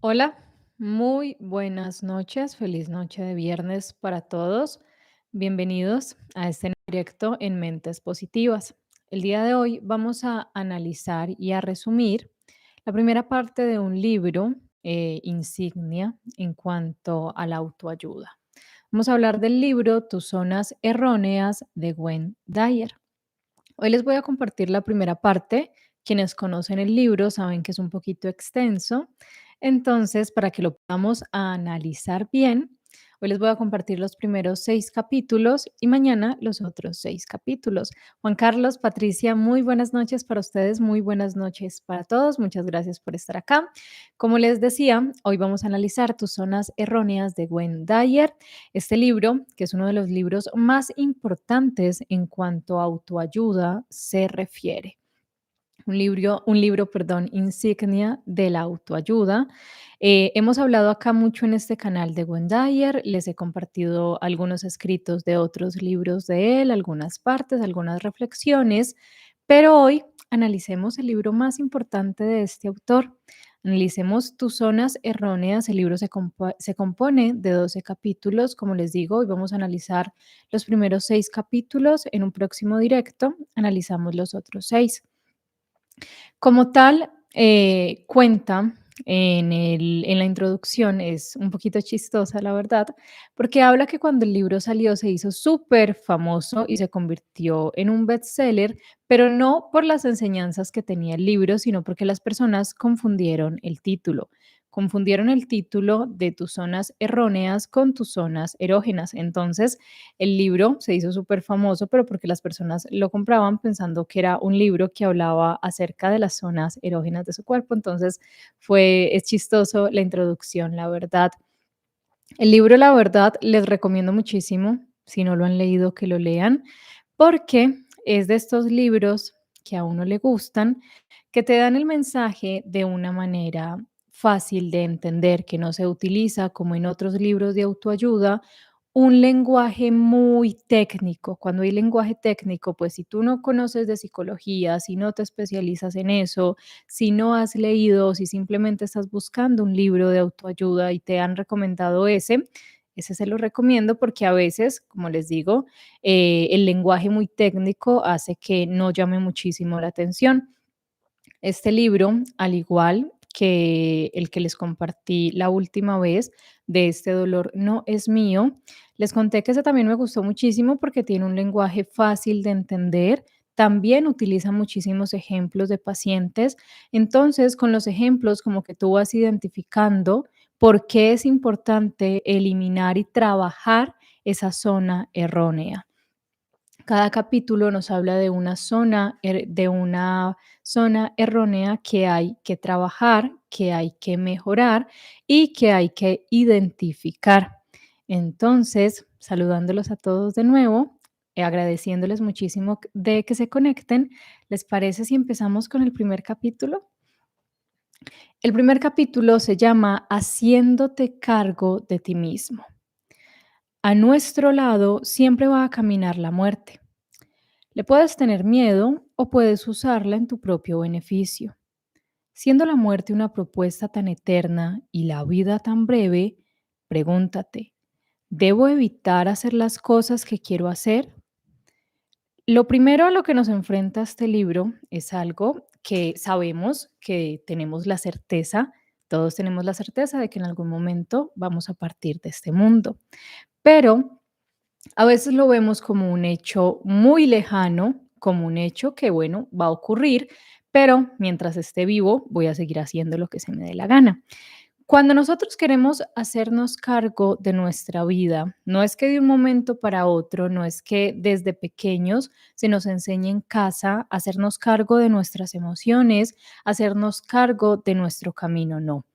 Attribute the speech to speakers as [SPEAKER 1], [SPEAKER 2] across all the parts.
[SPEAKER 1] Hola, muy buenas noches, feliz noche de viernes para todos. Bienvenidos a este nuevo directo en Mentes Positivas. El día de hoy vamos a analizar y a resumir la primera parte de un libro insignia en cuanto a la autoayuda. Vamos a hablar del libro Tus zonas erróneas de Gwen Dyer. Hoy les voy a compartir la primera parte. Quienes conocen el libro saben que es un poquito extenso. Entonces, para que lo podamos analizar bien, hoy les voy a compartir los primeros 6 capítulos y mañana los otros 6 capítulos. Juan Carlos, Patricia, muy buenas noches para ustedes, muy buenas noches para todos. Muchas gracias por estar acá. Como les decía, hoy vamos a analizar Tus zonas erróneas de Gwen Dyer. Este libro, que es uno de los libros más importantes en cuanto a autoayuda se refiere. Un libro, insignia de la autoayuda. Hemos hablado acá mucho en este canal de Gwen Dyer, les he compartido algunos escritos de otros libros de él, algunas partes, algunas reflexiones, pero hoy analicemos el libro más importante de este autor. Analicemos Tus zonas erróneas. El libro se compone de 12 capítulos. Como les digo, hoy vamos a analizar los primeros 6 capítulos. En un próximo directo analizamos los otros 6. Como tal, cuenta en la introducción, es un poquito chistosa, la verdad, porque habla que cuando el libro salió se hizo súper famoso y se convirtió en un bestseller, pero no por las enseñanzas que tenía el libro, sino porque las personas confundieron el título. Confundieron el título de Tus zonas erróneas con Tus zonas erógenas. Entonces, el libro se hizo súper famoso, pero porque las personas lo compraban pensando que era un libro que hablaba acerca de las zonas erógenas de su cuerpo. Entonces, es chistoso la introducción, la verdad. El libro, la verdad, les recomiendo muchísimo, si no lo han leído, que lo lean, porque es de estos libros que a uno le gustan, que te dan el mensaje de una manera fácil de entender, que no se utiliza como en otros libros de autoayuda, un lenguaje muy técnico. Cuando hay lenguaje técnico, pues si tú no conoces de psicología, si no te especializas en eso, si no has leído, si simplemente estás buscando un libro de autoayuda y te han recomendado ese se lo recomiendo porque a veces, como les digo, el lenguaje muy técnico hace que no llame muchísimo la atención. Este libro, al igual que el que les compartí la última vez, de Este dolor no es mío, les conté que ese también me gustó muchísimo porque tiene un lenguaje fácil de entender. También utiliza muchísimos ejemplos de pacientes. Entonces, con los ejemplos, como que tú vas identificando por qué es importante eliminar y trabajar esa zona errónea. Cada capítulo nos habla de una zona errónea que hay que trabajar, que hay que mejorar y que hay que identificar. Entonces, saludándolos a todos de nuevo, agradeciéndoles muchísimo de que se conecten, ¿les parece si empezamos con el primer capítulo? El primer capítulo se llama Haciéndote cargo de ti mismo. A nuestro lado siempre va a caminar la muerte. Le puedes tener miedo o puedes usarla en tu propio beneficio. Siendo la muerte una propuesta tan eterna y la vida tan breve, pregúntate, ¿debo evitar hacer las cosas que quiero hacer? Lo primero a lo que nos enfrenta este libro es algo que sabemos que tenemos la certeza, todos tenemos la certeza de que en algún momento vamos a partir de este mundo, pero a veces lo vemos como un hecho muy lejano, como un hecho que, bueno, va a ocurrir, pero mientras esté vivo voy a seguir haciendo lo que se me dé la gana. Cuando nosotros queremos hacernos cargo de nuestra vida, no es que de un momento para otro, no es que desde pequeños se nos enseñe en casa a hacernos cargo de nuestras emociones, hacernos cargo de nuestro camino, no.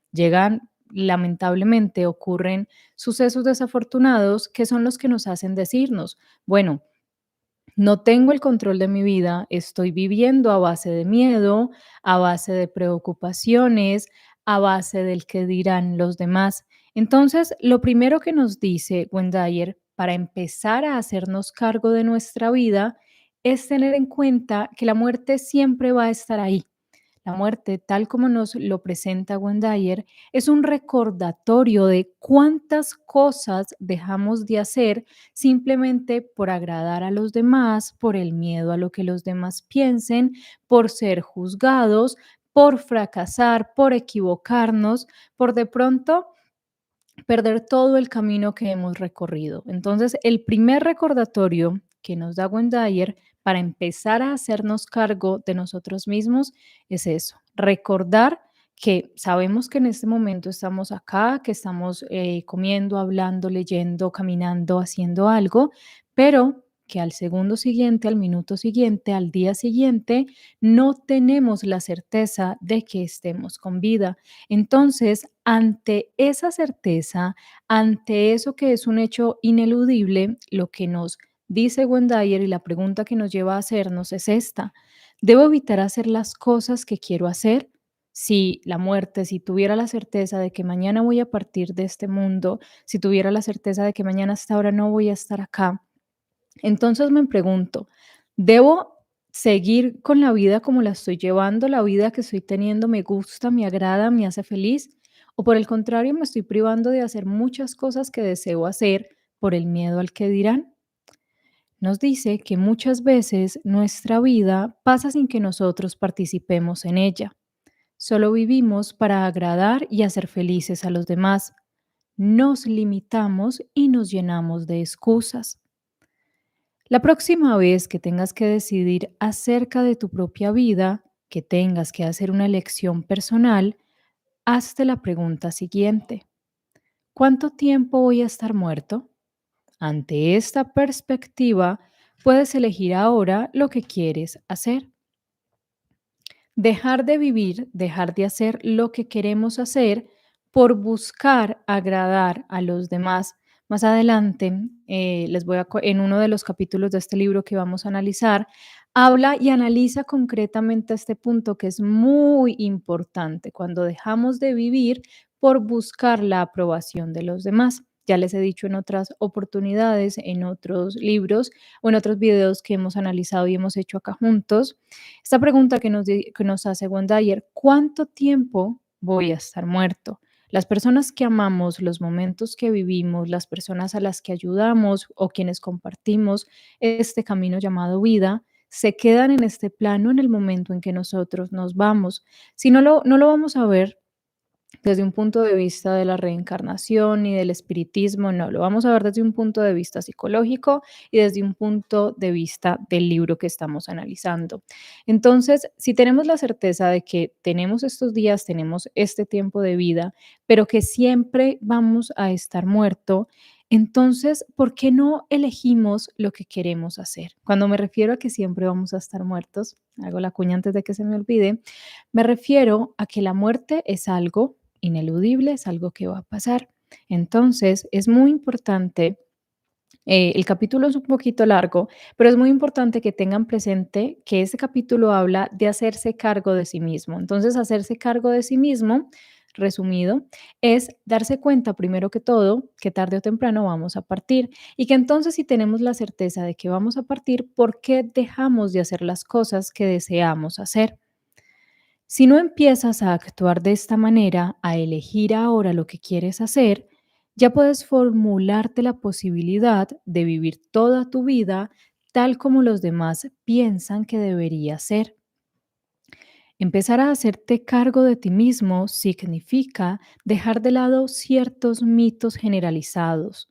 [SPEAKER 1] Lamentablemente, ocurren sucesos desafortunados que son los que nos hacen decirnos, bueno, no tengo el control de mi vida, estoy viviendo a base de miedo, a base de preocupaciones, a base del que dirán los demás. Entonces, lo primero que nos dice Wendayer para empezar a hacernos cargo de nuestra vida es tener en cuenta que la muerte siempre va a estar ahí. La muerte, tal como nos lo presenta Wendayer, es un recordatorio de cuántas cosas dejamos de hacer simplemente por agradar a los demás, por el miedo a lo que los demás piensen, por ser juzgados, por fracasar, por equivocarnos, por de pronto perder todo el camino que hemos recorrido. Entonces, el primer recordatorio que nos da Wendayer para empezar a hacernos cargo de nosotros mismos es eso, recordar que sabemos que en este momento estamos acá, que estamos comiendo, hablando, leyendo, caminando, haciendo algo, pero que al segundo siguiente, al minuto siguiente, al día siguiente, no tenemos la certeza de que estemos con vida. Entonces, ante esa certeza, ante eso que es un hecho ineludible, lo que nos dice Wendayer y la pregunta que nos lleva a hacernos es esta: ¿debo evitar hacer las cosas que quiero hacer? Si la muerte, si tuviera la certeza de que mañana voy a partir de este mundo, si tuviera la certeza de que mañana hasta ahora no voy a estar acá, entonces me pregunto, ¿debo seguir con la vida como la estoy llevando? ¿La vida que estoy teniendo me gusta, me agrada, me hace feliz? ¿O por el contrario, me estoy privando de hacer muchas cosas que deseo hacer por el miedo al que dirán? Nos dice que muchas veces nuestra vida pasa sin que nosotros participemos en ella. Solo vivimos para agradar y hacer felices a los demás. Nos limitamos y nos llenamos de excusas. La próxima vez que tengas que decidir acerca de tu propia vida, que tengas que hacer una elección personal, hazte la pregunta siguiente: ¿cuánto tiempo voy a estar muerto? Ante esta perspectiva, puedes elegir ahora lo que quieres hacer. Dejar de vivir, dejar de hacer lo que queremos hacer por buscar agradar a los demás. Más adelante, en uno de los capítulos de este libro que vamos a analizar, habla y analiza concretamente este punto que es muy importante cuando dejamos de vivir por buscar la aprobación de los demás. Ya les he dicho en otras oportunidades, en otros libros o en otros videos que hemos analizado y hemos hecho acá juntos, esta pregunta que nos hace Wendayer: ¿cuánto tiempo voy a estar muerto? Las personas que amamos, los momentos que vivimos, las personas a las que ayudamos o quienes compartimos este camino llamado vida, se quedan en este plano en el momento en que nosotros nos vamos. Si no lo vamos a ver desde un punto de vista de la reencarnación y del espiritismo, no, lo vamos a ver desde un punto de vista psicológico y desde un punto de vista del libro que estamos analizando. Entonces, si tenemos la certeza de que tenemos estos días, tenemos este tiempo de vida, pero que siempre vamos a estar muerto, entonces, ¿por qué no elegimos lo que queremos hacer? Cuando me refiero a que siempre vamos a estar muertos, hago la cuña antes de que se me olvide, me refiero a que la muerte es algo ineludible, es algo que va a pasar. Entonces, es muy importante, el capítulo es un poquito largo, pero es muy importante que tengan presente que este capítulo habla de hacerse cargo de sí mismo. Entonces, hacerse cargo de sí mismo, resumido, es darse cuenta, primero que todo, que tarde o temprano vamos a partir y que entonces si tenemos la certeza de que vamos a partir, ¿por qué dejamos de hacer las cosas que deseamos hacer? Si no empiezas a actuar de esta manera, a elegir ahora lo que quieres hacer, ya puedes formularte la posibilidad de vivir toda tu vida tal como los demás piensan que debería ser. Empezar a hacerte cargo de ti mismo significa dejar de lado ciertos mitos generalizados.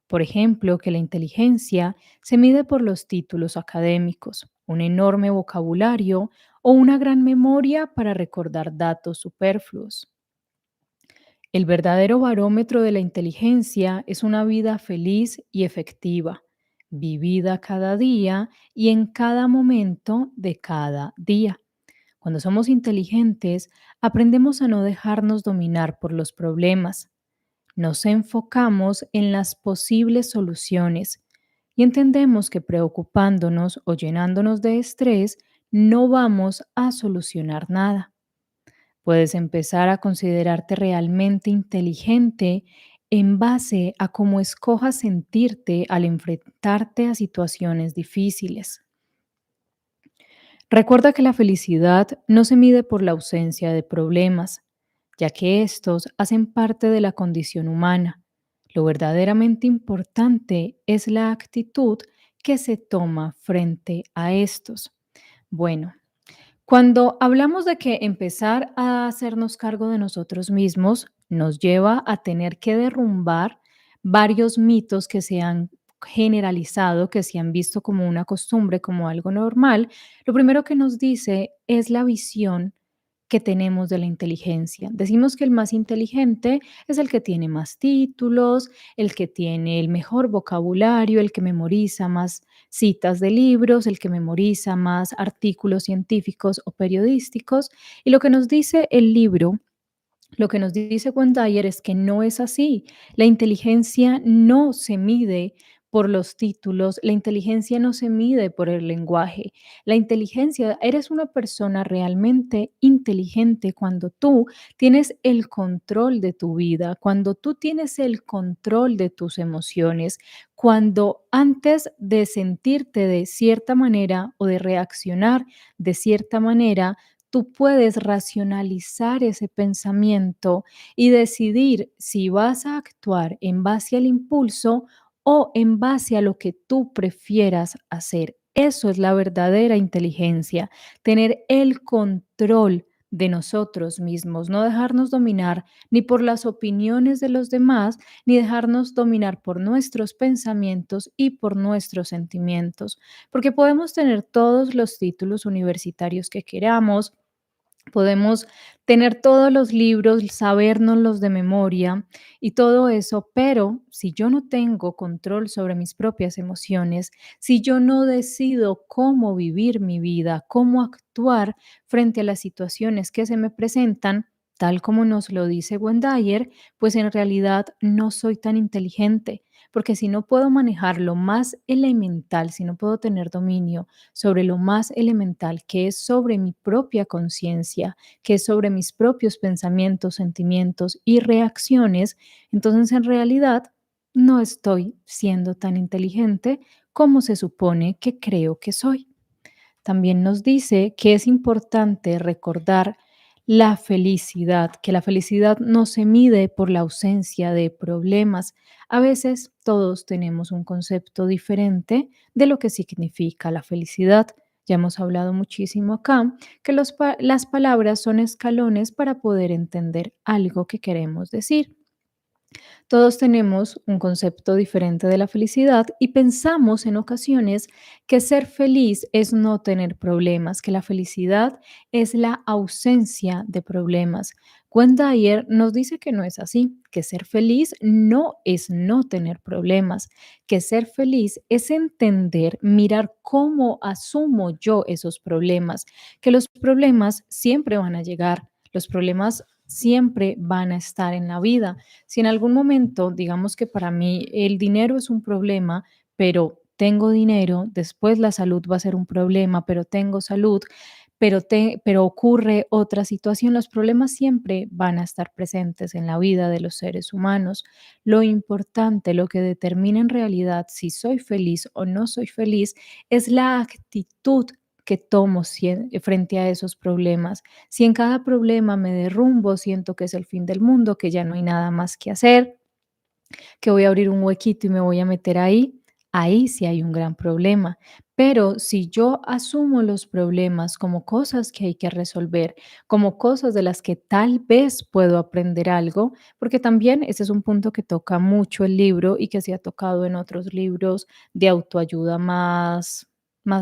[SPEAKER 1] Por ejemplo, que la inteligencia se mide por los títulos académicos, un enorme vocabulario o una gran memoria para recordar datos superfluos. El verdadero barómetro de la inteligencia es una vida feliz y efectiva, vivida cada día y en cada momento de cada día. Cuando somos inteligentes, aprendemos a no dejarnos dominar por los problemas. Nos enfocamos en las posibles soluciones y entendemos que preocupándonos o llenándonos de estrés no vamos a solucionar nada. Puedes empezar a considerarte realmente inteligente en base a cómo escojas sentirte al enfrentarte a situaciones difíciles. Recuerda que la felicidad no se mide por la ausencia de problemas, ya que estos hacen parte de la condición humana. Lo verdaderamente importante es la actitud que se toma frente a estos. Bueno, cuando hablamos de que empezar a hacernos cargo de nosotros mismos nos lleva a tener que derrumbar varios mitos que se han generalizado, que se han visto como una costumbre, como algo normal, lo primero que nos dice es la visión que tenemos de la inteligencia. Decimos que el más inteligente es el que tiene más títulos, el que tiene el mejor vocabulario, el que memoriza más citas de libros, el que memoriza más artículos científicos o periodísticos. Y lo que nos dice el libro, lo que nos dice Dyer es que no es así. La inteligencia no se mide por los títulos, la inteligencia no se mide por el lenguaje. La inteligencia, eres una persona realmente inteligente cuando tú tienes el control de tu vida, cuando tú tienes el control de tus emociones, cuando antes de sentirte de cierta manera o de reaccionar de cierta manera, tú puedes racionalizar ese pensamiento y decidir si vas a actuar en base al impulso o en base a lo que tú prefieras hacer. Eso es la verdadera inteligencia, tener el control de nosotros mismos, no dejarnos dominar ni por las opiniones de los demás, ni dejarnos dominar por nuestros pensamientos y por nuestros sentimientos, porque podemos tener todos los títulos universitarios que queramos, podemos tener todos los libros, sabérnoslos de memoria y todo eso, pero si yo no tengo control sobre mis propias emociones, si yo no decido cómo vivir mi vida, cómo actuar frente a las situaciones que se me presentan, tal como nos lo dice Dyer, pues en realidad no soy tan inteligente, porque si no puedo manejar lo más elemental, si no puedo tener dominio sobre lo más elemental, que es sobre mi propia conciencia, que es sobre mis propios pensamientos, sentimientos y reacciones, entonces en realidad no estoy siendo tan inteligente como se supone que creo que soy. También nos dice que es importante recordar la felicidad, que la felicidad no se mide por la ausencia de problemas. A veces todos tenemos un concepto diferente de lo que significa la felicidad. Ya hemos hablado muchísimo acá que las palabras son escalones para poder entender algo que queremos decir. Todos tenemos un concepto diferente de la felicidad y pensamos en ocasiones que ser feliz es no tener problemas, que la felicidad es la ausencia de problemas. Dyer nos dice que no es así, que ser feliz no es no tener problemas, que ser feliz es entender, mirar cómo asumo yo esos problemas, que los problemas siempre van a llegar, los problemas siempre van a estar en la vida. Si en algún momento, digamos que para mí el dinero es un problema, pero tengo dinero, después la salud va a ser un problema, pero tengo salud, pero ocurre otra situación, los problemas siempre van a estar presentes en la vida de los seres humanos. Lo importante, lo que determina en realidad si soy feliz o no soy feliz, es la actitud que tomo frente a esos problemas. Si en cada problema me derrumbo, siento que es el fin del mundo, que ya no hay nada más que hacer, que voy a abrir un huequito y me voy a meter ahí, ahí sí hay un gran problema. Pero si yo asumo los problemas como cosas que hay que resolver, como cosas de las que tal vez puedo aprender algo, porque también ese es un punto que toca mucho el libro y que se ha tocado en otros libros de autoayuda más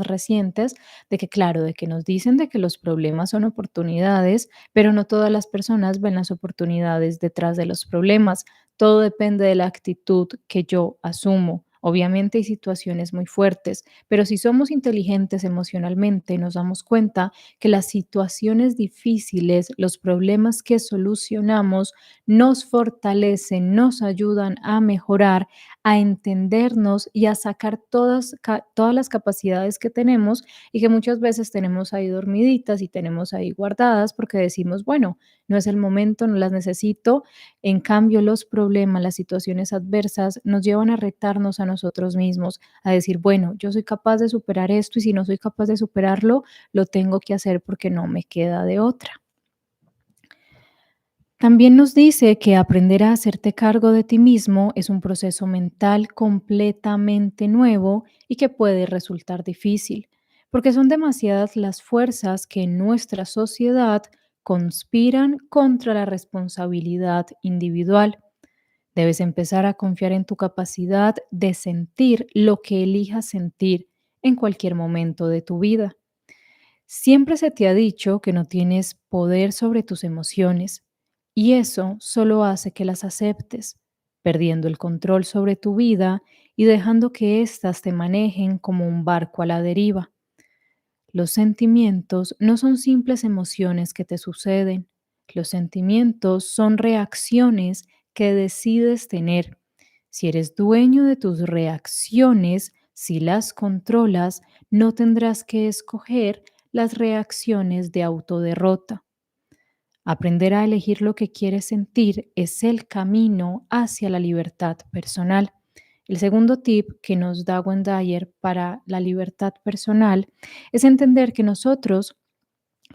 [SPEAKER 1] recientes, de que claro, de que nos dicen de que los problemas son oportunidades, pero no todas las personas ven las oportunidades detrás de los problemas. Todo depende de la actitud que yo asumo. Obviamente hay situaciones muy fuertes, pero si somos inteligentes emocionalmente, nos damos cuenta que las situaciones difíciles, los problemas que solucionamos, nos fortalecen, nos ayudan a mejorar, a entendernos y a sacar todas las capacidades que tenemos y que muchas veces tenemos ahí dormiditas y tenemos ahí guardadas porque decimos, bueno, no es el momento, no las necesito. En cambio, los problemas, las situaciones adversas nos llevan a retarnos a nosotros mismos, a decir, bueno, yo soy capaz de superar esto y si no soy capaz de superarlo, lo tengo que hacer porque no me queda de otra. También nos dice que aprender a hacerte cargo de ti mismo es un proceso mental completamente nuevo y que puede resultar difícil, porque son demasiadas las fuerzas que en nuestra sociedad conspiran contra la responsabilidad individual. Debes empezar a confiar en tu capacidad de sentir lo que elijas sentir en cualquier momento de tu vida. Siempre se te ha dicho que no tienes poder sobre tus emociones y eso solo hace que las aceptes, perdiendo el control sobre tu vida y dejando que éstas te manejen como un barco a la deriva. Los sentimientos no son simples emociones que te suceden. Los sentimientos son reacciones que decides tener. Si eres dueño de tus reacciones, si las controlas, no tendrás que escoger las reacciones de autoderrota. Aprender a elegir lo que quieres sentir es el camino hacia la libertad personal. El segundo tip que nos da Wendayer para la libertad personal es entender que nosotros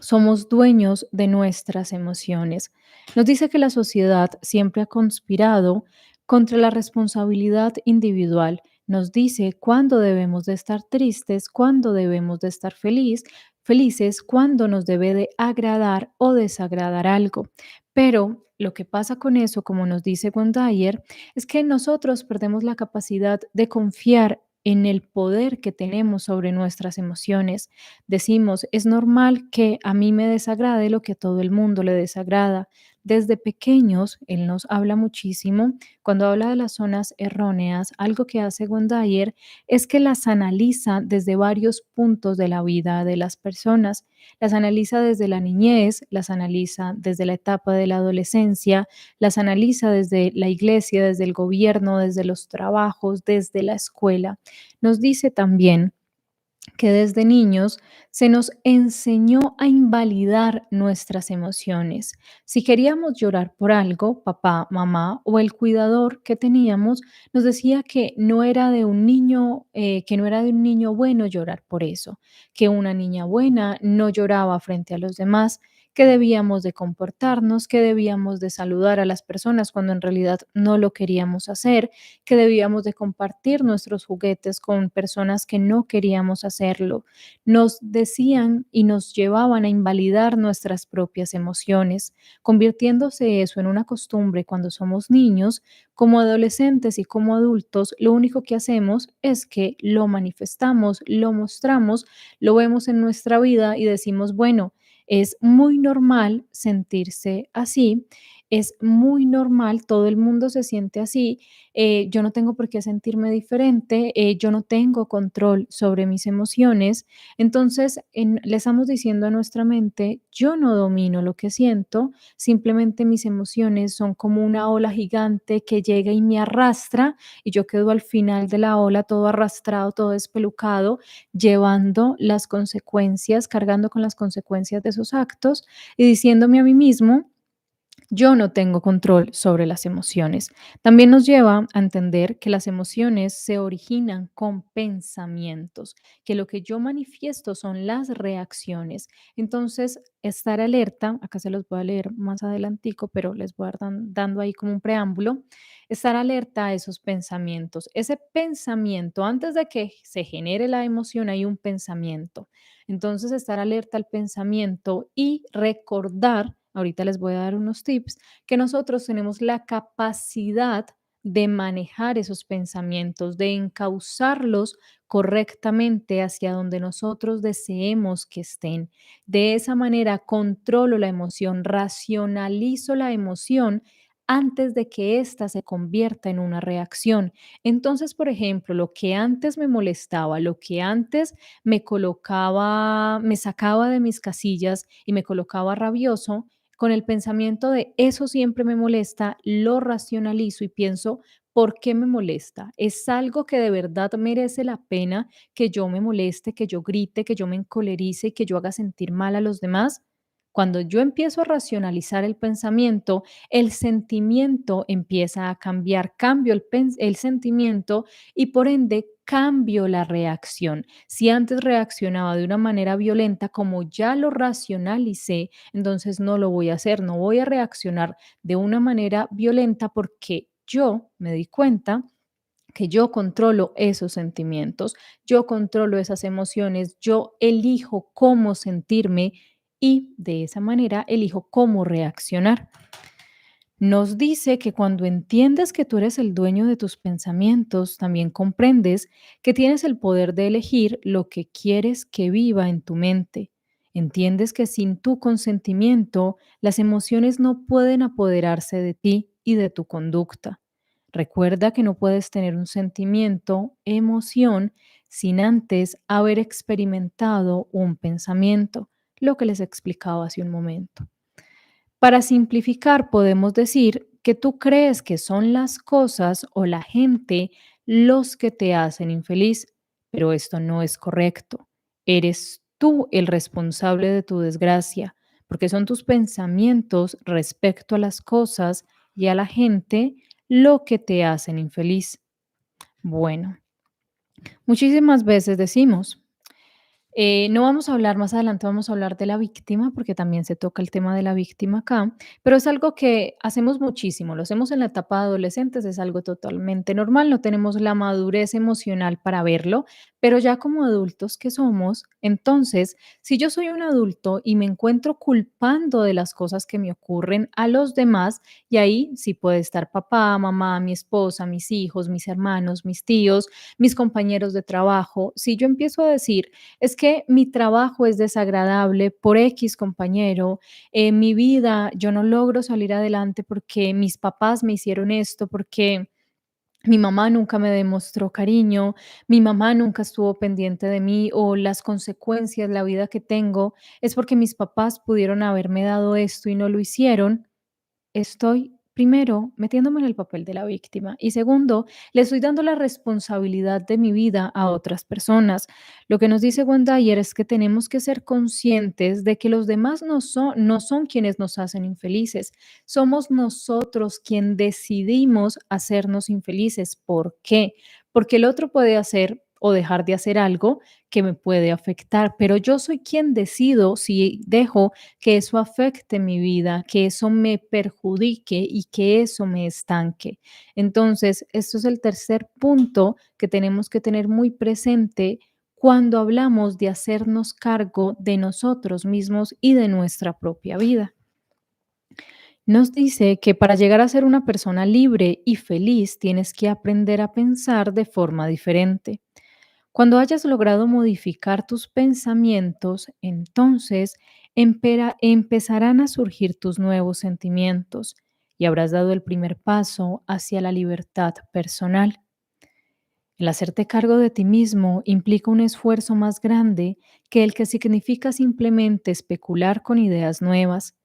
[SPEAKER 1] somos dueños de nuestras emociones. Nos dice que la sociedad siempre ha conspirado contra la responsabilidad individual. Nos dice cuándo debemos de estar tristes, cuándo debemos de estar felices, cuándo nos debe de agradar o desagradar algo. Pero lo que pasa con eso, como nos dice Gondayer, es que nosotros perdemos la capacidad de confiar en el poder que tenemos sobre nuestras emociones. Decimos, es normal que a mí me desagrade lo que a todo el mundo le desagrada. Desde pequeños, él nos habla muchísimo. Cuando habla de las zonas erróneas, algo que hace Gondayer es que las analiza desde varios puntos de la vida de las personas. Las analiza desde la niñez, las analiza desde la etapa de la adolescencia, las analiza desde la iglesia, desde el gobierno, desde los trabajos, desde la escuela. Nos dice también que desde niños se nos enseñó a invalidar nuestras emociones. Si queríamos llorar por algo, papá, mamá o el cuidador que teníamos nos decía que no era de un niño, que no era de un niño bueno llorar por eso, que una niña buena no lloraba frente a los demás, que debíamos de comportarnos, que debíamos de saludar a las personas cuando en realidad no lo queríamos hacer, que debíamos de compartir nuestros juguetes con personas que no queríamos hacerlo. Nos decían y nos llevaban a invalidar nuestras propias emociones, convirtiéndose eso en una costumbre cuando somos niños. Como adolescentes y como adultos, lo único que hacemos es que lo manifestamos, lo mostramos, lo vemos en nuestra vida y decimos, bueno, es muy normal sentirse así, es muy normal, todo el mundo se siente así, yo no tengo por qué sentirme diferente, yo no tengo control sobre mis emociones. Entonces, le estamos diciendo a nuestra mente, yo no domino lo que siento, simplemente mis emociones son como una ola gigante que llega y me arrastra y yo quedo al final de la ola todo arrastrado, todo despelucado, llevando las consecuencias, cargando con las consecuencias de esos actos y diciéndome a mí mismo, yo no tengo control sobre las emociones. También nos lleva a entender que las emociones se originan con pensamientos, que lo que yo manifiesto son las reacciones. Entonces, estar alerta, acá se los voy a leer más adelantico, pero les voy a dando ahí como un preámbulo, estar alerta a esos pensamientos. Ese pensamiento, antes de que se genere la emoción, hay un pensamiento. Entonces, estar alerta al pensamiento y recordar, ahorita les voy a dar unos tips, que nosotros tenemos la capacidad de manejar esos pensamientos, de encauzarlos correctamente hacia donde nosotros deseemos que estén. De esa manera controlo la emoción, racionalizo la emoción antes de que ésta se convierta en una reacción. Entonces, por ejemplo, lo que antes me molestaba, lo que antes me colocaba, me sacaba de mis casillas y me colocaba rabioso, con el pensamiento de eso siempre me molesta, lo racionalizo y pienso, ¿por qué me molesta? ¿Es algo que de verdad merece la pena que yo me moleste, que yo grite, que yo me encolerice y que yo haga sentir mal a los demás? Cuando yo empiezo a racionalizar el pensamiento, el sentimiento empieza a cambiar, cambio el sentimiento y por ende cambio la reacción. Si antes reaccionaba de una manera violenta, como ya lo racionalicé, entonces no lo voy a hacer, no voy a reaccionar de una manera violenta porque yo me di cuenta que yo controlo esos sentimientos, yo controlo esas emociones, yo elijo cómo sentirme y de esa manera elijo cómo reaccionar. Nos dice que cuando entiendes que tú eres el dueño de tus pensamientos, también comprendes que tienes el poder de elegir lo que quieres que viva en tu mente. Entiendes que sin tu consentimiento, las emociones no pueden apoderarse de ti y de tu conducta. Recuerda que no puedes tener un sentimiento, emoción, sin antes haber experimentado un pensamiento, lo que les explicaba hace un momento. Para simplificar, podemos decir que tú crees que son las cosas o la gente los que te hacen infeliz, pero esto no es correcto. Eres tú el responsable de tu desgracia, porque son tus pensamientos respecto a las cosas y a la gente lo que te hacen infeliz. Bueno, muchísimas veces decimos, no vamos a hablar más adelante, vamos a hablar de la víctima, porque también se toca el tema de la víctima acá, pero es algo que hacemos muchísimo, lo hacemos en la etapa de adolescentes, es algo totalmente normal, no tenemos la madurez emocional para verlo, pero ya como adultos que somos, entonces, si yo soy un adulto y me encuentro culpando de las cosas que me ocurren a los demás, y ahí sí puede estar papá, mamá, mi esposa, mis hijos, mis hermanos, mis tíos, mis compañeros de trabajo, si yo empiezo a decir, es que mi trabajo es desagradable por X compañero, en mi vida yo no logro salir adelante porque mis papás me hicieron esto, porque mi mamá nunca me demostró cariño, mi mamá nunca estuvo pendiente de mí o las consecuencias, la vida que tengo es porque mis papás pudieron haberme dado esto y no lo hicieron. Estoy, primero, metiéndome en el papel de la víctima y segundo, le estoy dando la responsabilidad de mi vida a otras personas. Lo que nos dice Wendayer es que tenemos que ser conscientes de que los demás no son quienes nos hacen infelices. Somos nosotros quien decidimos hacernos infelices. ¿Por qué? Porque el otro puede hacer o dejar de hacer algo que me puede afectar, pero yo soy quien decido si dejo que eso afecte mi vida, que eso me perjudique y que eso me estanque. Entonces, esto es el tercer punto que tenemos que tener muy presente cuando hablamos de hacernos cargo de nosotros mismos y de nuestra propia vida. Nos dice que para llegar a ser una persona libre y feliz tienes que aprender a pensar de forma diferente. Cuando hayas logrado modificar tus pensamientos, entonces empezarán a surgir tus nuevos sentimientos y habrás dado el primer paso hacia la libertad personal. El hacerte cargo de ti mismo implica un esfuerzo más grande que el que significa simplemente especular con ideas nuevas.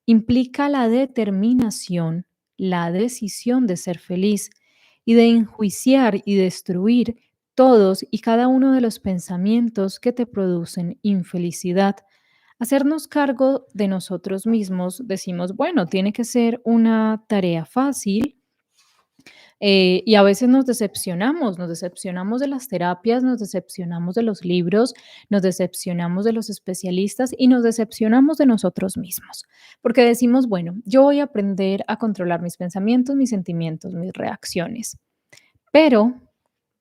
[SPEAKER 1] Implica la determinación, la decisión de ser feliz y de enjuiciar y destruir todos y cada uno de los pensamientos que te producen infelicidad. Hacernos cargo de nosotros mismos, decimos, bueno, tiene que ser una tarea fácil, y a veces nos decepcionamos de las terapias, nos decepcionamos de los libros, nos decepcionamos de los especialistas y nos decepcionamos de nosotros mismos, porque decimos, bueno, yo voy a aprender a controlar mis pensamientos, mis sentimientos, mis reacciones, pero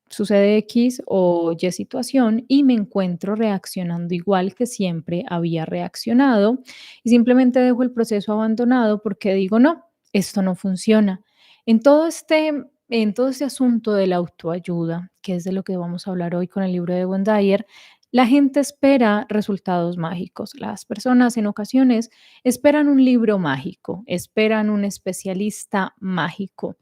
[SPEAKER 1] sucede X o Y situación y me encuentro reaccionando igual que siempre había reaccionado y simplemente dejo el proceso abandonado porque digo, no, esto no funciona. En todo este asunto de la autoayuda, que es de lo que vamos a hablar hoy con el libro de Wendayer, la gente espera resultados mágicos. Las personas en ocasiones esperan un libro mágico, esperan un especialista mágico.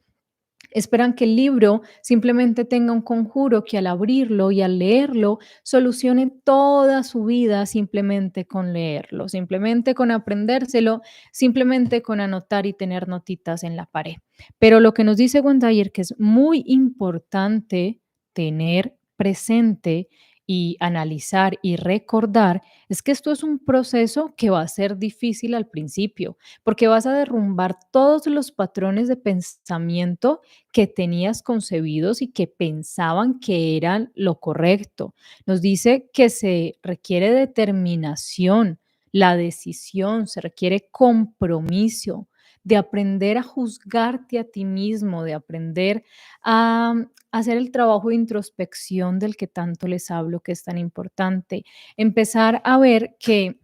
[SPEAKER 1] Esperan que el libro simplemente tenga un conjuro que al abrirlo y al leerlo solucione toda su vida simplemente con leerlo, simplemente con aprendérselo, simplemente con anotar y tener notitas en la pared. Pero lo que nos dice Wendayer que es muy importante tener presente y analizar y recordar, es que esto es un proceso que va a ser difícil al principio, porque vas a derrumbar todos los patrones de pensamiento que tenías concebidos y que pensaban que eran lo correcto. Nos dice que se requiere determinación, la decisión, se requiere compromiso, de aprender a juzgarte a ti mismo, de aprender a hacer el trabajo de introspección del que tanto les hablo, que es tan importante. Empezar a ver que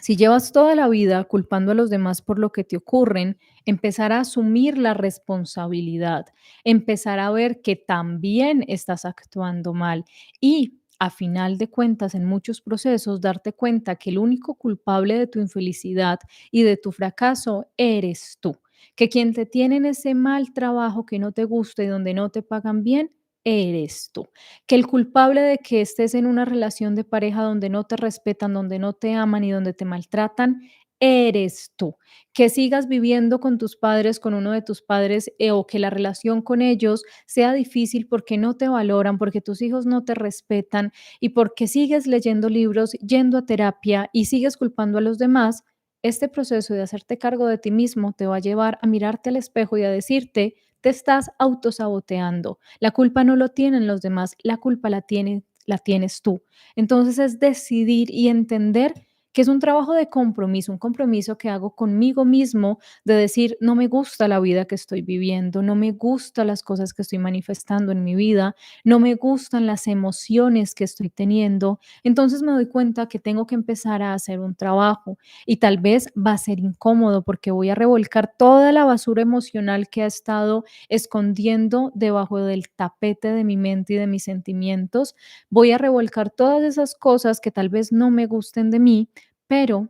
[SPEAKER 1] si llevas toda la vida culpando a los demás por lo que te ocurren, empezar a asumir la responsabilidad, empezar a ver que también estás actuando mal y a final de cuentas, en muchos procesos, darte cuenta que el único culpable de tu infelicidad y de tu fracaso eres tú, que quien te tiene en ese mal trabajo que no te gusta y donde no te pagan bien, eres tú, que el culpable de que estés en una relación de pareja donde no te respetan, donde no te aman y donde te maltratan, eres tú. Que sigas viviendo con tus padres, con uno de tus padres, o que la relación con ellos sea difícil porque no te valoran, porque tus hijos no te respetan y porque sigues leyendo libros, yendo a terapia y sigues culpando a los demás, este proceso de hacerte cargo de ti mismo te va a llevar a mirarte al espejo y a decirte, te estás autosaboteando. La culpa no lo tienen los demás, la culpa la tienes tú. Entonces es decidir y entender que es un trabajo de compromiso, un compromiso que hago conmigo mismo de decir, no me gusta la vida que estoy viviendo, no me gustan las cosas que estoy manifestando en mi vida, no me gustan las emociones que estoy teniendo. Entonces me doy cuenta que tengo que empezar a hacer un trabajo y tal vez va a ser incómodo porque voy a revolcar toda la basura emocional que ha estado escondiendo debajo del tapete de mi mente y de mis sentimientos. Voy a revolcar todas esas cosas que tal vez no me gusten de mí, pero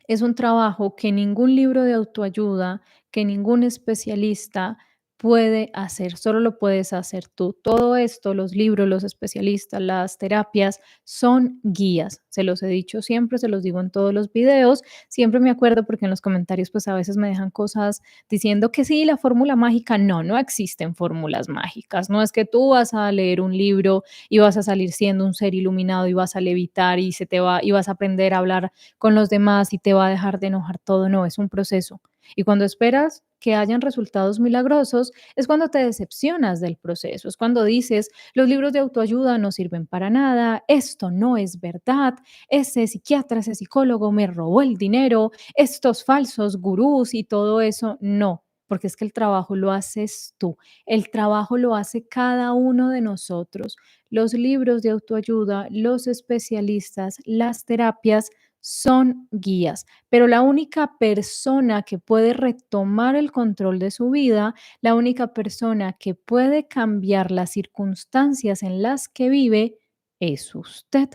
[SPEAKER 1] es un trabajo que ningún libro de autoayuda, que ningún especialista puede hacer, solo lo puedes hacer tú. Todo esto, los libros, los especialistas, las terapias, son guías. Se los he dicho siempre, se los digo en todos los videos. Siempre me acuerdo porque en los comentarios pues a veces me dejan cosas diciendo que sí, la fórmula mágica. No, no existen fórmulas mágicas. No es que tú vas a leer un libro y vas a salir siendo un ser iluminado y vas a levitar y se te va y vas a aprender a hablar con los demás y te va a dejar de enojar todo. No, es un proceso. Y cuando esperas que hayan resultados milagrosos, es cuando te decepcionas del proceso, es cuando dices, los libros de autoayuda no sirven para nada, esto no es verdad, ese psiquiatra, ese psicólogo me robó el dinero, estos falsos gurús y todo eso, no. Porque es que el trabajo lo haces tú, el trabajo lo hace cada uno de nosotros. Los libros de autoayuda, los especialistas, las terapias son guías, pero la única persona que puede retomar el control de su vida, la única persona que puede cambiar las circunstancias en las que vive, es usted.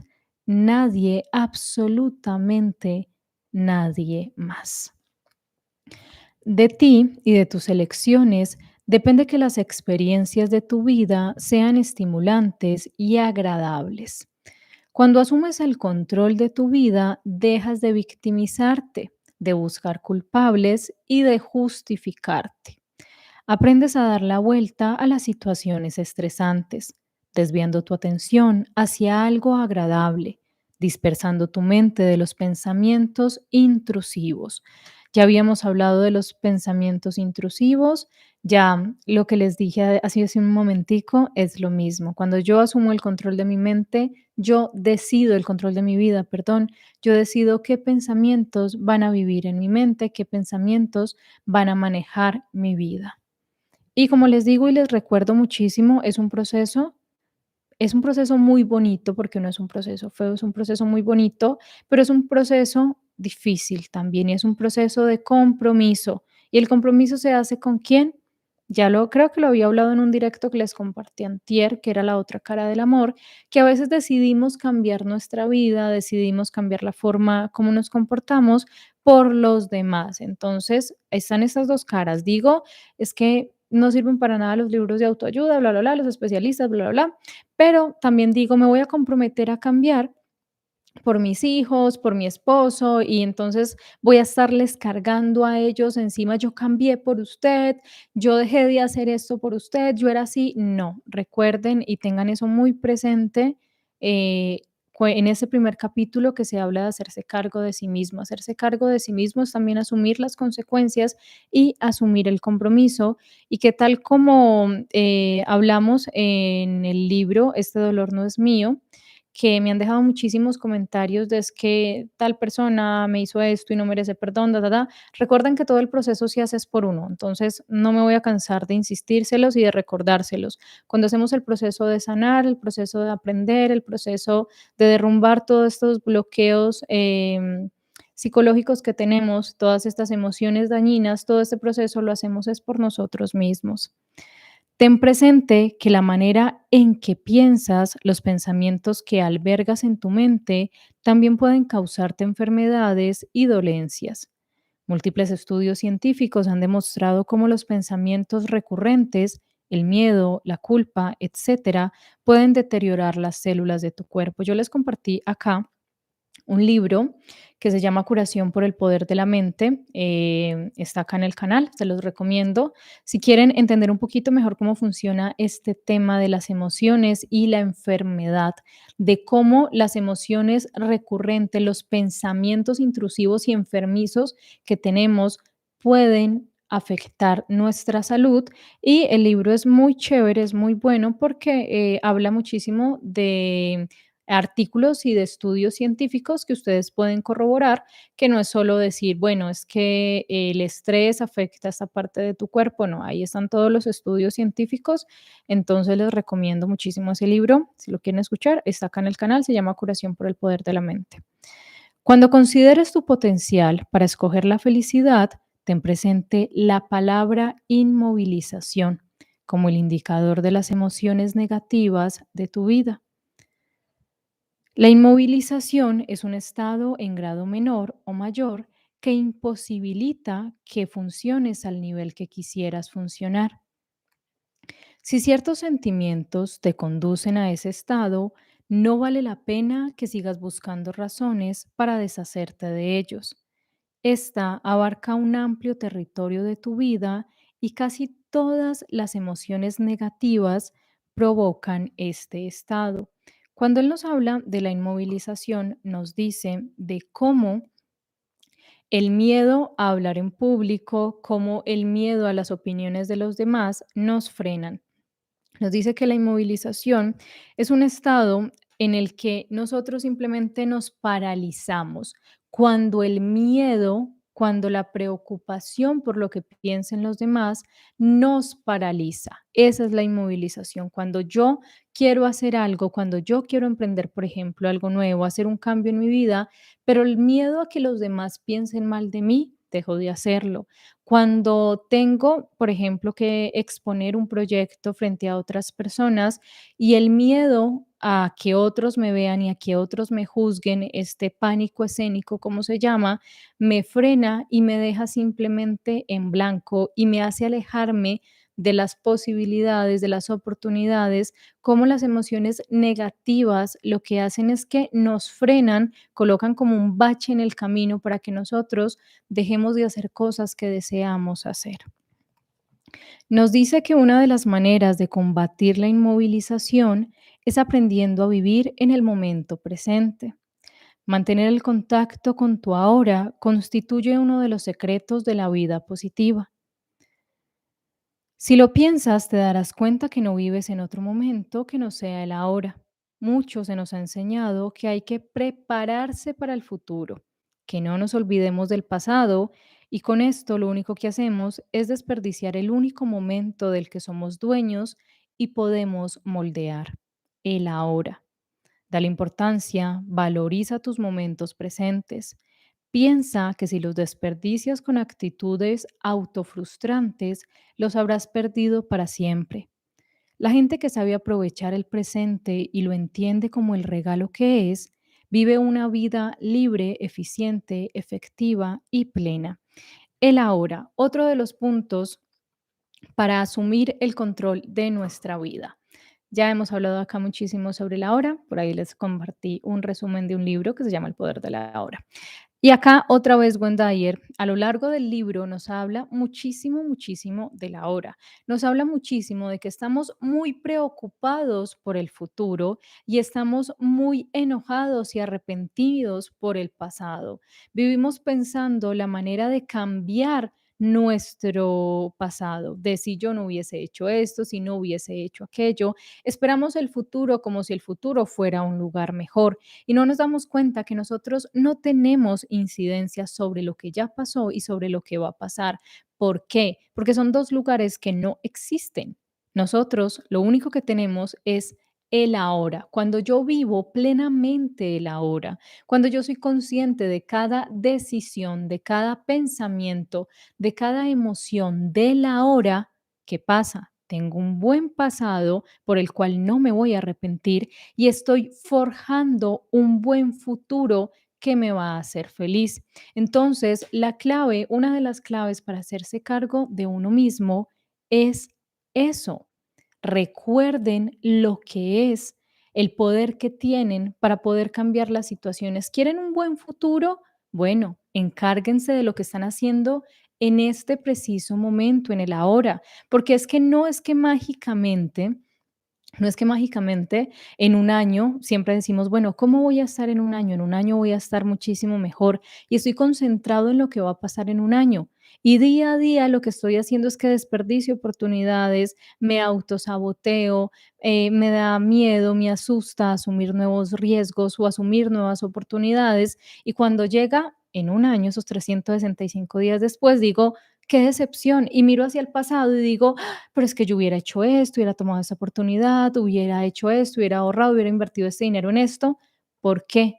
[SPEAKER 1] Nadie, absolutamente nadie más. De ti y de tus elecciones depende que las experiencias de tu vida sean estimulantes y agradables. Cuando asumes el control de tu vida, dejas de victimizarte, de buscar culpables y de justificarte. Aprendes a dar la vuelta a las situaciones estresantes, desviando tu atención hacia algo agradable, dispersando tu mente de los pensamientos intrusivos. Ya habíamos hablado de los pensamientos intrusivos, ya lo que les dije hace un momentico es lo mismo. Cuando yo asumo el control de mi mente, yo decido el control de mi vida, perdón, yo decido qué pensamientos van a vivir en mi mente, qué pensamientos van a manejar mi vida. Y como les digo y les recuerdo muchísimo, es un proceso muy bonito, porque no es un proceso feo, es un proceso muy bonito, pero es un proceso difícil también y es un proceso de compromiso. ¿Y el compromiso se hace con quién? Ya lo creo que lo había hablado en un directo que les compartí antier, que era la otra cara del amor, que a veces decidimos cambiar nuestra vida, decidimos cambiar la forma como nos comportamos por los demás. Entonces, están estas dos caras. Digo, es que no sirven para nada los libros de autoayuda, bla, bla, bla, los especialistas, bla, bla, bla. Pero también digo, me voy a comprometer a cambiar por mis hijos, por mi esposo, y entonces voy a estarles cargando a ellos encima, yo cambié por usted, yo dejé de hacer esto por usted, yo era así. No, recuerden y tengan eso muy presente. en ese primer capítulo que se habla de hacerse cargo de sí mismo. Hacerse cargo de sí mismo es también asumir las consecuencias y asumir el compromiso y que tal como hablamos en el libro Este dolor no es mío, que me han dejado muchísimos comentarios de es que tal persona me hizo esto y no merece perdón, da, da, da. Recuerden que todo el proceso se hace es por uno, entonces no me voy a cansar de insistírselos y de recordárselos. Cuando hacemos el proceso de sanar, el proceso de aprender, el proceso de derrumbar todos estos bloqueos psicológicos que tenemos, todas estas emociones dañinas, todo este proceso lo hacemos es por nosotros mismos. Ten presente que la manera en que piensas, los pensamientos que albergas en tu mente, también pueden causarte enfermedades y dolencias. Múltiples estudios científicos han demostrado cómo los pensamientos recurrentes, el miedo, la culpa, etcétera, pueden deteriorar las células de tu cuerpo. Yo les compartí acá un libro que se llama Curación por el Poder de la Mente. Está acá en el canal, se los recomiendo. Si quieren entender un poquito mejor cómo funciona este tema de las emociones y la enfermedad, de cómo las emociones recurrentes, los pensamientos intrusivos y enfermizos que tenemos pueden afectar nuestra salud. Y el libro es muy chévere, es muy bueno porque habla muchísimo de artículos y de estudios científicos que ustedes pueden corroborar, que no es solo decir, bueno, es que el estrés afecta esta parte de tu cuerpo, no, ahí están todos los estudios científicos, entonces les recomiendo muchísimo ese libro, si lo quieren escuchar, está acá en el canal, se llama Curación por el Poder de la Mente. Cuando consideres tu potencial para escoger la felicidad, ten presente la palabra inmovilización como el indicador de las emociones negativas de tu vida. La inmovilización es un estado en grado menor o mayor que imposibilita que funciones al nivel que quisieras funcionar. Si ciertos sentimientos te conducen a ese estado, no vale la pena que sigas buscando razones para deshacerte de ellos. Esta abarca un amplio territorio de tu vida y casi todas las emociones negativas provocan este estado. Cuando él nos habla de la inmovilización, nos dice de cómo el miedo a hablar en público, cómo el miedo a las opiniones de los demás nos frenan. Nos dice que la inmovilización es un estado en el que nosotros simplemente nos paralizamos cuando el miedo, cuando la preocupación por lo que piensen los demás nos paraliza. Esa es la inmovilización. Cuando yo quiero hacer algo, cuando yo quiero emprender, por ejemplo, algo nuevo, hacer un cambio en mi vida, pero el miedo a que los demás piensen mal de mí, dejo de hacerlo. Cuando tengo, por ejemplo, que exponer un proyecto frente a otras personas y el miedo a que otros me vean y a que otros me juzguen, este pánico escénico, como se llama, me frena y me deja simplemente en blanco y me hace alejarme de las posibilidades, de las oportunidades, como las emociones negativas lo que hacen es que nos frenan, colocan como un bache en el camino para que nosotros dejemos de hacer cosas que deseamos hacer. Nos dice que una de las maneras de combatir la inmovilización es aprendiendo a vivir en el momento presente. Mantener el contacto con tu ahora constituye uno de los secretos de la vida positiva. Si lo piensas, te darás cuenta que no vives en otro momento que no sea el ahora. Mucho se nos ha enseñado que hay que prepararse para el futuro, que no nos olvidemos del pasado y con esto lo único que hacemos es desperdiciar el único momento del que somos dueños y podemos moldear, el ahora. Dale importancia, valoriza tus momentos presentes. Piensa que si los desperdicias con actitudes autofrustrantes, los habrás perdido para siempre. La gente que sabe aprovechar el presente y lo entiende como el regalo que es, vive una vida libre, eficiente, efectiva y plena. El ahora, otro de los puntos para asumir el control de nuestra vida. Ya hemos hablado acá muchísimo sobre la hora, por ahí les compartí un resumen de un libro que se llama El Poder de la Hora. Y acá otra vez Wendayer, a lo largo del libro nos habla muchísimo, muchísimo de la hora. Nos habla muchísimo de que estamos muy preocupados por el futuro y estamos muy enojados y arrepentidos por el pasado. Vivimos pensando la manera de cambiar nuestro pasado, de si yo no hubiese hecho esto, si no hubiese hecho aquello. Esperamos el futuro como si el futuro fuera un lugar mejor y no nos damos cuenta que nosotros no tenemos incidencia sobre lo que ya pasó y sobre lo que va a pasar. ¿Por qué? Porque son dos lugares que no existen. Nosotros lo único que tenemos es el ahora. Cuando yo vivo plenamente el ahora, cuando yo soy consciente de cada decisión, de cada pensamiento, de cada emoción del ahora, ¿qué pasa? Tengo un buen pasado por el cual no me voy a arrepentir y estoy forjando un buen futuro que me va a hacer feliz. Entonces, la clave, una de las claves para hacerse cargo de uno mismo es eso. Recuerden lo que es el poder que tienen para poder cambiar las situaciones. ¿Quieren un buen futuro? Bueno, encárguense de lo que están haciendo en este preciso momento, en el ahora, porque es que no es que mágicamente no es que mágicamente en un año siempre decimos, bueno, ¿cómo voy a estar en un año? En un año voy a estar muchísimo mejor y estoy concentrado en lo que va a pasar en un año. Y día a día lo que estoy haciendo es que desperdicio oportunidades, me autosaboteo, me da miedo, me asusta asumir nuevos riesgos o asumir nuevas oportunidades. Y cuando llega en un año, esos 365 días después, digo, qué decepción. Y miro hacia el pasado y digo, pero es que yo hubiera hecho esto, hubiera tomado esa oportunidad, hubiera hecho esto, hubiera ahorrado, hubiera invertido este dinero en esto. ¿Por qué?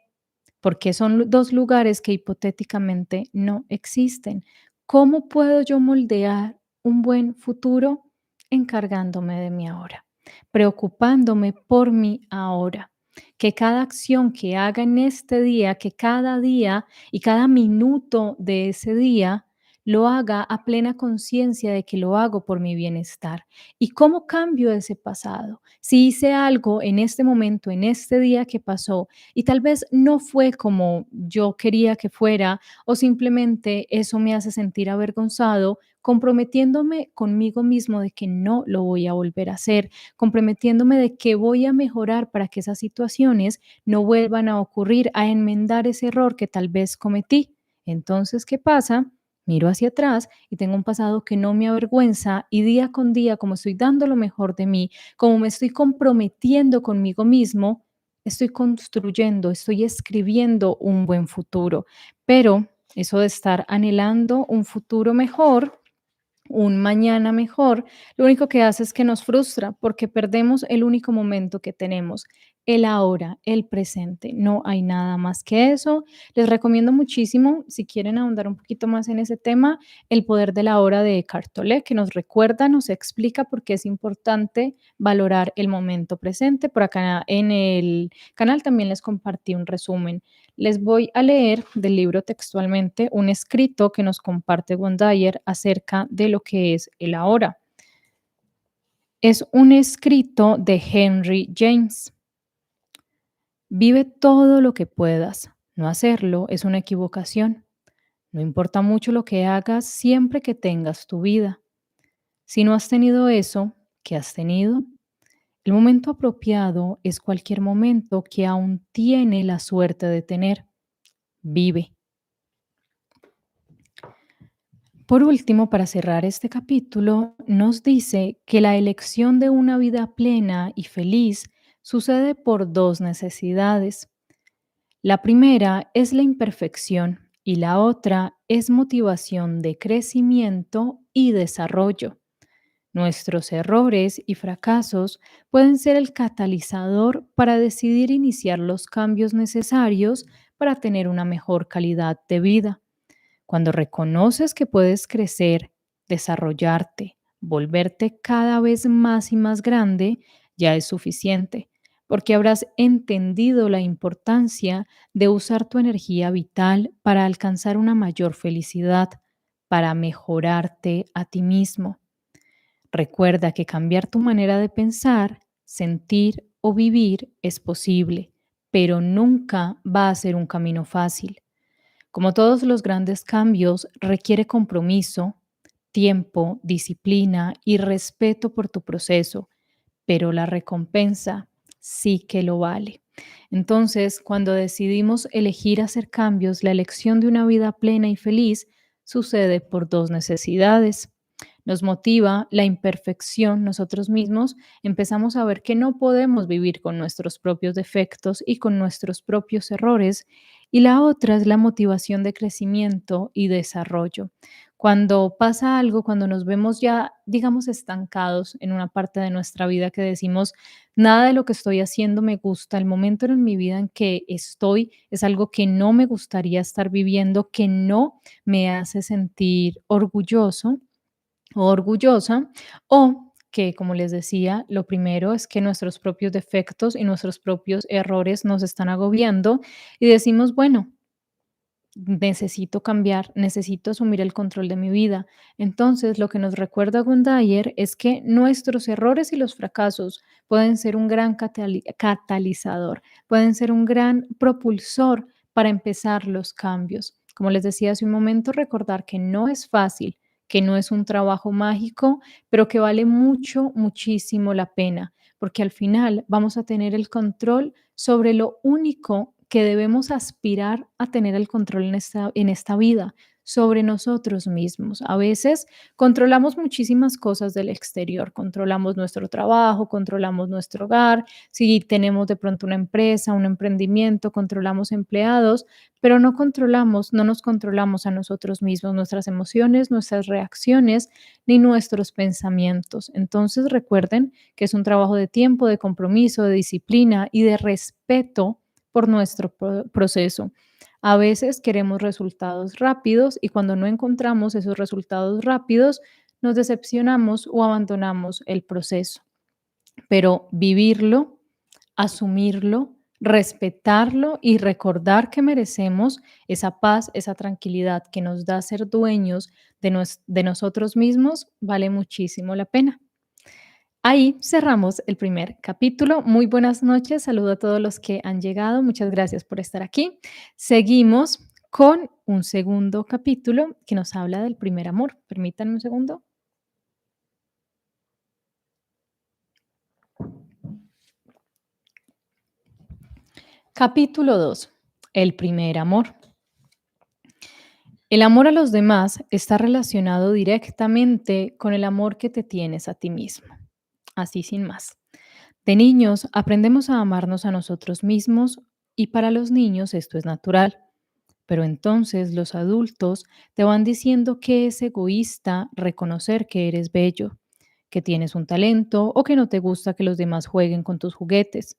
[SPEAKER 1] Porque son dos lugares que hipotéticamente no existen. ¿Cómo puedo yo moldear un buen futuro? Encargándome de mi ahora, preocupándome por mi ahora. Que cada acción que haga en este día, que cada día y cada minuto de ese día lo haga a plena conciencia de que lo hago por mi bienestar. ¿Y cómo cambio ese pasado? Si hice algo en este momento, en este día que pasó, y tal vez no fue como yo quería que fuera o simplemente eso me hace sentir avergonzado, comprometiéndome conmigo mismo de que no lo voy a volver a hacer, comprometiéndome de que voy a mejorar para que esas situaciones no vuelvan a ocurrir, a enmendar ese error que tal vez cometí. Entonces, ¿qué pasa? Miro hacia atrás y tengo un pasado que no me avergüenza y día con día, como estoy dando lo mejor de mí, como me estoy comprometiendo conmigo mismo, estoy construyendo, estoy escribiendo un buen futuro. Pero eso de estar anhelando un futuro mejor, un mañana mejor, lo único que hace es que nos frustra porque perdemos el único momento que tenemos, el ahora, el presente. No hay nada más que eso. Les recomiendo muchísimo, si quieren ahondar un poquito más en ese tema, El poder de la hora de Eckhart Tolle, que nos recuerda, nos explica por qué es importante valorar el momento presente. Por acá en el canal también les compartí un resumen. Les voy a leer del libro textualmente un escrito que nos comparte Wondayer acerca de lo que es el ahora. Es un escrito de Henry James. Vive todo lo que puedas. No hacerlo es una equivocación. No importa mucho lo que hagas siempre que tengas tu vida. Si no has tenido eso, ¿qué has tenido? El momento apropiado es cualquier momento que aún tiene la suerte de tener. Vive. Por último, para cerrar este capítulo, nos dice que la elección de una vida plena y feliz sucede por dos necesidades. La primera es la imperfección y la otra es motivación de crecimiento y desarrollo. Nuestros errores y fracasos pueden ser el catalizador para decidir iniciar los cambios necesarios para tener una mejor calidad de vida. Cuando reconoces que puedes crecer, desarrollarte, volverte cada vez más y más grande, ya es suficiente, porque habrás entendido la importancia de usar tu energía vital para alcanzar una mayor felicidad, para mejorarte a ti mismo. Recuerda que cambiar tu manera de pensar, sentir o vivir es posible, pero nunca va a ser un camino fácil. Como todos los grandes cambios, requiere compromiso, tiempo, disciplina y respeto por tu proceso, pero la recompensa sí que lo vale. Entonces, cuando decidimos elegir hacer cambios, la elección de una vida plena y feliz sucede por dos necesidades. Nos motiva la imperfección nosotros mismos, empezamos a ver que no podemos vivir con nuestros propios defectos y con nuestros propios errores. Y la otra es la motivación de crecimiento y desarrollo. Cuando pasa algo, cuando nos vemos ya, digamos, estancados en una parte de nuestra vida que decimos, nada de lo que estoy haciendo me gusta, el momento en mi vida en que estoy es algo que no me gustaría estar viviendo, que no me hace sentir orgulloso o orgullosa, o que, como les decía, lo primero es que nuestros propios defectos y nuestros propios errores nos están agobiando y decimos, bueno, necesito cambiar, necesito asumir el control de mi vida. Entonces, lo que nos recuerda Gundayer es que nuestros errores y los fracasos pueden ser un gran catalizador, pueden ser un gran propulsor para empezar los cambios. Como les decía hace un momento, recordar que no es fácil, que no es un trabajo mágico, pero que vale mucho, muchísimo la pena, porque al final vamos a tener el control sobre lo único que debemos aspirar a tener el control en esta vida, sobre nosotros mismos. A veces controlamos muchísimas cosas del exterior, controlamos nuestro trabajo, controlamos nuestro hogar, si tenemos de pronto una empresa, un emprendimiento, controlamos empleados, pero no controlamos, no nos controlamos a nosotros mismos, nuestras emociones, nuestras reacciones, ni nuestros pensamientos. Entonces recuerden que es un trabajo de tiempo, de compromiso, de disciplina y de respeto por nuestro proceso. A veces queremos resultados rápidos y cuando no encontramos esos resultados rápidos, nos decepcionamos o abandonamos el proceso. Pero vivirlo, asumirlo, respetarlo y recordar que merecemos esa paz, esa tranquilidad que nos da ser dueños de nosotros mismos, vale muchísimo la pena. Ahí cerramos el primer capítulo. Muy buenas noches. Saludo a todos los que han llegado. Muchas gracias por estar aquí. Seguimos con un segundo capítulo que nos habla del primer amor. Permítanme un segundo. Capítulo 2. El primer amor. El amor a los demás está relacionado directamente con el amor que te tienes a ti mismo. Así sin más. De niños aprendemos a amarnos a nosotros mismos y para los niños esto es natural. Pero entonces los adultos te van diciendo que es egoísta reconocer que eres bello, que tienes un talento o que no te gusta que los demás jueguen con tus juguetes.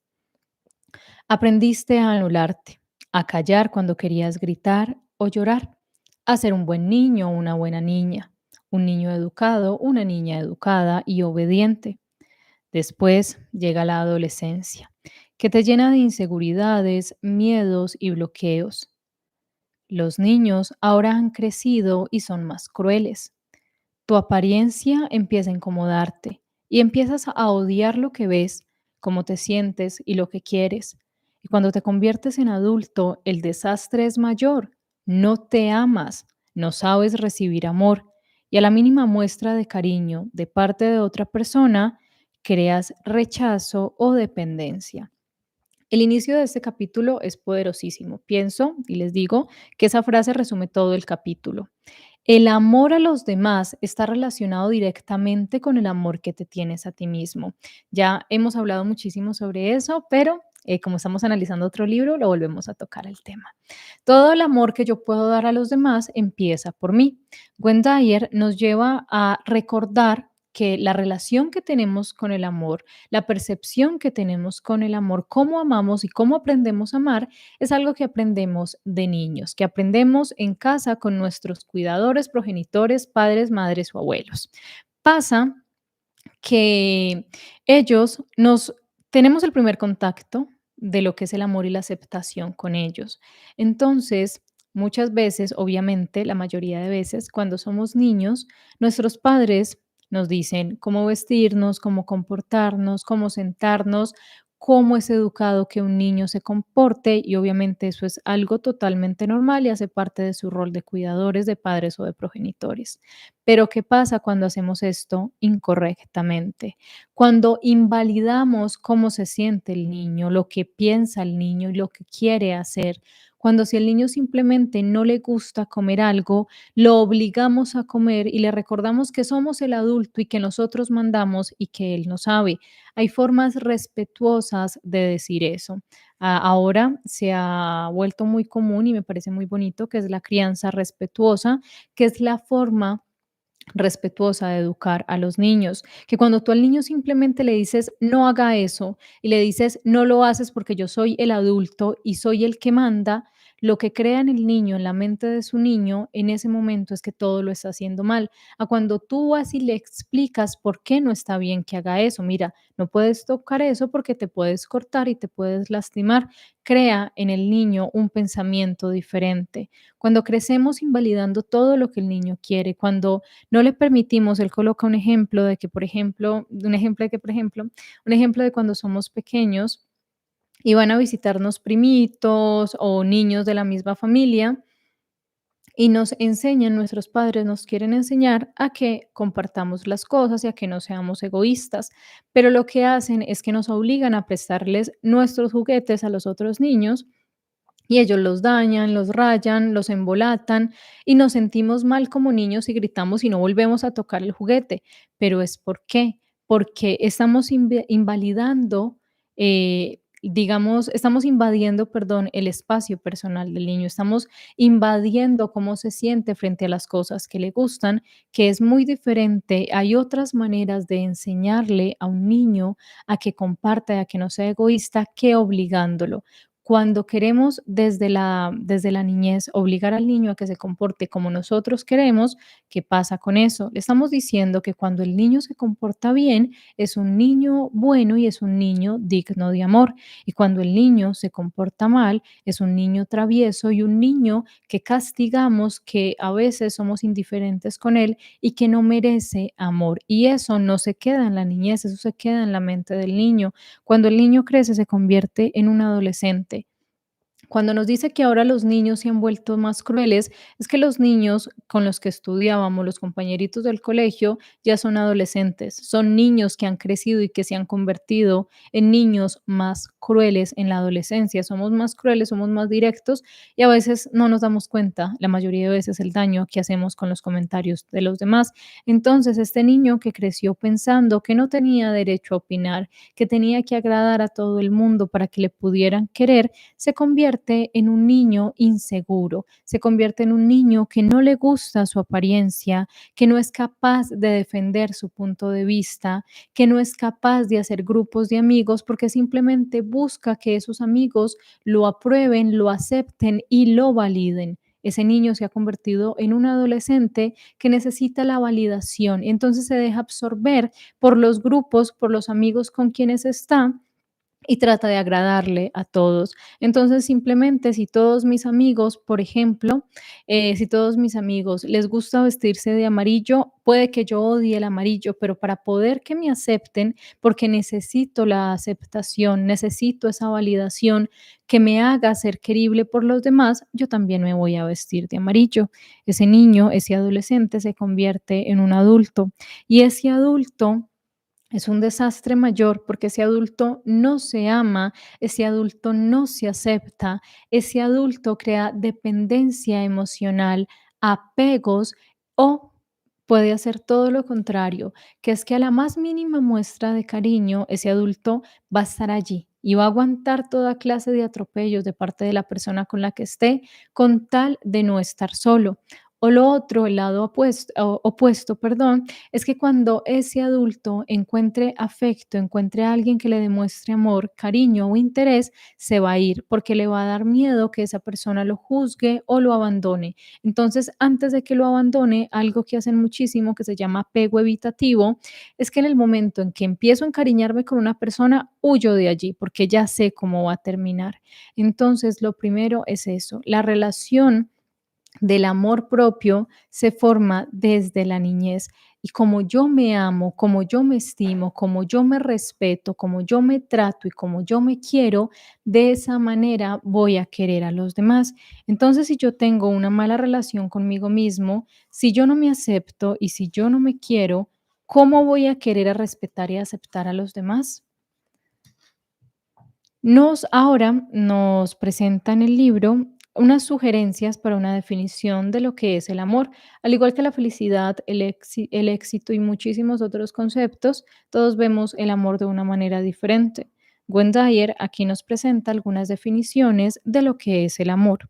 [SPEAKER 1] Aprendiste a anularte, a callar cuando querías gritar o llorar, a ser un buen niño o una buena niña, un niño educado, una niña educada y obediente. Después llega la adolescencia, que te llena de inseguridades, miedos y bloqueos. Los niños ahora han crecido y son más crueles. Tu apariencia empieza a incomodarte y empiezas a odiar lo que ves, cómo te sientes y lo que quieres. Y cuando te conviertes en adulto, el desastre es mayor. No te amas, no sabes recibir amor y a la mínima muestra de cariño de parte de otra persona, creas rechazo o dependencia. El inicio de este capítulo es poderosísimo. Pienso y les digo que esa frase resume todo el capítulo. El amor a los demás está relacionado directamente con el amor que te tienes a ti mismo. Ya hemos hablado muchísimo sobre eso, pero como estamos analizando otro libro, lo volvemos a tocar el tema. Todo el amor que yo puedo dar a los demás empieza por mí. Dyer nos lleva a recordar que la relación que tenemos con el amor, la percepción que tenemos con el amor, cómo amamos y cómo aprendemos a amar, es algo que aprendemos de niños, que aprendemos en casa con nuestros cuidadores, progenitores, padres, madres o abuelos. Pasa que ellos nos tenemos el primer contacto de lo que es el amor y la aceptación con ellos. Entonces, muchas veces, obviamente, la mayoría de veces, cuando somos niños, nuestros padres nos dicen cómo vestirnos, cómo comportarnos, cómo sentarnos, cómo es educado que un niño se comporte y obviamente eso es algo totalmente normal y hace parte de su rol de cuidadores, de padres o de progenitores. Pero ¿qué pasa cuando hacemos esto incorrectamente? Cuando invalidamos cómo se siente el niño, lo que piensa el niño y lo que quiere hacer. Cuando si el niño simplemente no le gusta comer algo, lo obligamos a comer y le recordamos que somos el adulto y que nosotros mandamos y que él no sabe. Hay formas respetuosas de decir eso. Ahora se ha vuelto muy común y me parece muy bonito que es la crianza respetuosa, que es la forma respetuosa de educar a los niños, que cuando tú al niño simplemente le dices no haga eso y le dices no lo haces porque yo soy el adulto y soy el que manda, lo que crea en el niño, en la mente de su niño, en ese momento es que todo lo está haciendo mal. A cuando tú vas y le explicas por qué no está bien que haga eso, mira, no puedes tocar eso porque te puedes cortar y te puedes lastimar, crea en el niño un pensamiento diferente. Cuando crecemos invalidando todo lo que el niño quiere, cuando no le permitimos, él coloca un ejemplo de que, por ejemplo, un ejemplo de que, por ejemplo, un ejemplo de cuando somos pequeños y van a visitarnos primitos o niños de la misma familia y nos enseñan, nuestros padres nos quieren enseñar a que compartamos las cosas y a que no seamos egoístas, pero lo que hacen es que nos obligan a prestarles nuestros juguetes a los otros niños y ellos los dañan, los rayan, los embolatan y nos sentimos mal como niños y gritamos y no volvemos a tocar el juguete. Pero es ¿por qué? Porque estamos invalidando, digamos, estamos invadiendo, perdón, el espacio personal del niño. Estamos invadiendo cómo se siente frente a las cosas que le gustan, que es muy diferente. Hay otras maneras de enseñarle a un niño a que comparta, a que no sea egoísta, que obligándolo. Cuando queremos desde la niñez obligar al niño a que se comporte como nosotros queremos, ¿qué pasa con eso? Le estamos diciendo que cuando el niño se comporta bien, es un niño bueno y es un niño digno de amor. Y cuando el niño se comporta mal, es un niño travieso y un niño que castigamos, que a veces somos indiferentes con él y que no merece amor. Y eso no se queda en la niñez, eso se queda en la mente del niño. Cuando el niño crece, se convierte en un adolescente. Cuando nos dice que ahora los niños se han vuelto más crueles, es que los niños con los que estudiábamos, los compañeritos del colegio, ya son adolescentes, son niños que han crecido y que se han convertido en niños más crueles en la adolescencia. Somos más crueles, somos más directos y a veces no nos damos cuenta, la mayoría de veces, el daño que hacemos con los comentarios de los demás. Entonces, este niño que creció pensando que no tenía derecho a opinar, que tenía que agradar a todo el mundo para que le pudieran querer, se convierte en un niño inseguro, se convierte en un niño que no le gusta su apariencia, que no es capaz de defender su punto de vista, que no es capaz de hacer grupos de amigos porque simplemente busca que esos amigos lo aprueben, lo acepten y lo validen. Ese niño se ha convertido en un adolescente que necesita la validación, entonces se deja absorber por los grupos, por los amigos con quienes está y trata de agradarle a todos. Entonces, simplemente si todos mis amigos, por ejemplo, si todos mis amigos les gusta vestirse de amarillo, puede que yo odie el amarillo, pero para poder que me acepten, porque necesito la aceptación, necesito esa validación que me haga ser querible por los demás, yo también me voy a vestir de amarillo. Ese niño, ese adolescente se convierte en un adulto y ese adulto es un desastre mayor porque ese adulto no se ama, ese adulto no se acepta, ese adulto crea dependencia emocional, apegos o puede hacer todo lo contrario, que es que a la más mínima muestra de cariño, ese adulto va a estar allí y va a aguantar toda clase de atropellos de parte de la persona con la que esté con tal de no estar solo. O lo otro, el lado opuesto, perdón, es que cuando ese adulto encuentre afecto, encuentre a alguien que le demuestre amor, cariño o interés, se va a ir porque le va a dar miedo que esa persona lo juzgue o lo abandone. Entonces, antes de que lo abandone, algo que hacen muchísimo que se llama apego evitativo, es que en el momento en que empiezo a encariñarme con una persona, huyo de allí porque ya sé cómo va a terminar. Entonces, lo primero es eso, la relación del amor propio se forma desde la niñez y como yo me amo, como yo me estimo, como yo me respeto, como yo me trato y como yo me quiero, de esa manera voy a querer a los demás. Entonces, si yo tengo una mala relación conmigo mismo, si yo no me acepto y si yo no me quiero, ¿cómo voy a querer a respetar y aceptar a los demás? Ahora nos presenta en el libro unas sugerencias para una definición de lo que es el amor. Al igual que la felicidad, el éxito y muchísimos otros conceptos, todos vemos el amor de una manera diferente. Dyer aquí nos presenta algunas definiciones de lo que es el amor.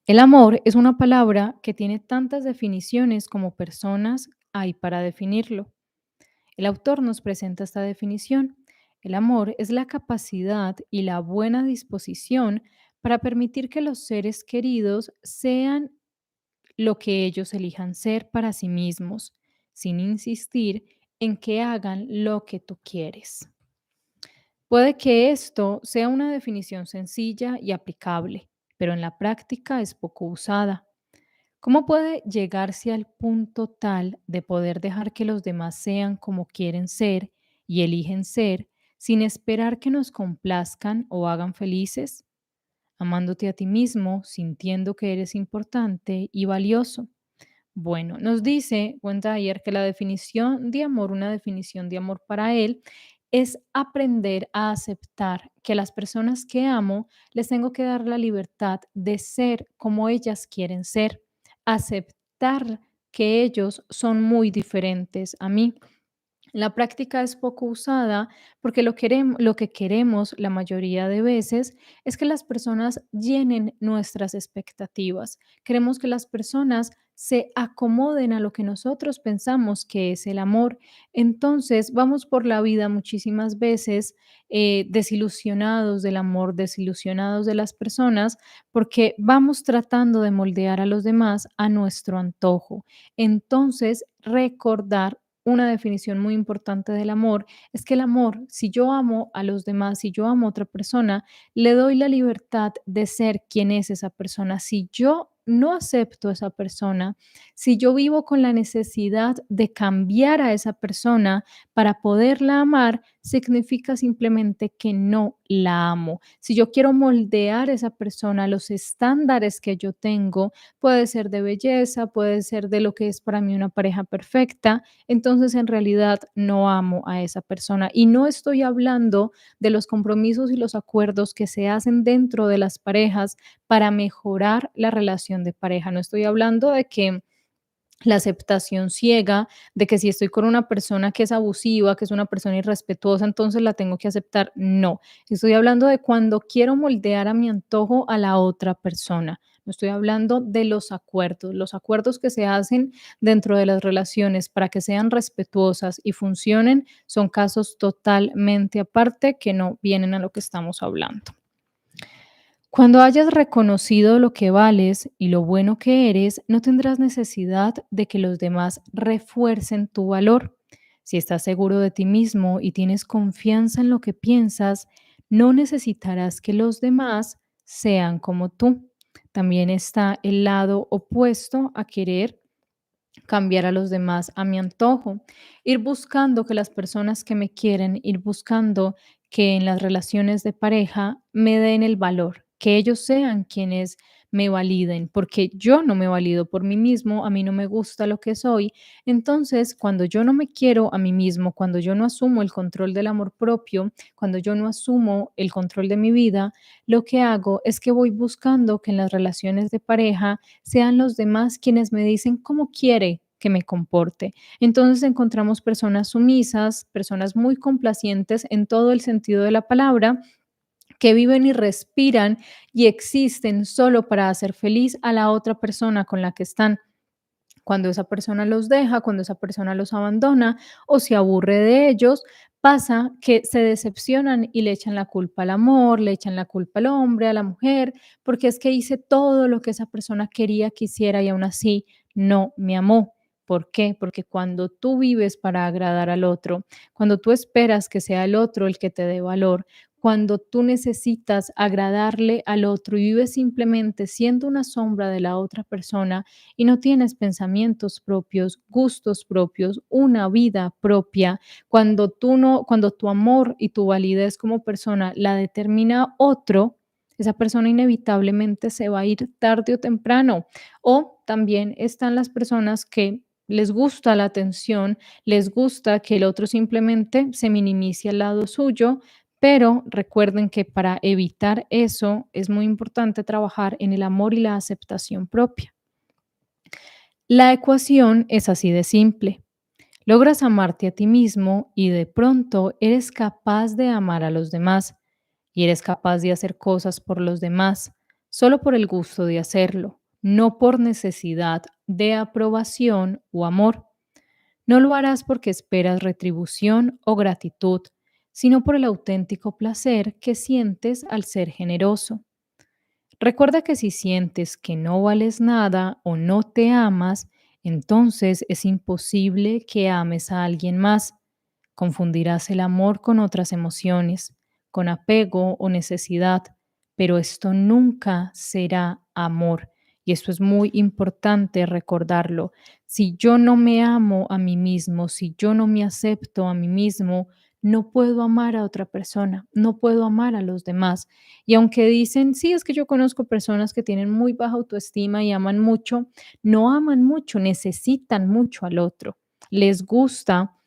[SPEAKER 1] El amor es una palabra que tiene tantas definiciones como personas hay para definirlo. El autor nos presenta esta definición. El amor es la capacidad y la buena disposición para permitir que los seres queridos sean lo que ellos elijan ser para sí mismos, sin insistir en que hagan lo que tú quieres. Puede que esto sea una definición sencilla y aplicable, pero en la práctica es poco usada. ¿Cómo puede llegarse al punto tal de poder dejar que los demás sean como quieren ser y eligen ser sin esperar que nos complazcan o hagan felices? Amándote a ti mismo, sintiendo que eres importante y valioso. Bueno, nos dice Wendayer que la definición de amor, una definición de amor para él, es aprender a aceptar que a las personas que amo les tengo que dar la libertad de ser como ellas quieren ser, aceptar que ellos son muy diferentes a mí. La práctica es poco usada porque lo que queremos la mayoría de veces es que las personas llenen nuestras expectativas. Queremos que las personas se acomoden a lo que nosotros pensamos que es el amor. Entonces vamos por la vida muchísimas veces desilusionados del amor, desilusionados de las personas, porque vamos tratando de moldear a los demás a nuestro antojo. Entonces, recordar una definición muy importante del amor es que el amor, si yo amo a los demás, si yo amo a otra persona, le doy la libertad de ser quien es esa persona. Si yo no acepto a esa persona, si yo vivo con la necesidad de cambiar a esa persona para poderla amar, significa simplemente que no la amo. Si yo quiero moldear a esa persona a los estándares que yo tengo, puede ser de belleza, puede ser de lo que es para mí una pareja perfecta, entonces en realidad no amo a esa persona. Y no estoy hablando de los compromisos y los acuerdos que se hacen dentro de las parejas para mejorar la relación de pareja. No estoy hablando de que la aceptación ciega de que si estoy con una persona que es abusiva, que es una persona irrespetuosa, entonces la tengo que aceptar. No, estoy hablando de cuando quiero moldear a mi antojo a la otra persona. No estoy hablando de los acuerdos que se hacen dentro de las relaciones para que sean respetuosas y funcionen, son casos totalmente aparte que no vienen a lo que estamos hablando. Cuando hayas reconocido lo que vales y lo bueno que eres, no tendrás necesidad de que los demás refuercen tu valor. Si estás seguro de ti mismo y tienes confianza en lo que piensas, no necesitarás que los demás sean como tú. También está el lado opuesto a querer cambiar a los demás a mi antojo, ir buscando que las personas que me quieren, ir buscando que en las relaciones de pareja me den el valor, que ellos sean quienes me validen, porque yo no me valido por mí mismo, a mí no me gusta lo que soy. Entonces, cuando yo no me quiero a mí mismo, cuando yo no asumo el control del amor propio, cuando yo no asumo el control de mi vida, lo que hago es que voy buscando que en las relaciones de pareja sean los demás quienes me dicen cómo quiere que me comporte. Entonces encontramos personas sumisas, personas muy complacientes en todo el sentido de la palabra, que viven y respiran y existen solo para hacer feliz a la otra persona con la que están. Cuando esa persona los deja, cuando esa persona los abandona o se aburre de ellos, pasa que se decepcionan y le echan la culpa al amor, le echan la culpa al hombre, a la mujer, porque es que hice todo lo que esa persona quería que hiciera y aún así no me amó. ¿Por qué? Porque cuando tú vives para agradar al otro, cuando tú esperas que sea el otro el que te dé valor, cuando tú necesitas agradarle al otro y vives simplemente siendo una sombra de la otra persona y no tienes pensamientos propios, gustos propios, una vida propia, cuando tu amor y tu validez como persona la determina otro, esa persona inevitablemente se va a ir tarde o temprano. O también están las personas que les gusta la atención, les gusta que el otro simplemente se minimice al lado suyo, pero recuerden que para evitar eso es muy importante trabajar en el amor y la aceptación propia. La ecuación es así de simple. Logras amarte a ti mismo y de pronto eres capaz de amar a los demás y eres capaz de hacer cosas por los demás solo por el gusto de hacerlo, no por necesidad de aprobación o amor. No lo harás porque esperas retribución o gratitud, sino por el auténtico placer que sientes al ser generoso. Recuerda que si sientes que no vales nada o no te amas, entonces es imposible que ames a alguien más. Confundirás el amor con otras emociones, con apego o necesidad, pero esto nunca será amor. Y esto es muy importante recordarlo. Si yo no me amo a mí mismo, si yo no me acepto a mí mismo, no puedo amar a otra persona, no puedo amar a los demás. Y aunque dicen, sí, es que yo conozco personas que tienen muy baja autoestima y aman mucho, no aman mucho, necesitan mucho al otro. Les gusta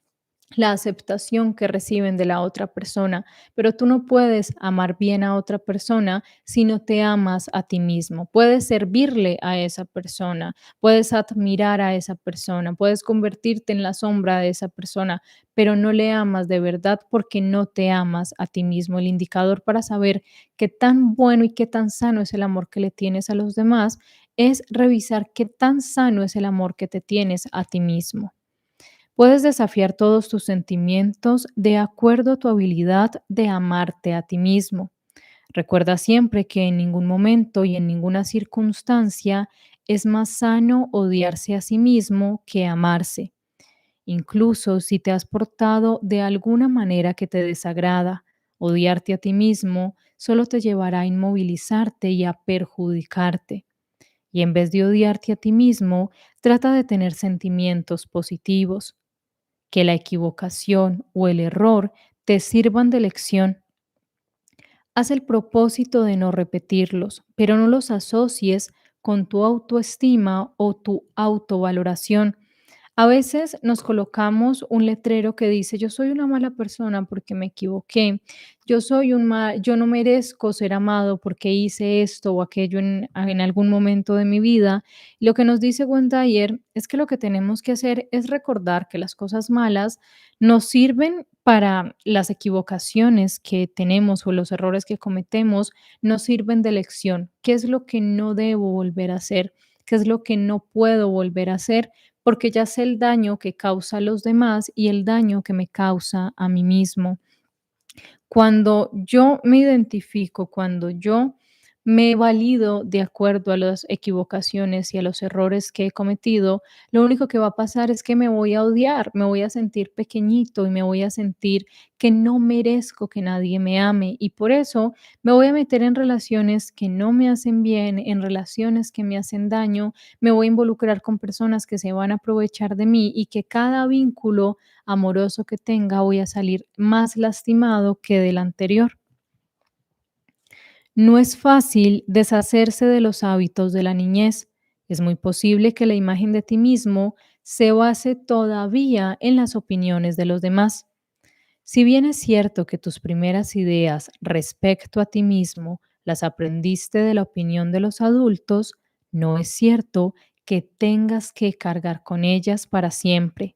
[SPEAKER 1] la aceptación que reciben de la otra persona, pero tú no puedes amar bien a otra persona si no te amas a ti mismo. Puedes servirle a esa persona, puedes admirar a esa persona, puedes convertirte en la sombra de esa persona, pero no le amas de verdad porque no te amas a ti mismo. El indicador para saber qué tan bueno y qué tan sano es el amor que le tienes a los demás es revisar qué tan sano es el amor que te tienes a ti mismo. Puedes desafiar todos tus sentimientos de acuerdo a tu habilidad de amarte a ti mismo. Recuerda siempre que en ningún momento y en ninguna circunstancia es más sano odiarse a sí mismo que amarse. Incluso si te has portado de alguna manera que te desagrada, odiarte a ti mismo solo te llevará a inmovilizarte y a perjudicarte. Y en vez de odiarte a ti mismo, trata de tener sentimientos positivos, que la equivocación o el error te sirvan de lección. Haz el propósito de no repetirlos, pero no los asocies con tu autoestima o tu autovaloración. A veces nos colocamos un letrero que dice, yo soy una mala persona porque me equivoqué, yo no merezco ser amado porque hice esto o aquello en algún momento de mi vida. Lo que nos dice Wendayer es que lo que tenemos que hacer es recordar que las cosas malas nos sirven para las equivocaciones que tenemos o los errores que cometemos, nos sirven de lección. ¿Qué es lo que no debo volver a hacer? ¿Qué es lo que no puedo volver a hacer? Porque ya sé el daño que causa a los demás y el daño que me causa a mí mismo. Cuando yo me identifico, cuando yo me valido de acuerdo a las equivocaciones y a los errores que he cometido, lo único que va a pasar es que me voy a odiar, me voy a sentir pequeñito y me voy a sentir que no merezco que nadie me ame y por eso me voy a meter en relaciones que no me hacen bien, en relaciones que me hacen daño, me voy a involucrar con personas que se van a aprovechar de mí y que cada vínculo amoroso que tenga, voy a salir más lastimado que del anterior. No es fácil deshacerse de los hábitos de la niñez. Es muy posible que la imagen de ti mismo se base todavía en las opiniones de los demás. Si bien es cierto que tus primeras ideas respecto a ti mismo las aprendiste de la opinión de los adultos, no es cierto que tengas que cargar con ellas para siempre.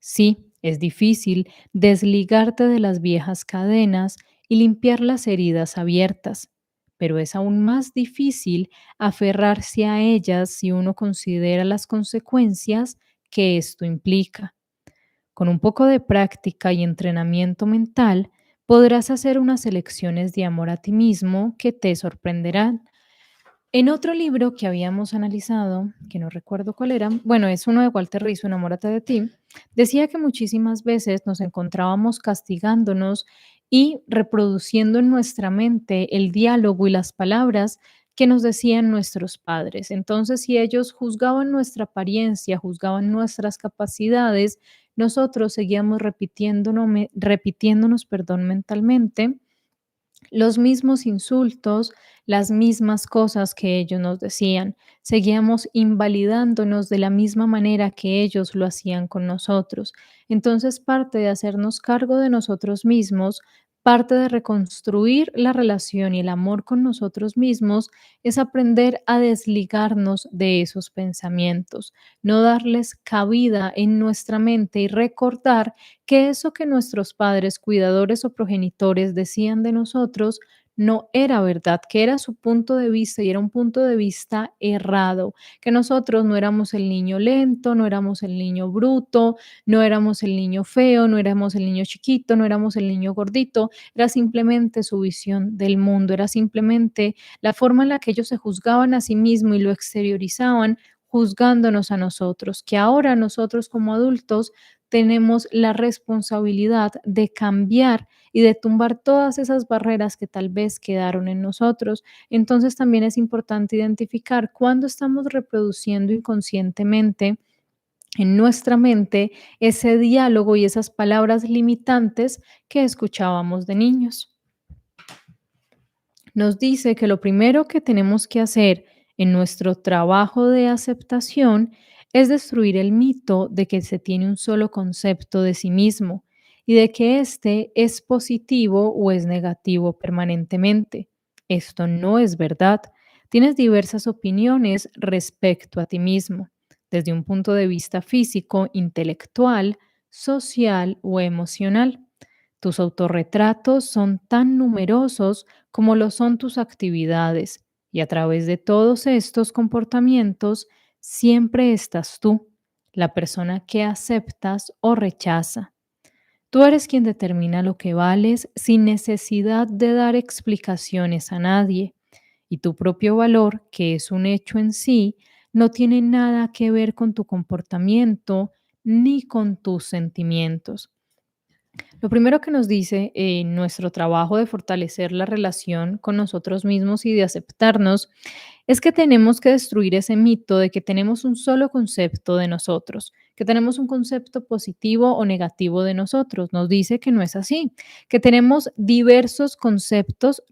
[SPEAKER 1] Sí, es difícil desligarte de las viejas cadenas y limpiar las heridas abiertas, pero es aún más difícil aferrarse a ellas si uno considera las consecuencias que esto implica. Con un poco de práctica y entrenamiento mental, podrás hacer unas elecciones de amor a ti mismo que te sorprenderán. En otro libro que habíamos analizado, que no recuerdo cuál era, bueno, es uno de Walter Rizzo, Enamórate de ti, decía que muchísimas veces nos encontrábamos castigándonos y reproduciendo en nuestra mente el diálogo y las palabras que nos decían nuestros padres. Entonces, si ellos juzgaban nuestra apariencia, juzgaban nuestras capacidades, nosotros seguíamos repitiéndonos, perdón, mentalmente los mismos insultos, las mismas cosas que ellos nos decían. Seguíamos invalidándonos de la misma manera que ellos lo hacían con nosotros. Entonces, parte de hacernos cargo de nosotros mismos, parte de reconstruir la relación y el amor con nosotros mismos, es aprender a desligarnos de esos pensamientos, no darles cabida en nuestra mente y recordar que eso que nuestros padres, cuidadores o progenitores decían de nosotros no era verdad, que era su punto de vista y era un punto de vista errado, que nosotros no éramos el niño lento, no éramos el niño bruto, no éramos el niño feo, no éramos el niño chiquito, no éramos el niño gordito, era simplemente su visión del mundo, era simplemente la forma en la que ellos se juzgaban a sí mismos y lo exteriorizaban juzgándonos a nosotros, que ahora nosotros como adultos tenemos la responsabilidad de cambiar y de tumbar todas esas barreras que tal vez quedaron en nosotros. Entonces también es importante identificar cuándo estamos reproduciendo inconscientemente en nuestra mente ese diálogo y esas palabras limitantes que escuchábamos de niños. Nos dice que lo primero que tenemos que hacer en nuestro trabajo de aceptación es destruir el mito de que se tiene un solo concepto de sí mismo y de que éste es positivo o es negativo permanentemente. Esto no es verdad. Tienes diversas opiniones respecto a ti mismo, desde un punto de vista físico, intelectual, social o emocional. Tus autorretratos son tan numerosos como lo son tus actividades, y a través de todos estos comportamientos siempre estás tú, la persona que aceptas o rechaza. Tú eres quien determina lo que vales sin necesidad de dar explicaciones a nadie, y tu propio valor, que es un hecho en sí, no tiene nada que ver con tu comportamiento ni con tus sentimientos. Lo primero que nos dice nuestro trabajo de fortalecer la relación con nosotros mismos y de aceptarnos es que tenemos que destruir ese mito de que tenemos un solo concepto de nosotros, que tenemos un concepto positivo o negativo de nosotros. Nos dice que no es así, que tenemos diversos conceptos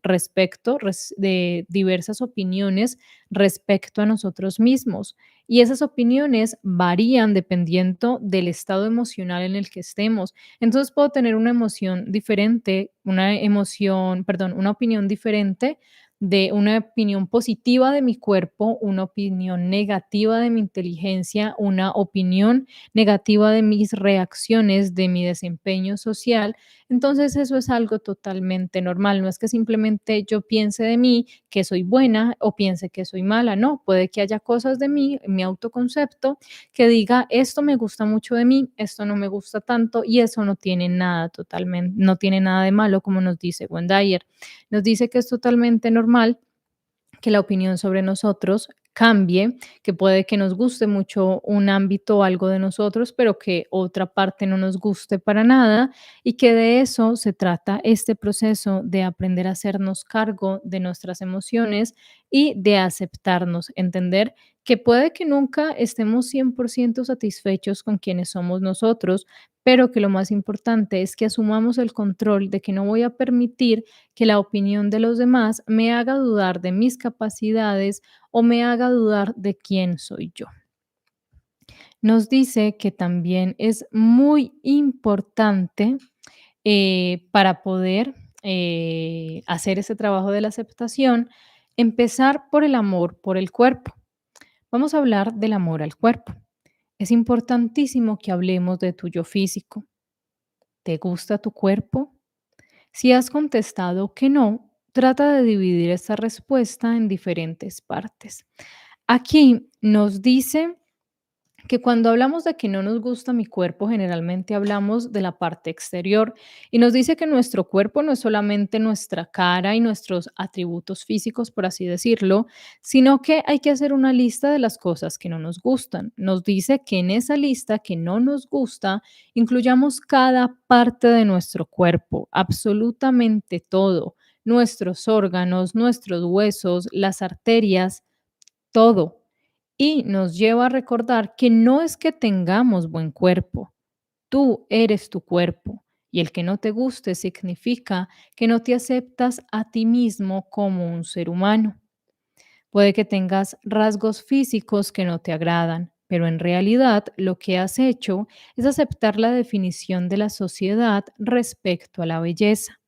[SPEAKER 1] de diversas opiniones respecto a nosotros mismos. Y esas opiniones varían dependiendo del estado emocional en el que estemos. Entonces puedo tener una emoción diferente, una opinión diferente de una opinión positiva de mi cuerpo, una opinión negativa de mi inteligencia, una opinión negativa de mis reacciones, de mi desempeño social. Entonces eso es algo totalmente normal. No es que simplemente yo piense de mí que soy buena o piense que soy mala. No, puede que haya cosas de mí, en mi autoconcepto, que diga esto me gusta mucho de mí, esto no me gusta tanto y eso no tiene nada totalmente, no tiene nada de malo, como nos dice Wendayer. Nos dice que es totalmente normal que la opinión sobre nosotros cambie, que puede que nos guste mucho un ámbito o algo de nosotros, pero que otra parte no nos guste para nada y que de eso se trata este proceso de aprender a hacernos cargo de nuestras emociones y de aceptarnos, entender que puede que nunca estemos 100% satisfechos con quienes somos nosotros, pero que lo más importante es que asumamos el control de que no voy a permitir que la opinión de los demás me haga dudar de mis capacidades o me haga dudar de quién soy yo. Nos dice que también es muy importante para poder hacer ese trabajo de la aceptación, empezar por el amor por el cuerpo. Vamos a hablar del amor al cuerpo. Es importantísimo que hablemos de tu yo físico. ¿Te gusta tu cuerpo? Si has contestado que no, trata de dividir esta respuesta en diferentes partes. Aquí nos dice que cuando hablamos de que no nos gusta mi cuerpo, generalmente hablamos de la parte exterior y nos dice que nuestro cuerpo no es solamente nuestra cara y nuestros atributos físicos, por así decirlo, sino que hay que hacer una lista de las cosas que no nos gustan. Nos dice que en esa lista que no nos gusta, incluyamos cada parte de nuestro cuerpo, absolutamente todo, nuestros órganos, nuestros huesos, las arterias, todo. Y nos lleva a recordar que no es que tengamos buen cuerpo, tú eres tu cuerpo. Y el que no te guste significa que no te aceptas a ti mismo como un ser humano. Puede que tengas rasgos físicos que no te agradan, pero en realidad lo que has hecho es aceptar la definición de la sociedad respecto a la belleza.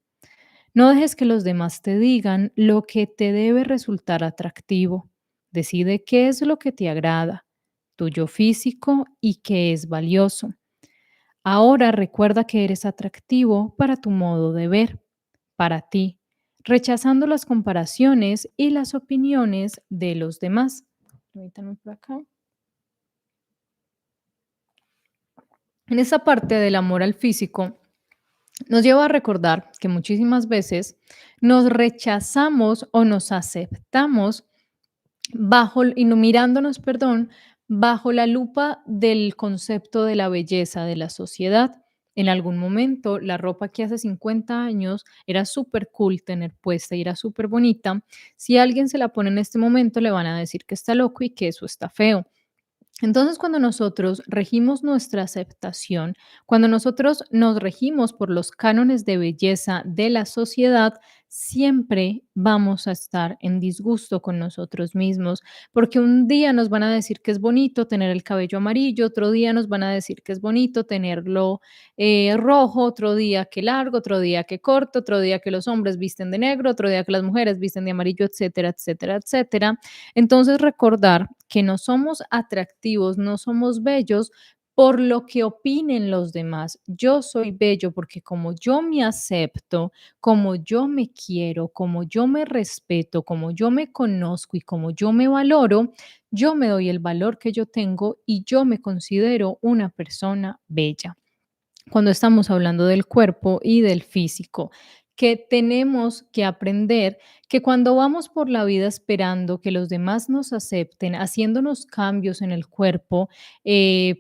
[SPEAKER 1] No dejes que los demás te digan lo que te debe resultar atractivo. Decide qué es lo que te agrada, tuyo físico y qué es valioso. Ahora recuerda que eres atractivo para tu modo de ver, para ti, rechazando las comparaciones y las opiniones de los demás. Permítame por acá. En esa parte del amor al físico, nos lleva a recordar que muchísimas veces nos rechazamos o nos aceptamos y no mirándonos, perdón, bajo la lupa del concepto de la belleza de la sociedad. En algún momento, la ropa que hace 50 años era súper cool tener puesta y era súper bonita. Si alguien se la pone en este momento, le van a decir que está loco y que eso está feo. Entonces, cuando nosotros regimos nuestra aceptación, cuando nosotros nos regimos por los cánones de belleza de la sociedad, siempre vamos a estar en disgusto con nosotros mismos, porque un día nos van a decir que es bonito tener el cabello amarillo, otro día nos van a decir que es bonito tenerlo rojo, otro día que largo, otro día que corto, otro día que los hombres visten de negro, otro día que las mujeres visten de amarillo, etcétera, etcétera, etcétera. Entonces, recordar que no somos atractivos, no somos bellos por lo que opinen los demás. Yo soy bello porque como yo me acepto, como yo me quiero, como yo me respeto, como yo me conozco y como yo me valoro, yo me doy el valor que yo tengo y yo me considero una persona bella cuando estamos hablando del cuerpo y del físico, que tenemos que aprender que cuando vamos por la vida esperando que los demás nos acepten, haciéndonos cambios en el cuerpo,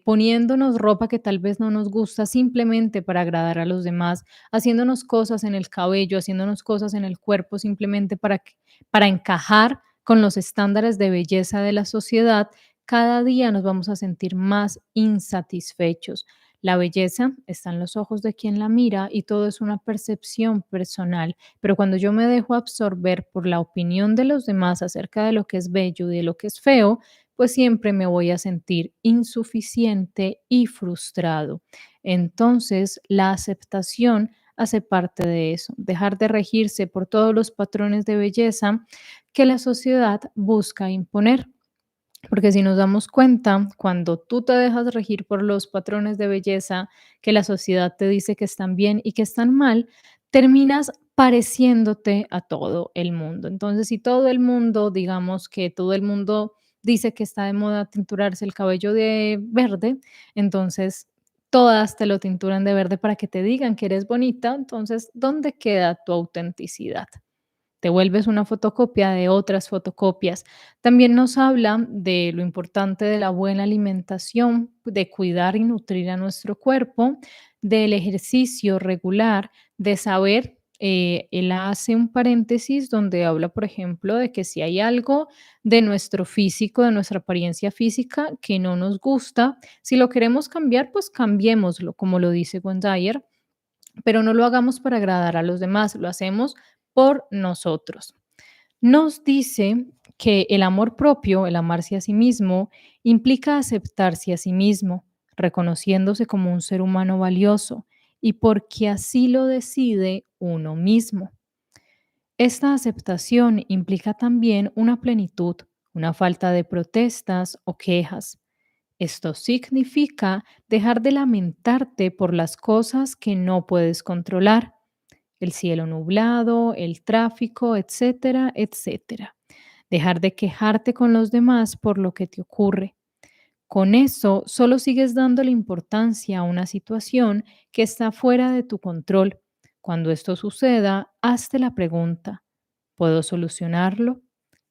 [SPEAKER 1] poniéndonos ropa que tal vez no nos gusta simplemente para agradar a los demás, haciéndonos cosas en el cabello, haciéndonos cosas en el cuerpo simplemente para encajar con los estándares de belleza de la sociedad, cada día nos vamos a sentir más insatisfechos. La belleza está en los ojos de quien la mira y todo es una percepción personal, pero cuando yo me dejo absorber por la opinión de los demás acerca de lo que es bello y de lo que es feo, pues siempre me voy a sentir insuficiente y frustrado. Entonces, la aceptación hace parte de eso, dejar de regirse por todos los patrones de belleza que la sociedad busca imponer. Porque si nos damos cuenta, cuando tú te dejas regir por los patrones de belleza que la sociedad te dice que están bien y que están mal, terminas pareciéndote a todo el mundo. Entonces, si todo el mundo, digamos que todo el mundo dice que está de moda tinturarse el cabello de verde, entonces todas te lo tinturan de verde para que te digan que eres bonita, entonces, ¿dónde queda tu autenticidad? Te vuelves una fotocopia de otras fotocopias. También nos habla de lo importante de la buena alimentación, de cuidar y nutrir a nuestro cuerpo, del ejercicio regular, de saber, él hace un paréntesis donde habla, por ejemplo, de que si hay algo de nuestro físico, de nuestra apariencia física que no nos gusta, si lo queremos cambiar, pues cambiémoslo, como lo dice Dyer, pero no lo hagamos para agradar a los demás, lo hacemos por nosotros. Nos dice que el amor propio, el amarse a sí mismo, implica aceptarse a sí mismo, reconociéndose como un ser humano valioso y porque así lo decide uno mismo. Esta aceptación implica también una plenitud, una falta de protestas o quejas. Esto significa dejar de lamentarte por las cosas que no puedes controlar, el cielo nublado, el tráfico, etcétera, etcétera. Dejar de quejarte con los demás por lo que te ocurre. Con eso, solo sigues dándole importancia a una situación que está fuera de tu control. Cuando esto suceda, hazte la pregunta, ¿puedo solucionarlo?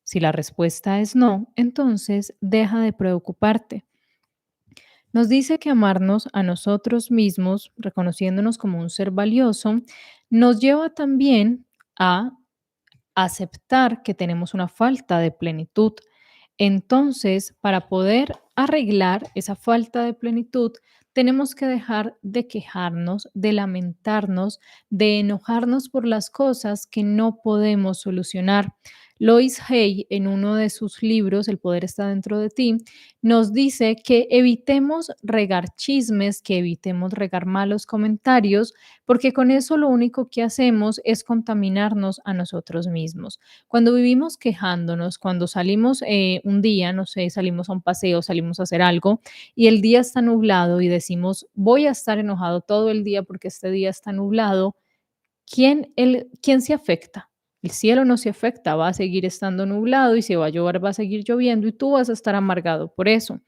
[SPEAKER 1] Si la respuesta es no, entonces deja de preocuparte. Nos dice que amarnos a nosotros mismos, reconociéndonos como un ser valioso, nos lleva también a aceptar que tenemos una falta de plenitud. Entonces, para poder arreglar esa falta de plenitud, tenemos que dejar de quejarnos, de lamentarnos, de enojarnos por las cosas que no podemos solucionar. Lois Hay, en uno de sus libros, El poder está dentro de ti, nos dice que evitemos regar chismes, que evitemos regar malos comentarios, porque con eso lo único que hacemos es contaminarnos a nosotros mismos. Cuando vivimos quejándonos, cuando salimos un día, no sé, salimos a un paseo, salimos a hacer algo y el día está nublado y decimos, voy a estar enojado todo el día porque este día está nublado, ¿quién se afecta? El cielo no se afecta, va a seguir estando nublado y si va a llover va a seguir lloviendo y tú vas a estar amargado por eso.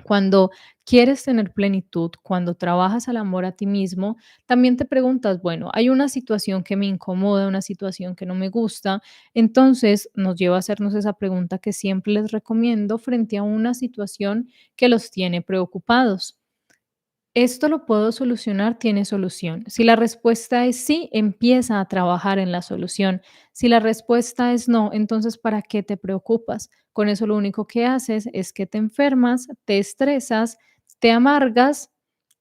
[SPEAKER 1] Cuando quieres tener plenitud, cuando trabajas al amor a ti mismo, también te preguntas, bueno, hay una situación que me incomoda, una situación que no me gusta, entonces nos lleva a hacernos esa pregunta que siempre les recomiendo frente a una situación que los tiene preocupados. ¿Esto lo puedo solucionar? ¿Tiene solución? Si la respuesta es sí, empieza a trabajar en la solución. Si la respuesta es no, entonces ¿para qué te preocupas? Con eso lo único que haces es que te enfermas, te estresas, te amargas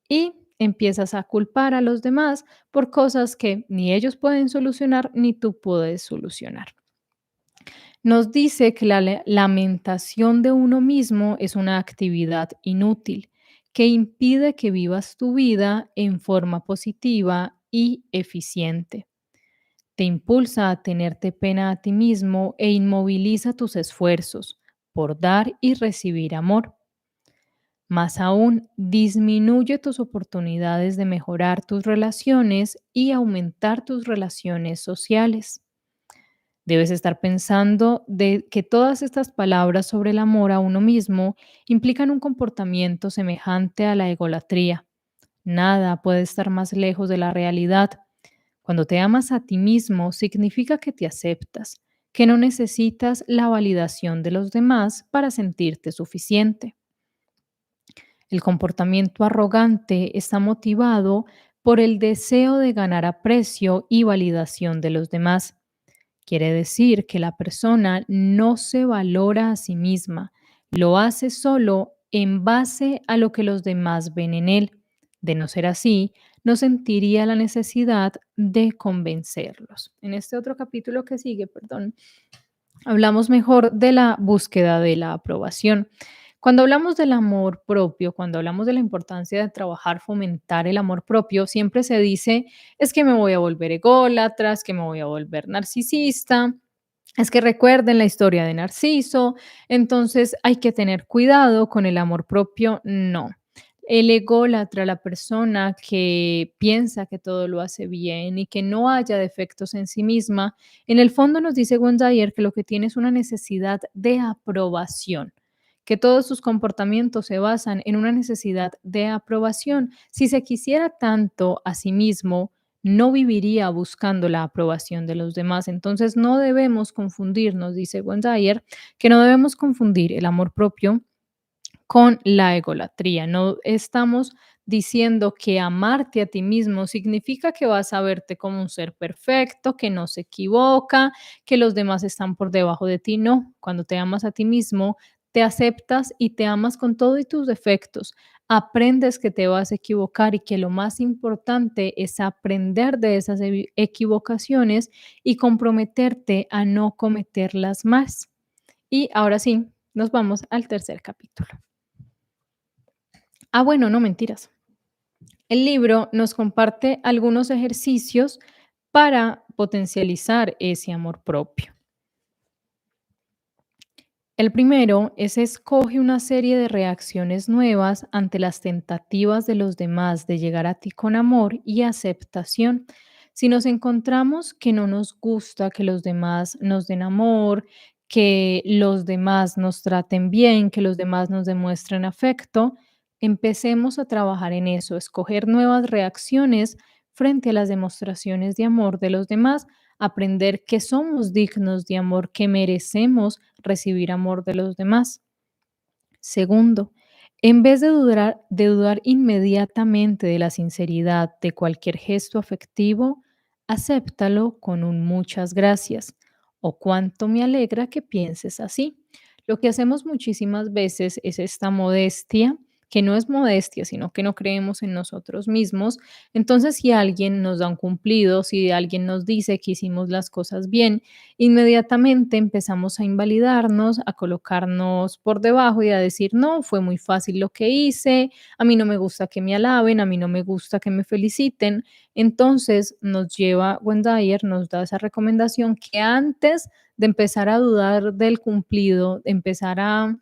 [SPEAKER 1] y empiezas a culpar a los demás por cosas que ni ellos pueden solucionar ni tú puedes solucionar. Nos dice que la lamentación de uno mismo es una actividad inútil que impide que vivas tu vida en forma positiva y eficiente. Te impulsa a tenerte pena a ti mismo e inmoviliza tus esfuerzos por dar y recibir amor. Más aún, disminuye tus oportunidades de mejorar tus relaciones y aumentar tus relaciones sociales. Debes estar pensando de que todas estas palabras sobre el amor a uno mismo implican un comportamiento semejante a la egolatría. Nada puede estar más lejos de la realidad. Cuando te amas a ti mismo, significa que te aceptas, que no necesitas la validación de los demás para sentirte suficiente. El comportamiento arrogante está motivado por el deseo de ganar aprecio y validación de los demás. Quiere decir que la persona no se valora a sí misma, lo hace solo en base a lo que los demás ven en él. De no ser así, no sentiría la necesidad de convencerlos. En este otro capítulo que sigue, perdón, hablamos mejor de la búsqueda de la aprobación. Cuando hablamos del amor propio, cuando hablamos de la importancia de trabajar, fomentar el amor propio, siempre se dice, es que me voy a volver ególatra, es que me voy a volver narcisista, es que recuerden la historia de Narciso, entonces hay que tener cuidado con el amor propio. No. El ególatra, la persona que piensa que todo lo hace bien y que no haya defectos en sí misma, en el fondo nos dice Gonzayer que lo que tiene es una necesidad de aprobación, que todos sus comportamientos se basan en una necesidad de aprobación. Si se quisiera tanto a sí mismo, no viviría buscando la aprobación de los demás. Entonces no debemos confundirnos, dice Gonzayer, que no debemos confundir el amor propio con la egolatría. No estamos diciendo que amarte a ti mismo significa que vas a verte como un ser perfecto, que no se equivoca, que los demás están por debajo de ti. No, cuando te amas a ti mismo, te aceptas y te amas con todos tus defectos. Aprendes que te vas a equivocar y que lo más importante es aprender de esas equivocaciones y comprometerte a no cometerlas más. Y ahora sí, nos vamos al tercer capítulo. Ah, bueno, no mentiras. El libro nos comparte algunos ejercicios para potencializar ese amor propio. El primero es escoge una serie de reacciones nuevas ante las tentativas de los demás de llegar a ti con amor y aceptación. Si nos encontramos que no nos gusta que los demás nos den amor, que los demás nos traten bien, que los demás nos demuestren afecto, empecemos a trabajar en eso, escoger nuevas reacciones frente a las demostraciones de amor de los demás, aprender que somos dignos de amor, que merecemos recibir amor de los demás. Segundo, en vez de dudar inmediatamente de la sinceridad de cualquier gesto afectivo, acéptalo con un muchas gracias o cuánto me alegra que pienses así. Lo que hacemos muchísimas veces es esta modestia, que no es modestia, sino que no creemos en nosotros mismos. Entonces, si alguien nos da un cumplido, si alguien nos dice que hicimos las cosas bien, inmediatamente empezamos a invalidarnos, a colocarnos por debajo y a decir, no, fue muy fácil lo que hice, a mí no me gusta que me alaben, a mí no me gusta que me feliciten. Entonces nos lleva, Wendayer nos da esa recomendación que antes de empezar a dudar del cumplido, de empezar a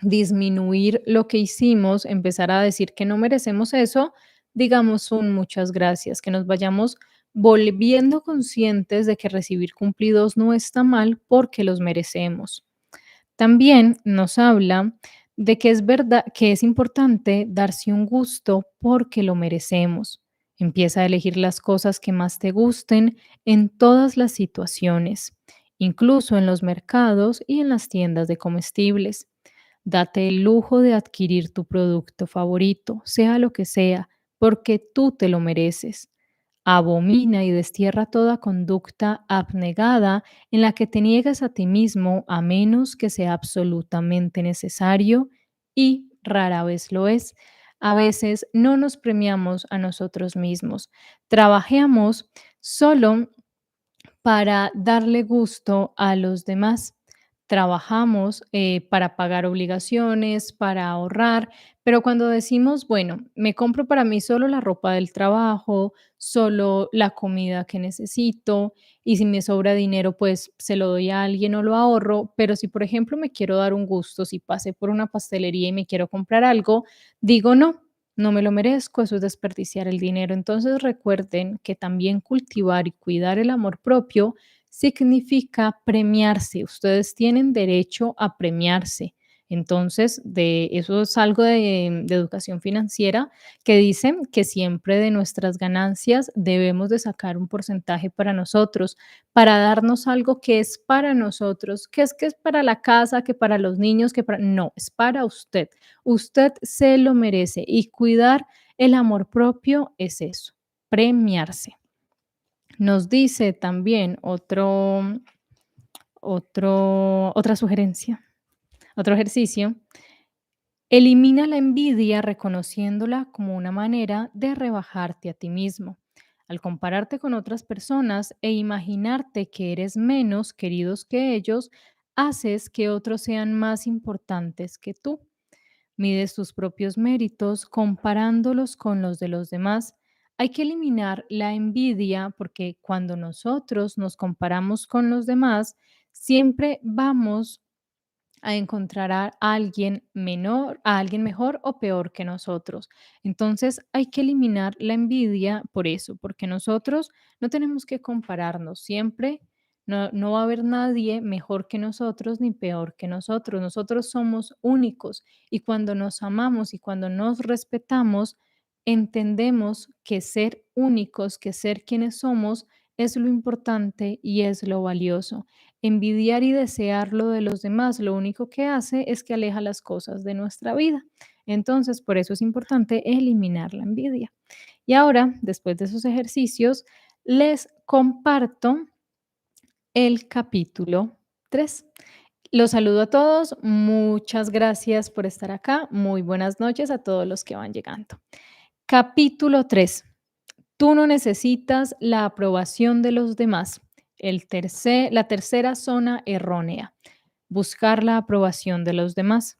[SPEAKER 1] disminuir lo que hicimos, empezar a decir que no merecemos eso, digamos un muchas gracias, que nos vayamos volviendo conscientes de que recibir cumplidos no está mal porque los merecemos. También nos habla de que es verdad que es importante darse un gusto porque lo merecemos. Empieza a elegir las cosas que más te gusten en todas las situaciones, incluso en los mercados y en las tiendas de comestibles. Date el lujo de adquirir tu producto favorito, sea lo que sea, porque tú te lo mereces. Abomina y destierra toda conducta abnegada en la que te niegas a ti mismo a menos que sea absolutamente necesario y rara vez lo es. A veces no nos premiamos a nosotros mismos. Trabajemos solo para darle gusto a los demás. Trabajamos para pagar obligaciones, para ahorrar, pero cuando decimos, bueno, me compro para mí solo la ropa del trabajo, solo la comida que necesito, y si me sobra dinero, pues se lo doy a alguien o lo ahorro, pero si por ejemplo me quiero dar un gusto, si pasé por una pastelería y me quiero comprar algo, digo no. No me lo merezco, eso es desperdiciar el dinero. Entonces recuerden que también cultivar y cuidar el amor propio significa premiarse. Ustedes tienen derecho a premiarse. Entonces, de eso es algo de educación financiera que dicen que siempre de nuestras ganancias debemos de sacar un porcentaje para nosotros, para darnos algo que es para nosotros, que es para la casa, que para los niños, que para... No, es para usted. Usted se lo merece y cuidar el amor propio es eso, premiarse. Nos dice también otra sugerencia, otro ejercicio. Elimina la envidia reconociéndola como una manera de rebajarte a ti mismo. Al compararte con otras personas e imaginarte que eres menos queridos que ellos, haces que otros sean más importantes que tú. Mides tus propios méritos comparándolos con los de los demás. Hay que eliminar la envidia porque cuando nosotros nos comparamos con los demás, siempre vamos a encontrar a alguien menor, a alguien mejor o peor que nosotros. Entonces hay que eliminar la envidia por eso, porque nosotros no tenemos que compararnos siempre. No, no va a haber nadie mejor que nosotros ni peor que nosotros. Nosotros somos únicos y cuando nos amamos y cuando nos respetamos, entendemos que ser únicos, que ser quienes somos, es lo importante y es lo valioso. Envidiar y desear lo de los demás, lo único que hace es que aleja las cosas de nuestra vida. Entonces, por eso es importante eliminar la envidia. Y ahora, después de esos ejercicios, les comparto el capítulo 3. Los saludo a todos. Muchas gracias por estar acá. Muy buenas noches a todos los que van llegando. Capítulo 3. Tú no necesitas la aprobación de los demás. La tercera zona errónea. Buscar la aprobación de los demás.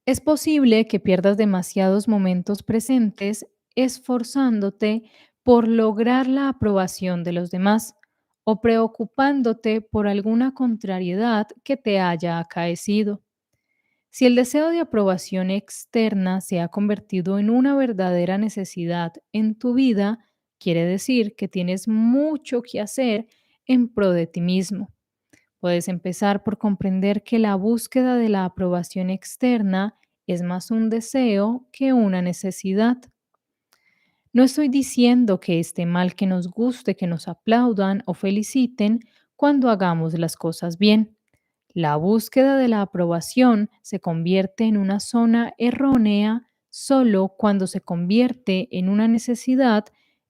[SPEAKER 1] Es posible que pierdas demasiados momentos presentes esforzándote por lograr la aprobación de los demás o preocupándote por alguna contrariedad que te haya acaecido. Si el deseo de aprobación externa se ha convertido en una verdadera necesidad en tu vida, quiere decir que tienes mucho que hacer en pro de ti mismo. Puedes empezar por comprender que la búsqueda de la aprobación externa es más un deseo que una necesidad. No estoy diciendo que esté mal que nos guste que nos aplaudan o feliciten cuando hagamos las cosas bien. La búsqueda de la aprobación se convierte en una zona errónea solo cuando se convierte en una necesidad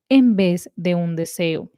[SPEAKER 1] en vez de un deseo.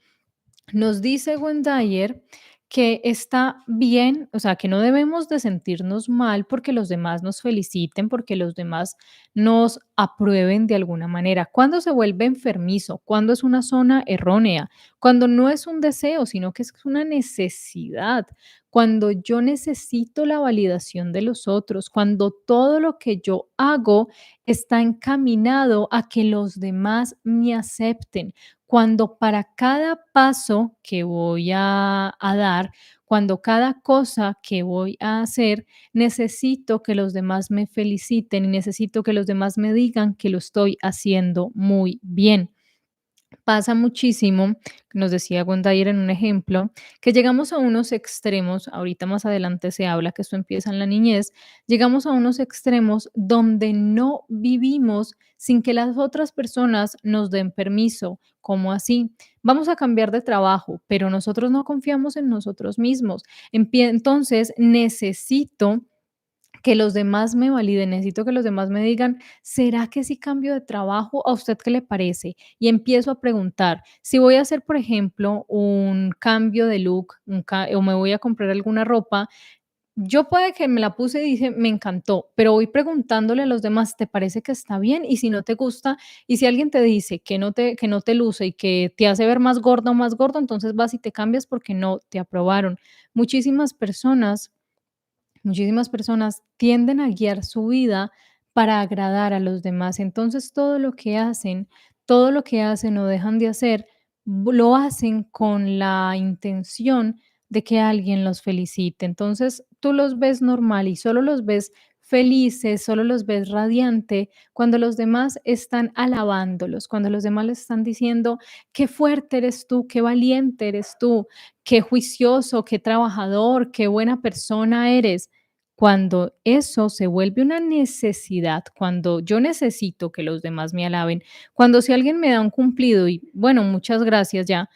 [SPEAKER 1] Nos dice Wendayer que está bien, o sea, que no debemos de sentirnos mal porque los demás nos feliciten, porque los demás nos aprueben de alguna manera. Cuando se vuelve enfermizo, cuando es una zona errónea, cuando no es un deseo, sino que es una necesidad, cuando yo necesito la validación de los otros, cuando todo lo que yo hago está encaminado a que los demás me acepten, cuando para cada paso que voy a dar, cuando cada cosa que voy a hacer, necesito que los demás me feliciten y necesito que los demás me digan que lo estoy haciendo muy bien. Pasa muchísimo, nos decía Gwendayer en un ejemplo, que llegamos a unos extremos, ahorita más adelante se habla que esto empieza en la niñez, llegamos a unos extremos donde no vivimos sin que las otras personas nos den permiso. ¿Cómo así? Vamos a cambiar de trabajo, pero nosotros no confiamos en nosotros mismos. Entonces necesito que los demás me validen, necesito que los demás me digan, ¿será que si cambio de trabajo? ¿A usted qué le parece? Y empiezo a preguntar, si voy a hacer, por ejemplo, un cambio de look o me voy a comprar alguna ropa, yo puede que me la puse y dije, me encantó, pero voy preguntándole a los demás, ¿te parece que está bien? Y si no te gusta, y si alguien te dice que no te luce y que te hace ver más gorda o más gordo, entonces vas y te cambias porque no te aprobaron. Muchísimas personas Muchísimas personas tienden a guiar su vida para agradar a los demás. Entonces, todo lo que hacen o dejan de hacer, lo hacen con la intención de que alguien los felicite. Entonces, tú los ves normal y solo los ves felices, solo los ves radiante cuando los demás están alabándolos, cuando los demás les están diciendo, qué fuerte eres tú, qué valiente eres tú, qué juicioso, qué trabajador, qué buena persona eres. Cuando eso se vuelve una necesidad, cuando yo necesito que los demás me alaben, cuando si alguien me da un cumplido y bueno, muchas gracias ya,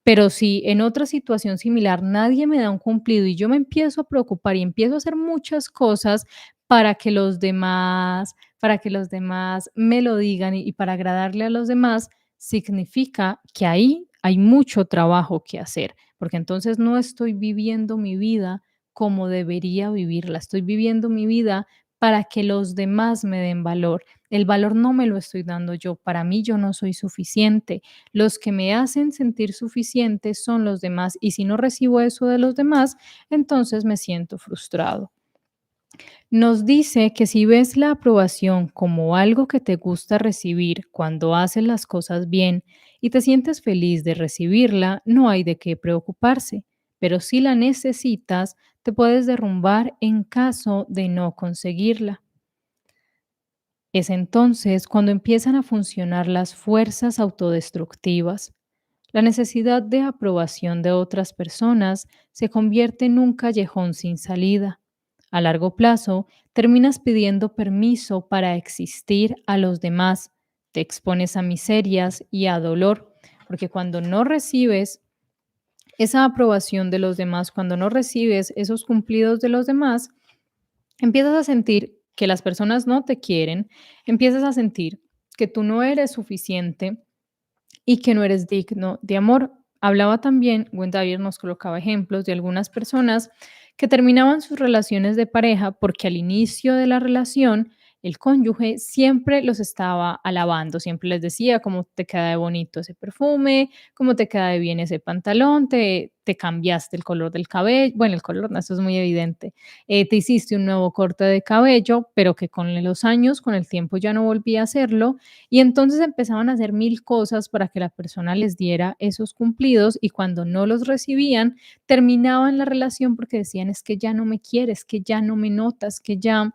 [SPEAKER 1] pero si en otra situación similar nadie me da un cumplido y yo me empiezo a preocupar y empiezo a hacer muchas cosas para que los demás me lo digan y para agradarle a los demás, significa que ahí hay mucho trabajo que hacer, porque entonces no estoy viviendo mi vida como debería vivirla. Estoy viviendo mi vida para que los demás me den valor. El valor no me lo estoy dando yo. Para mí yo no soy suficiente. Los que me hacen sentir suficiente son los demás. Y si no recibo eso de los demás, entonces me siento frustrado. Nos dice que si ves la aprobación como algo que te gusta recibir cuando haces las cosas bien y te sientes feliz de recibirla, no hay de qué preocuparse. Pero si la necesitas, te puedes derrumbar en caso de no conseguirla. Es entonces cuando empiezan a funcionar las fuerzas autodestructivas. La necesidad de aprobación de otras personas se convierte en un callejón sin salida. A largo plazo, terminas pidiendo permiso para existir a los demás, te expones a miserias y a dolor, porque cuando no recibes esa aprobación de los demás, cuando no recibes esos cumplidos de los demás, empiezas a sentir que las personas no te quieren, empiezas a sentir que tú no eres suficiente y que no eres digno de amor. Hablaba también, Wendavier nos colocaba ejemplos de algunas personas que terminaban sus relaciones de pareja porque al inicio de la relación el cónyuge siempre los estaba alabando, siempre les decía cómo te queda de bonito ese perfume, cómo te queda de bien ese pantalón, te cambiaste el color del cabello, bueno, el color, no, eso es muy evidente, te hiciste un nuevo corte de cabello, pero que con los años, con el tiempo ya no volví a hacerlo, y entonces empezaban a hacer mil cosas para que la persona les diera esos cumplidos y cuando no los recibían, terminaban la relación porque decían, es que ya no me quieres, que ya no me notas, que ya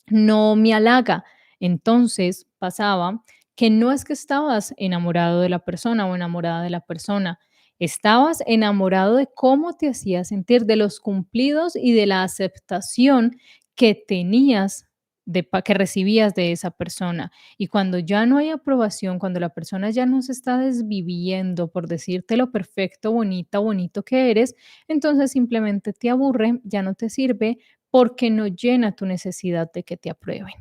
[SPEAKER 1] no me halaga. Entonces pasaba que no es que estabas enamorado de la persona o enamorada de la persona, Estabas enamorado de cómo te hacía sentir, de los cumplidos y de la aceptación que tenías que recibías de esa persona. Y cuando ya no hay aprobación, cuando la persona ya no se está desviviendo por decirte lo perfecto, bonita, bonito que eres, entonces simplemente te aburre, ya no te sirve porque no llena tu necesidad de que te aprueben.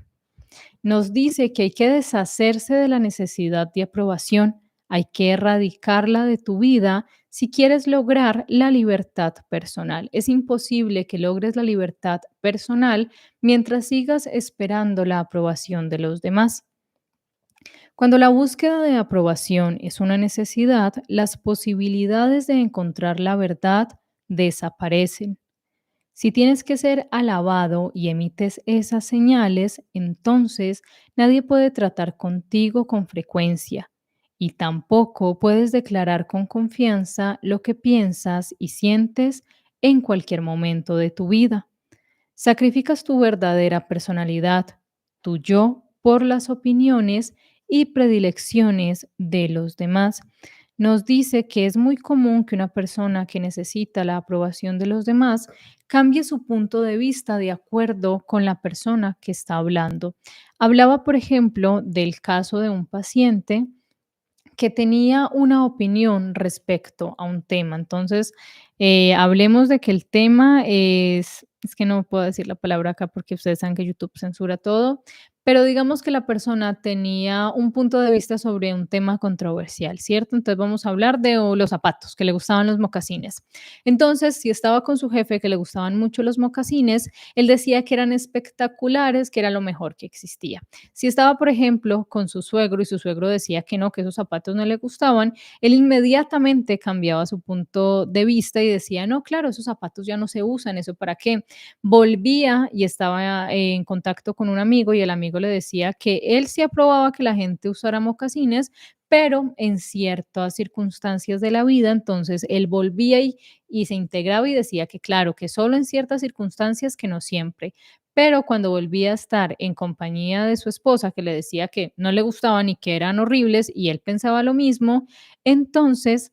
[SPEAKER 1] Nos dice que hay que deshacerse de la necesidad de aprobación, hay que erradicarla de tu vida si quieres lograr la libertad personal. Es imposible que logres la libertad personal mientras sigas esperando la aprobación de los demás. Cuando la búsqueda de aprobación es una necesidad, las posibilidades de encontrar la verdad desaparecen. Si tienes que ser alabado y emites esas señales, entonces nadie puede tratar contigo con frecuencia y tampoco puedes declarar con confianza lo que piensas y sientes en cualquier momento de tu vida. Sacrificas tu verdadera personalidad, tu yo, por las opiniones y predilecciones de los demás. Nos dice que es muy común que una persona que necesita la aprobación de los demás cambie su punto de vista de acuerdo con la persona que está hablando. Hablaba, por ejemplo, del caso de un paciente que tenía una opinión respecto a un tema. Entonces, hablemos de que el tema es que no puedo decir la palabra acá porque ustedes saben que YouTube censura todo, pero digamos que la persona tenía un punto de vista sobre un tema controversial, ¿cierto? Entonces vamos a hablar de los zapatos, que le gustaban los mocasines. Entonces, si estaba con su jefe que le gustaban mucho los mocasines, él decía que eran espectaculares, que era lo mejor que existía. Si estaba, por ejemplo, con su suegro y su suegro decía que no, que esos zapatos no le gustaban, él inmediatamente cambiaba su punto de vista y decía, no, claro, esos zapatos ya no se usan, ¿eso para qué? Volvía y estaba en contacto con un amigo y el amigo le decía que él sí aprobaba que la gente usara mocasines, pero en ciertas circunstancias de la vida, entonces él volvía y se integraba y decía que claro, que solo en ciertas circunstancias, que no siempre. Pero cuando volvía a estar en compañía de su esposa, que le decía que no le gustaban y que eran horribles, y él pensaba lo mismo, entonces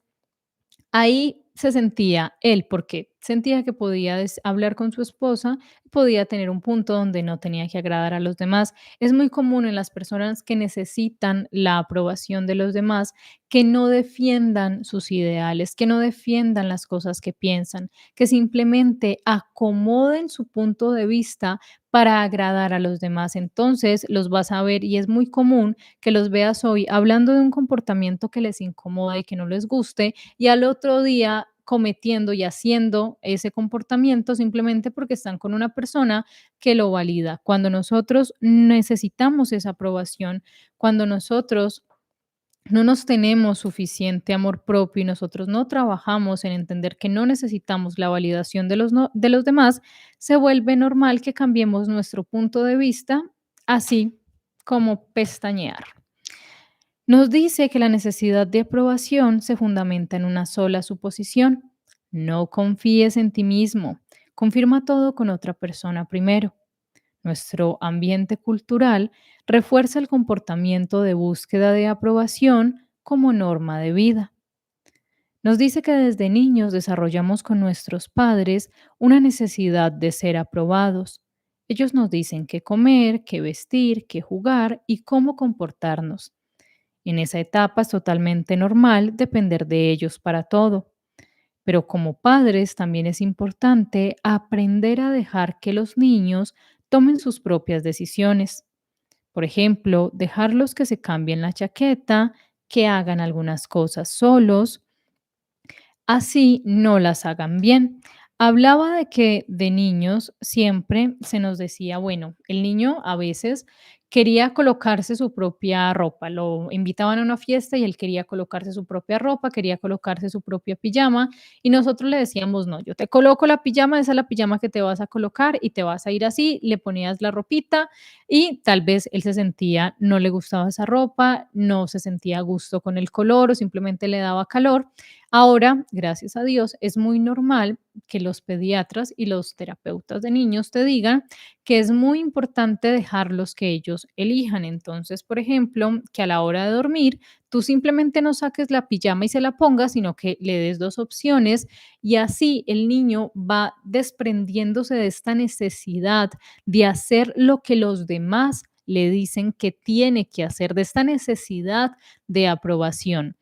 [SPEAKER 1] ahí se sentía él, porque sentía que podía hablar con su esposa, podía tener un punto donde no tenía que agradar a los demás. Es muy común en las personas que necesitan la aprobación de los demás que no defiendan sus ideales, que no defiendan las cosas que piensan, que simplemente acomoden su punto de vista para agradar a los demás. Entonces los vas a ver y es muy común que los veas hoy hablando de un comportamiento que les incomoda y que no les guste y al otro día cometiendo y haciendo ese comportamiento simplemente porque están con una persona que lo valida. Cuando nosotros necesitamos esa aprobación, cuando nosotros no nos tenemos suficiente amor propio y nosotros no trabajamos en entender que no necesitamos la validación de de los demás, se vuelve normal que cambiemos nuestro punto de vista así como pestañear. Nos dice que la necesidad de aprobación se fundamenta en una sola suposición. No confíes en ti mismo. Confirma todo con otra persona primero. Nuestro ambiente cultural refuerza el comportamiento de búsqueda de aprobación como norma de vida. Nos dice que desde niños desarrollamos con nuestros padres una necesidad de ser aprobados. Ellos nos dicen qué comer, qué vestir, qué jugar y cómo comportarnos. En esa etapa es totalmente normal depender de ellos para todo, pero como padres también es importante aprender a dejar que los niños tomen sus propias decisiones. Por ejemplo, dejarlos que se cambien la chaqueta, que hagan algunas cosas solos, así no las hagan bien. Hablaba de que de niños siempre se nos decía, bueno, el niño a veces quería colocarse su propia ropa, lo invitaban a una fiesta y él quería colocarse su propia ropa, quería colocarse su propia pijama y nosotros le decíamos, no, yo te coloco la pijama, esa es la pijama que te vas a colocar y te vas a ir así, le ponías la ropita y tal vez él se sentía, no le gustaba esa ropa, no se sentía a gusto con el color o simplemente le daba calor. Ahora, gracias a Dios, es muy normal que los pediatras y los terapeutas de niños te digan que es muy importante dejarlos que ellos elijan. Entonces, por ejemplo, que a la hora de dormir tú simplemente no saques la pijama y se la pongas, sino que le des 2 opciones y así el niño va desprendiéndose de esta necesidad de hacer lo que los demás le dicen que tiene que hacer, de esta necesidad de aprobación.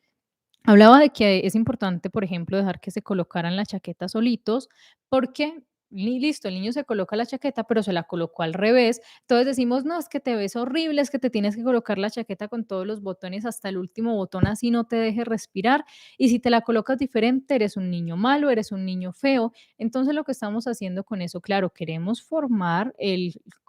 [SPEAKER 1] Hablaba de que es importante, por ejemplo, dejar que se colocaran la chaqueta solitos, porque listo, el niño se coloca la chaqueta, pero se la colocó al revés. Entonces decimos, no, es que te ves horrible, es que te tienes que colocar la chaqueta con todos los botones hasta el último botón, así no te deje respirar. Y si te la colocas diferente, eres un niño malo, eres un niño feo. Entonces lo que estamos haciendo con eso, claro, queremos formar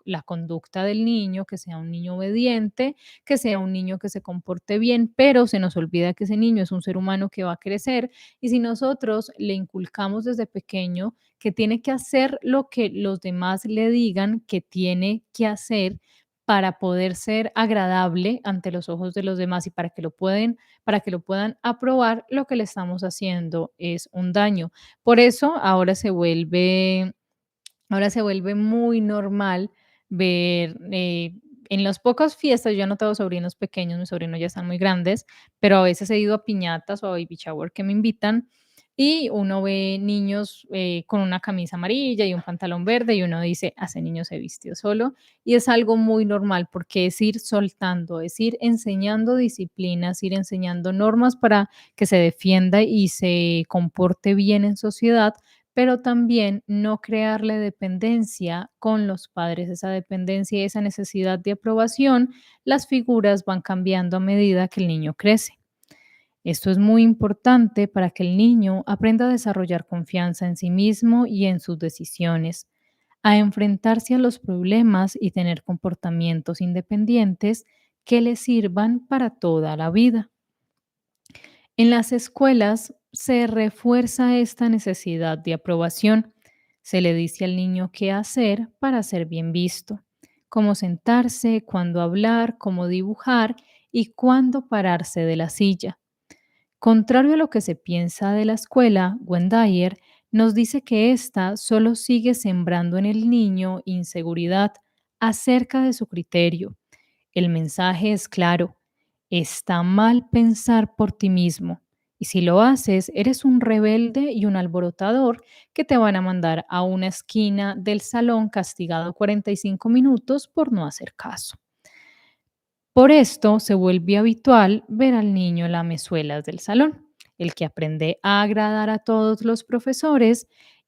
[SPEAKER 1] la conducta del niño, que sea un niño obediente, que sea un niño que se comporte bien, pero se nos olvida que ese niño es un ser humano que va a crecer y si nosotros le inculcamos desde pequeño que tiene que hacer lo que los demás le digan que tiene que hacer para poder ser agradable ante los ojos de los demás y para que lo puedan aprobar, lo que le estamos haciendo es un daño. Por eso ahora se vuelve muy normal ver, en las pocas fiestas, yo he notado sobrinos pequeños, mis sobrinos ya están muy grandes, pero a veces he ido a piñatas o a baby shower que me invitan y uno ve niños con una camisa amarilla y un pantalón verde y uno dice, a ese niño se vistió solo y es algo muy normal porque es ir soltando, es ir enseñando disciplinas, ir enseñando normas para que se defienda y se comporte bien en sociedad, pero también no crearle dependencia con los padres, esa dependencia y esa necesidad de aprobación, las figuras van cambiando a medida que el niño crece. Esto es muy importante para que el niño aprenda a desarrollar confianza en sí mismo y en sus decisiones, a enfrentarse a los problemas y tener comportamientos independientes que le sirvan para toda la vida. En las escuelas se refuerza esta necesidad de aprobación. Se le dice al niño qué hacer para ser bien visto, cómo sentarse, cuándo hablar, cómo dibujar y cuándo pararse de la silla. Contrario a lo que se piensa de la escuela, Wendayer nos dice que ésta solo sigue sembrando en el niño inseguridad acerca de su criterio. El mensaje es claro: está mal pensar por ti mismo. Y si lo haces, eres un rebelde y un alborotador que te van a mandar a una esquina del salón castigado 45 minutos por no hacer caso. Por esto se vuelve habitual ver al niño en las mesuelas del salón, el que aprende a agradar a todos los profesores,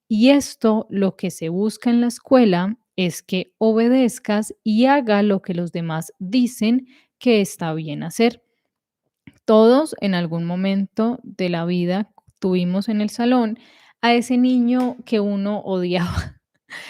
[SPEAKER 1] y esto lo que se busca en la escuela es que obedezcas y haga lo que los demás dicen que está bien hacer. Todos en algún momento de la vida tuvimos en el salón a ese niño que uno odiaba,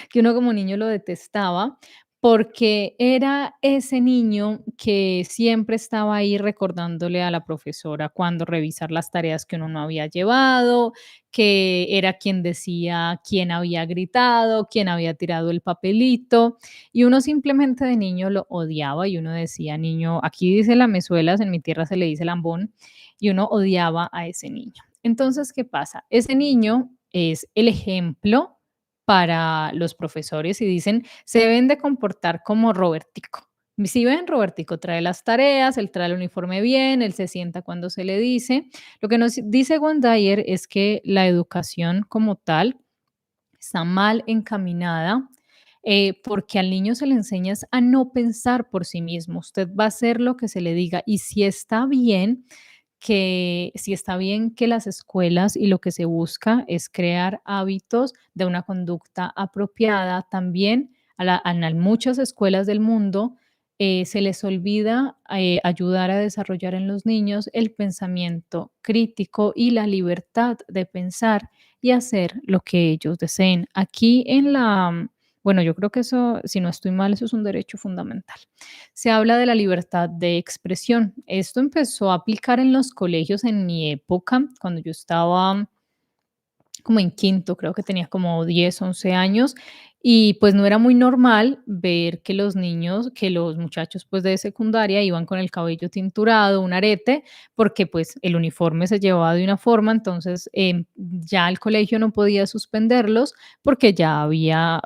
[SPEAKER 1] que uno como niño lo detestaba, porque era ese niño que siempre estaba ahí recordándole a la profesora cuando revisar las tareas que uno no había llevado, que era quien decía quién había gritado, quién había tirado el papelito, y uno simplemente de niño lo odiaba y uno decía, niño, aquí dice lamezuelas, en mi tierra se le dice lambón, y uno odiaba a ese niño. Entonces, ¿qué pasa? Ese niño es el ejemplo para los profesores y dicen, se deben de comportar como Robertico. Si ven, Robertico trae las tareas, él trae el uniforme bien, él se sienta cuando se le dice. Lo que nos dice Gondayer es que la educación como tal está mal encaminada porque al niño se le enseña es a no pensar por sí mismo. Usted va a hacer lo que se le diga y si está bien que las escuelas y lo que se busca es crear hábitos de una conducta apropiada, también a muchas escuelas del mundo se les olvida ayudar a desarrollar en los niños el pensamiento crítico y la libertad de pensar y hacer lo que ellos deseen. Aquí bueno, yo creo que eso, si no estoy mal, eso es un derecho fundamental. Se habla de la libertad de expresión. Esto empezó a aplicar en los colegios en mi época, cuando yo estaba como en quinto, creo que tenía como 10 11 años, y pues no era muy normal ver que los niños, que los muchachos pues de secundaria iban con el cabello tinturado, un arete, porque pues el uniforme se llevaba de una forma, entonces ya el colegio no podía suspenderlos porque ya había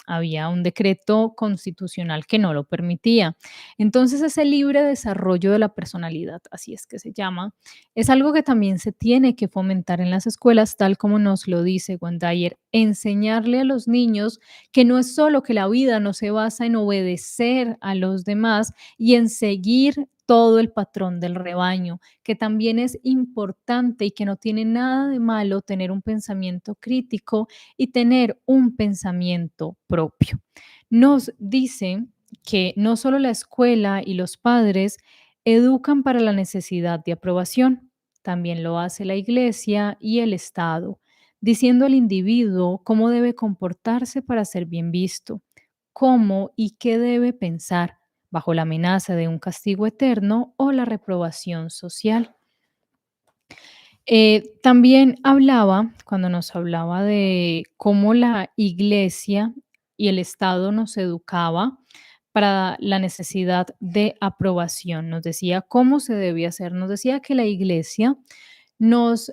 [SPEAKER 1] había un decreto constitucional que no lo permitía. Entonces, ese libre desarrollo de la personalidad, así es que se llama, es algo que también se tiene que fomentar en las escuelas, tal como nos lo dice Wendayer, enseñarle a los niños que no es solo que la vida no se basa en obedecer a los demás y en seguir todo el patrón del rebaño, que también es importante y que no tiene nada de malo tener un pensamiento crítico y tener un pensamiento propio. Nos dice que no solo la escuela y los padres educan para la necesidad de aprobación, también lo hace la iglesia y el Estado, diciendo al individuo cómo debe comportarse para ser bien visto, cómo y qué debe pensar bajo la amenaza de un castigo eterno o la reprobación social. También hablaba, cuando nos hablaba de cómo la iglesia y el Estado nos educaba para la necesidad de aprobación. Nos decía cómo se debía hacer. Nos decía que la iglesia nos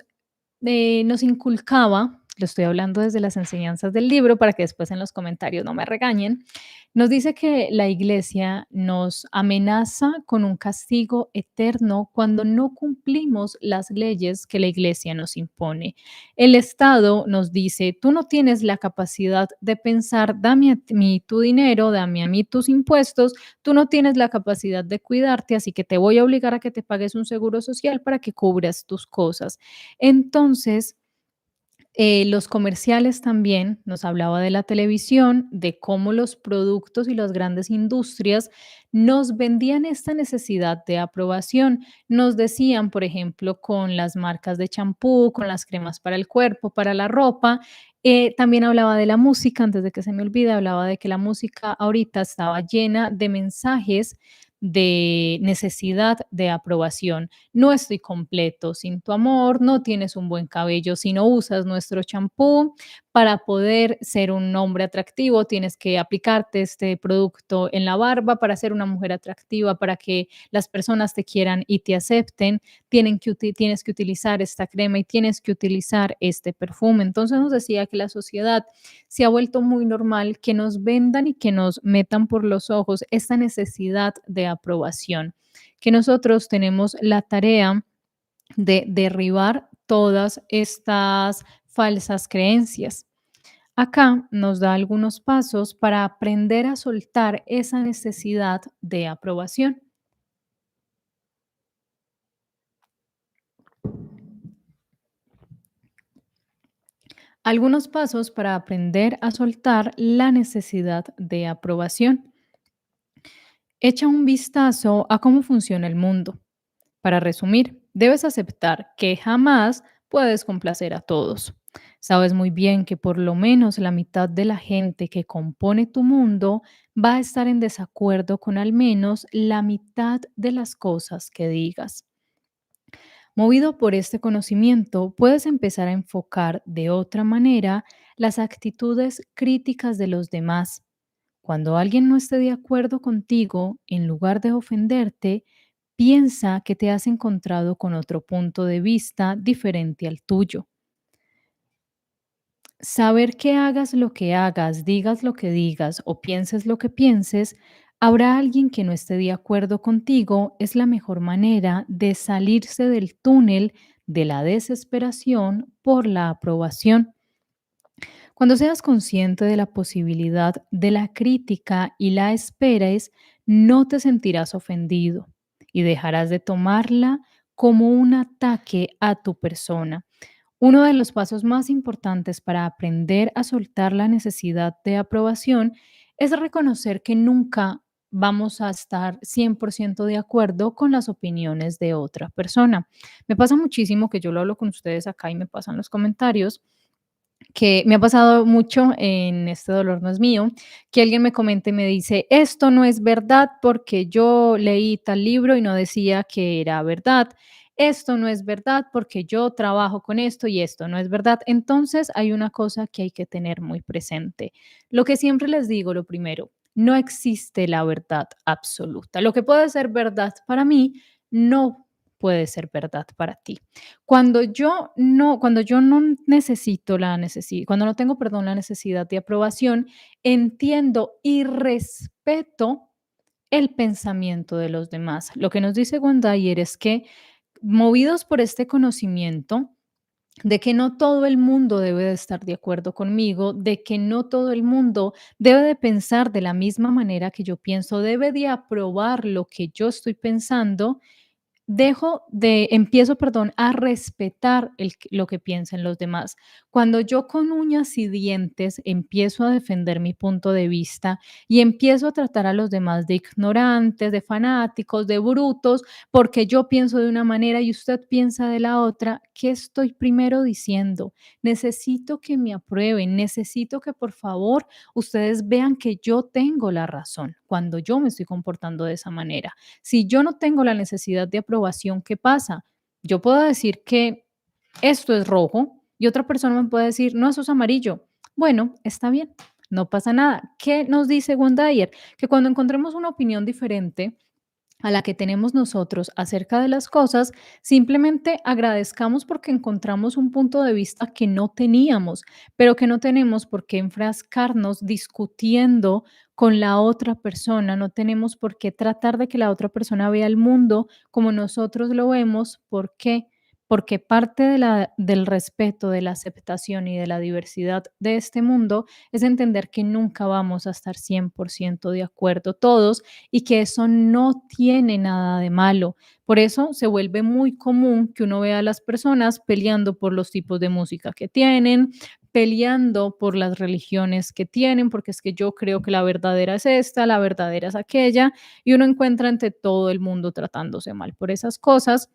[SPEAKER 1] nos inculcaba, lo estoy hablando desde las enseñanzas del libro para que después en los comentarios no me regañen, nos dice que la iglesia nos amenaza con un castigo eterno cuando no cumplimos las leyes que la iglesia nos impone. El Estado nos dice, tú no tienes la capacidad de pensar, dame a mí tu dinero, dame a mí tus impuestos, tú no tienes la capacidad de cuidarte, así que te voy a obligar a que te pagues un seguro social para que cubras tus cosas. Entonces, los comerciales también, nos hablaba de la televisión, de cómo los productos y las grandes industrias nos vendían esta necesidad de aprobación. Nos decían, por ejemplo, con las marcas de champú, con las cremas para el cuerpo, para la ropa. También hablaba de la música, antes de que se me olvide, hablaba de que la música ahorita estaba llena de mensajes de necesidad de aprobación. No estoy completo sin tu amor, no tienes un buen cabello si no usas nuestro champú. Para poder ser un hombre atractivo, tienes que aplicarte este producto en la barba para ser una mujer atractiva, para que las personas te quieran y te acepten. Tienes que utilizar esta crema y tienes que utilizar este perfume. Entonces nos decía que la sociedad se ha vuelto muy normal que nos vendan y que nos metan por los ojos esta necesidad de aprobación, que nosotros tenemos la tarea de derribar todas estas falsas creencias. Acá nos da algunos pasos para aprender a soltar esa necesidad de aprobación. Algunos pasos para aprender a soltar la necesidad de aprobación. Echa un vistazo a cómo funciona el mundo. Para resumir, debes aceptar que jamás puedes complacer a todos. Sabes muy bien que por lo menos la mitad de la gente que compone tu mundo va a estar en desacuerdo con al menos la mitad de las cosas que digas. Movido por este conocimiento, puedes empezar a enfocar de otra manera las actitudes críticas de los demás. Cuando alguien no esté de acuerdo contigo, en lugar de ofenderte, piensa que te has encontrado con otro punto de vista diferente al tuyo. Saber que hagas lo que hagas, digas lo que digas o pienses lo que pienses, habrá alguien que no esté de acuerdo contigo, es la mejor manera de salirse del túnel de la desesperación por la aprobación. Cuando seas consciente de la posibilidad de la crítica y la esperes, no te sentirás ofendido y dejarás de tomarla como un ataque a tu persona. Uno de los pasos más importantes para aprender a soltar la necesidad de aprobación es reconocer que nunca vamos a estar 100% de acuerdo con las opiniones de otra persona. Me pasa muchísimo que yo lo hablo con ustedes acá y me pasan los comentarios que me ha pasado mucho en Este dolor no es mío, que alguien me comenta y me dice, esto no es verdad porque yo leí tal libro y no decía que era verdad. Esto no es verdad porque yo trabajo con esto y esto no es verdad. Entonces hay una cosa que hay que tener muy presente. Lo que siempre les digo, lo primero, no existe la verdad absoluta. Lo que puede ser verdad para mí, no puede ser verdad para ti. Cuando yo no necesito cuando no tengo, perdón, la necesidad de aprobación, entiendo y respeto el pensamiento de los demás. Lo que nos dice Dyer es que, movidos por este conocimiento de que no todo el mundo debe de estar de acuerdo conmigo, de que no todo el mundo debe de pensar de la misma manera que yo pienso, debe de aprobar lo que yo estoy pensando, empiezo, perdón, a respetar lo que piensen los demás. Cuando yo con uñas y dientes empiezo a defender mi punto de vista y empiezo a tratar a los demás de ignorantes, de fanáticos, de brutos, porque yo pienso de una manera y usted piensa de la otra, ¿qué estoy primero diciendo? Necesito que me aprueben, necesito que por favor ustedes vean que yo tengo la razón cuando yo me estoy comportando de esa manera. Si yo no tengo la necesidad de aprobación, ¿qué pasa? Yo puedo decir que esto es rojo y otra persona me puede decir, no, eso es amarillo. Bueno, está bien, no pasa nada. ¿Qué nos dice Dyer? Que cuando encontremos una opinión diferente a la que tenemos nosotros acerca de las cosas, simplemente agradezcamos porque encontramos un punto de vista que no teníamos, pero que no tenemos por qué enfrascarnos discutiendo con la otra persona, no tenemos por qué tratar de que la otra persona vea el mundo como nosotros lo vemos. ¿Por qué? Porque parte del respeto, de la aceptación y de la diversidad de este mundo es entender que nunca vamos a estar 100% de acuerdo todos y que eso no tiene nada de malo. Por eso se vuelve muy común que uno vea a las personas peleando por los tipos de música que tienen, peleando por las religiones que tienen, porque es que yo creo que la verdadera es esta, la verdadera es aquella, y uno encuentra entre todo el mundo tratándose mal por esas cosas.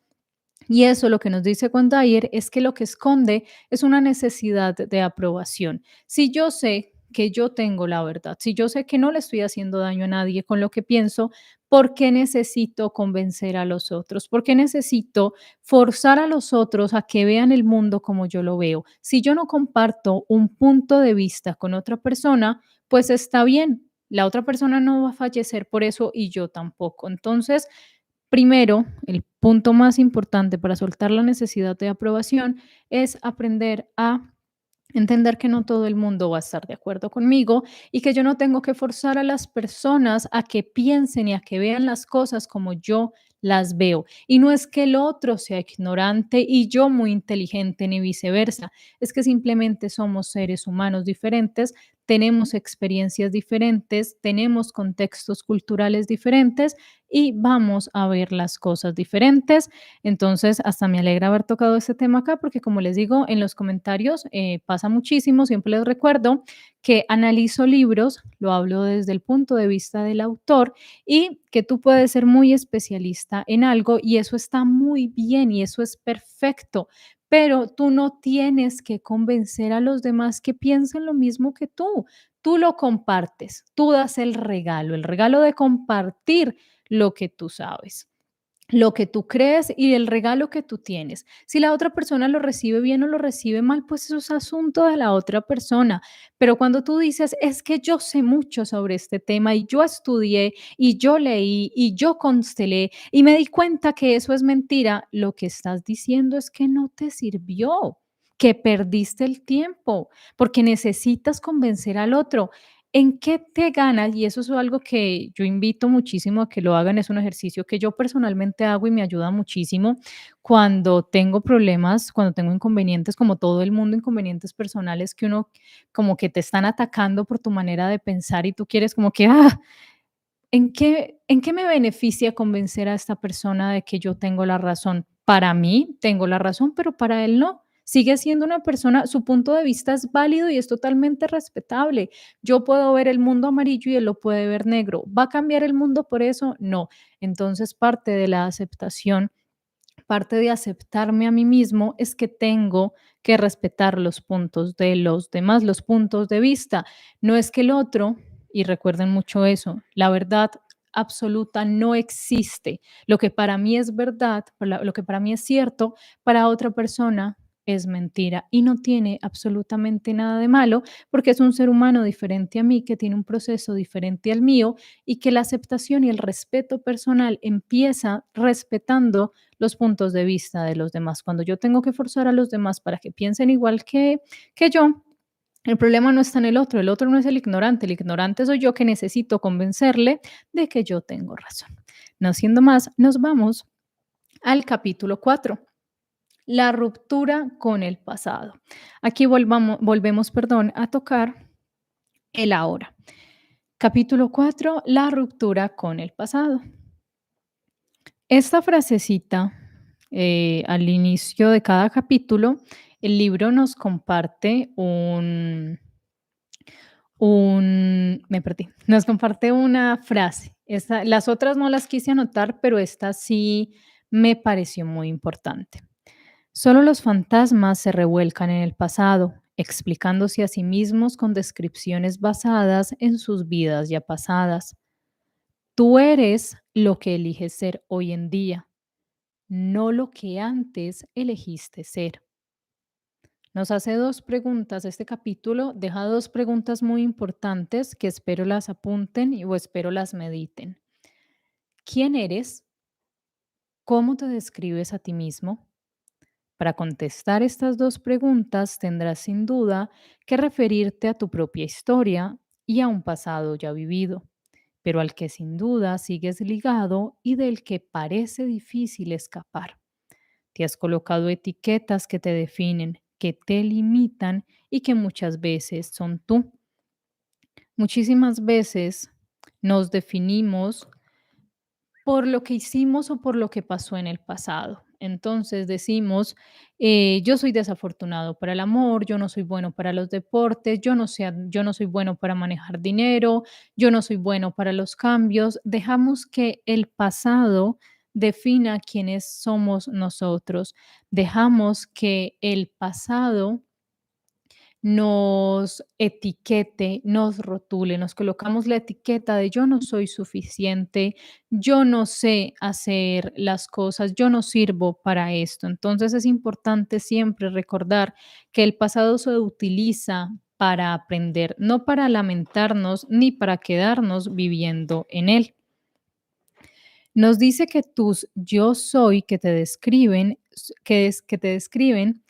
[SPEAKER 1] Y eso lo que nos dice Dyer es que lo que esconde es una necesidad de aprobación. Si yo sé que yo tengo la verdad, si yo sé que no le estoy haciendo daño a nadie con lo que pienso, ¿por qué necesito convencer a los otros? ¿Por qué necesito forzar a los otros a que vean el mundo como yo lo veo? Si yo no comparto un punto de vista con otra persona, pues está bien. La otra persona no va a fallecer por eso y yo tampoco. Entonces, primero, el punto más importante para soltar la necesidad de aprobación es aprender a entender que no todo el mundo va a estar de acuerdo conmigo y que yo no tengo que forzar a las personas a que piensen y a que vean las cosas como yo las veo. Y no es que el otro sea ignorante y yo muy inteligente ni viceversa, es que simplemente somos seres humanos diferentes, tenemos experiencias diferentes, tenemos contextos culturales diferentes y vamos a ver las cosas diferentes. Entonces, hasta me alegra haber tocado este tema acá, porque como les digo, en los comentarios pasa muchísimo, siempre les recuerdo que analizo libros, lo hablo desde el punto de vista del autor y que tú puedes ser muy especialista en algo y eso está muy bien y eso es perfecto, pero tú no tienes que convencer a los demás que piensen lo mismo que tú. Tú lo compartes, tú das el regalo de compartir lo que tú sabes, lo que tú crees y el regalo que tú tienes. Si la otra persona lo recibe bien o lo recibe mal, pues eso es asunto de la otra persona. Pero cuando tú dices, es que yo sé mucho sobre este tema y yo estudié y yo leí y yo constelé y me di cuenta que eso es mentira, lo que estás diciendo es que no te sirvió, que perdiste el tiempo, porque necesitas convencer al otro. ¿En qué te ganas? Y eso es algo que yo invito muchísimo a que lo hagan, es un ejercicio que yo personalmente hago y me ayuda muchísimo cuando tengo problemas, cuando tengo inconvenientes, como todo el mundo, inconvenientes personales que uno como que te están atacando por tu manera de pensar y tú quieres como que, ¿en qué me beneficia convencer a esta persona de que yo tengo la razón? Para mí tengo la razón, pero para él no. Sigue siendo una persona, su punto de vista es válido y es totalmente respetable. Yo puedo ver el mundo amarillo y él lo puede ver negro. ¿Va a cambiar el mundo por eso? No. Entonces, parte de la aceptación, parte de aceptarme a mí mismo es que tengo que respetar los puntos de los demás, los puntos de vista. No es que el otro, y recuerden mucho eso, la verdad absoluta no existe. Lo que para mí es verdad, lo que para mí es cierto, para otra persona es mentira y no tiene absolutamente nada de malo porque es un ser humano diferente a mí, que tiene un proceso diferente al mío y que la aceptación y el respeto personal empieza respetando los puntos de vista de los demás. Cuando yo tengo que forzar a los demás para que piensen igual que yo, el problema no está en el otro no es el ignorante soy yo que necesito convencerle de que yo tengo razón. No siendo más, nos vamos al capítulo 4, la ruptura con el pasado. Aquí volvemos, perdón, a tocar el ahora. Capítulo 4, la ruptura con el pasado. Esta frasecita, al inicio de cada capítulo, el libro nos comparte me perdí, nos comparte una frase. Las otras no las quise anotar, pero esta sí me pareció muy importante. Solo los fantasmas se revuelcan en el pasado, explicándose a sí mismos con descripciones basadas en sus vidas ya pasadas. Tú eres lo que eliges ser hoy en día, no lo que antes elegiste ser. Nos hace dos preguntas, este capítulo deja dos preguntas muy importantes que espero las apunten o espero las mediten. ¿Quién eres? ¿Cómo te describes a ti mismo? Para contestar estas dos preguntas tendrás sin duda que referirte a tu propia historia y a un pasado ya vivido, pero al que sin duda sigues ligado y del que parece difícil escapar. Te has colocado etiquetas que te definen, que te limitan y que muchas veces son tú. Muchísimas veces nos definimos por lo que hicimos o por lo que pasó en el pasado. Entonces decimos, yo soy desafortunado para el amor, yo no soy bueno para los deportes, yo no soy bueno para manejar dinero, yo no soy bueno para los cambios. Dejamos que el pasado defina quiénes somos nosotros. Dejamos que el pasado nos etiquete, nos rotule, nos colocamos la etiqueta de yo no soy suficiente, yo no sé hacer las cosas, yo no sirvo para esto. Entonces es importante siempre recordar que el pasado se utiliza para aprender, no para lamentarnos ni para quedarnos viviendo en él. Nos dice que tus yo soy que te describen, que te describen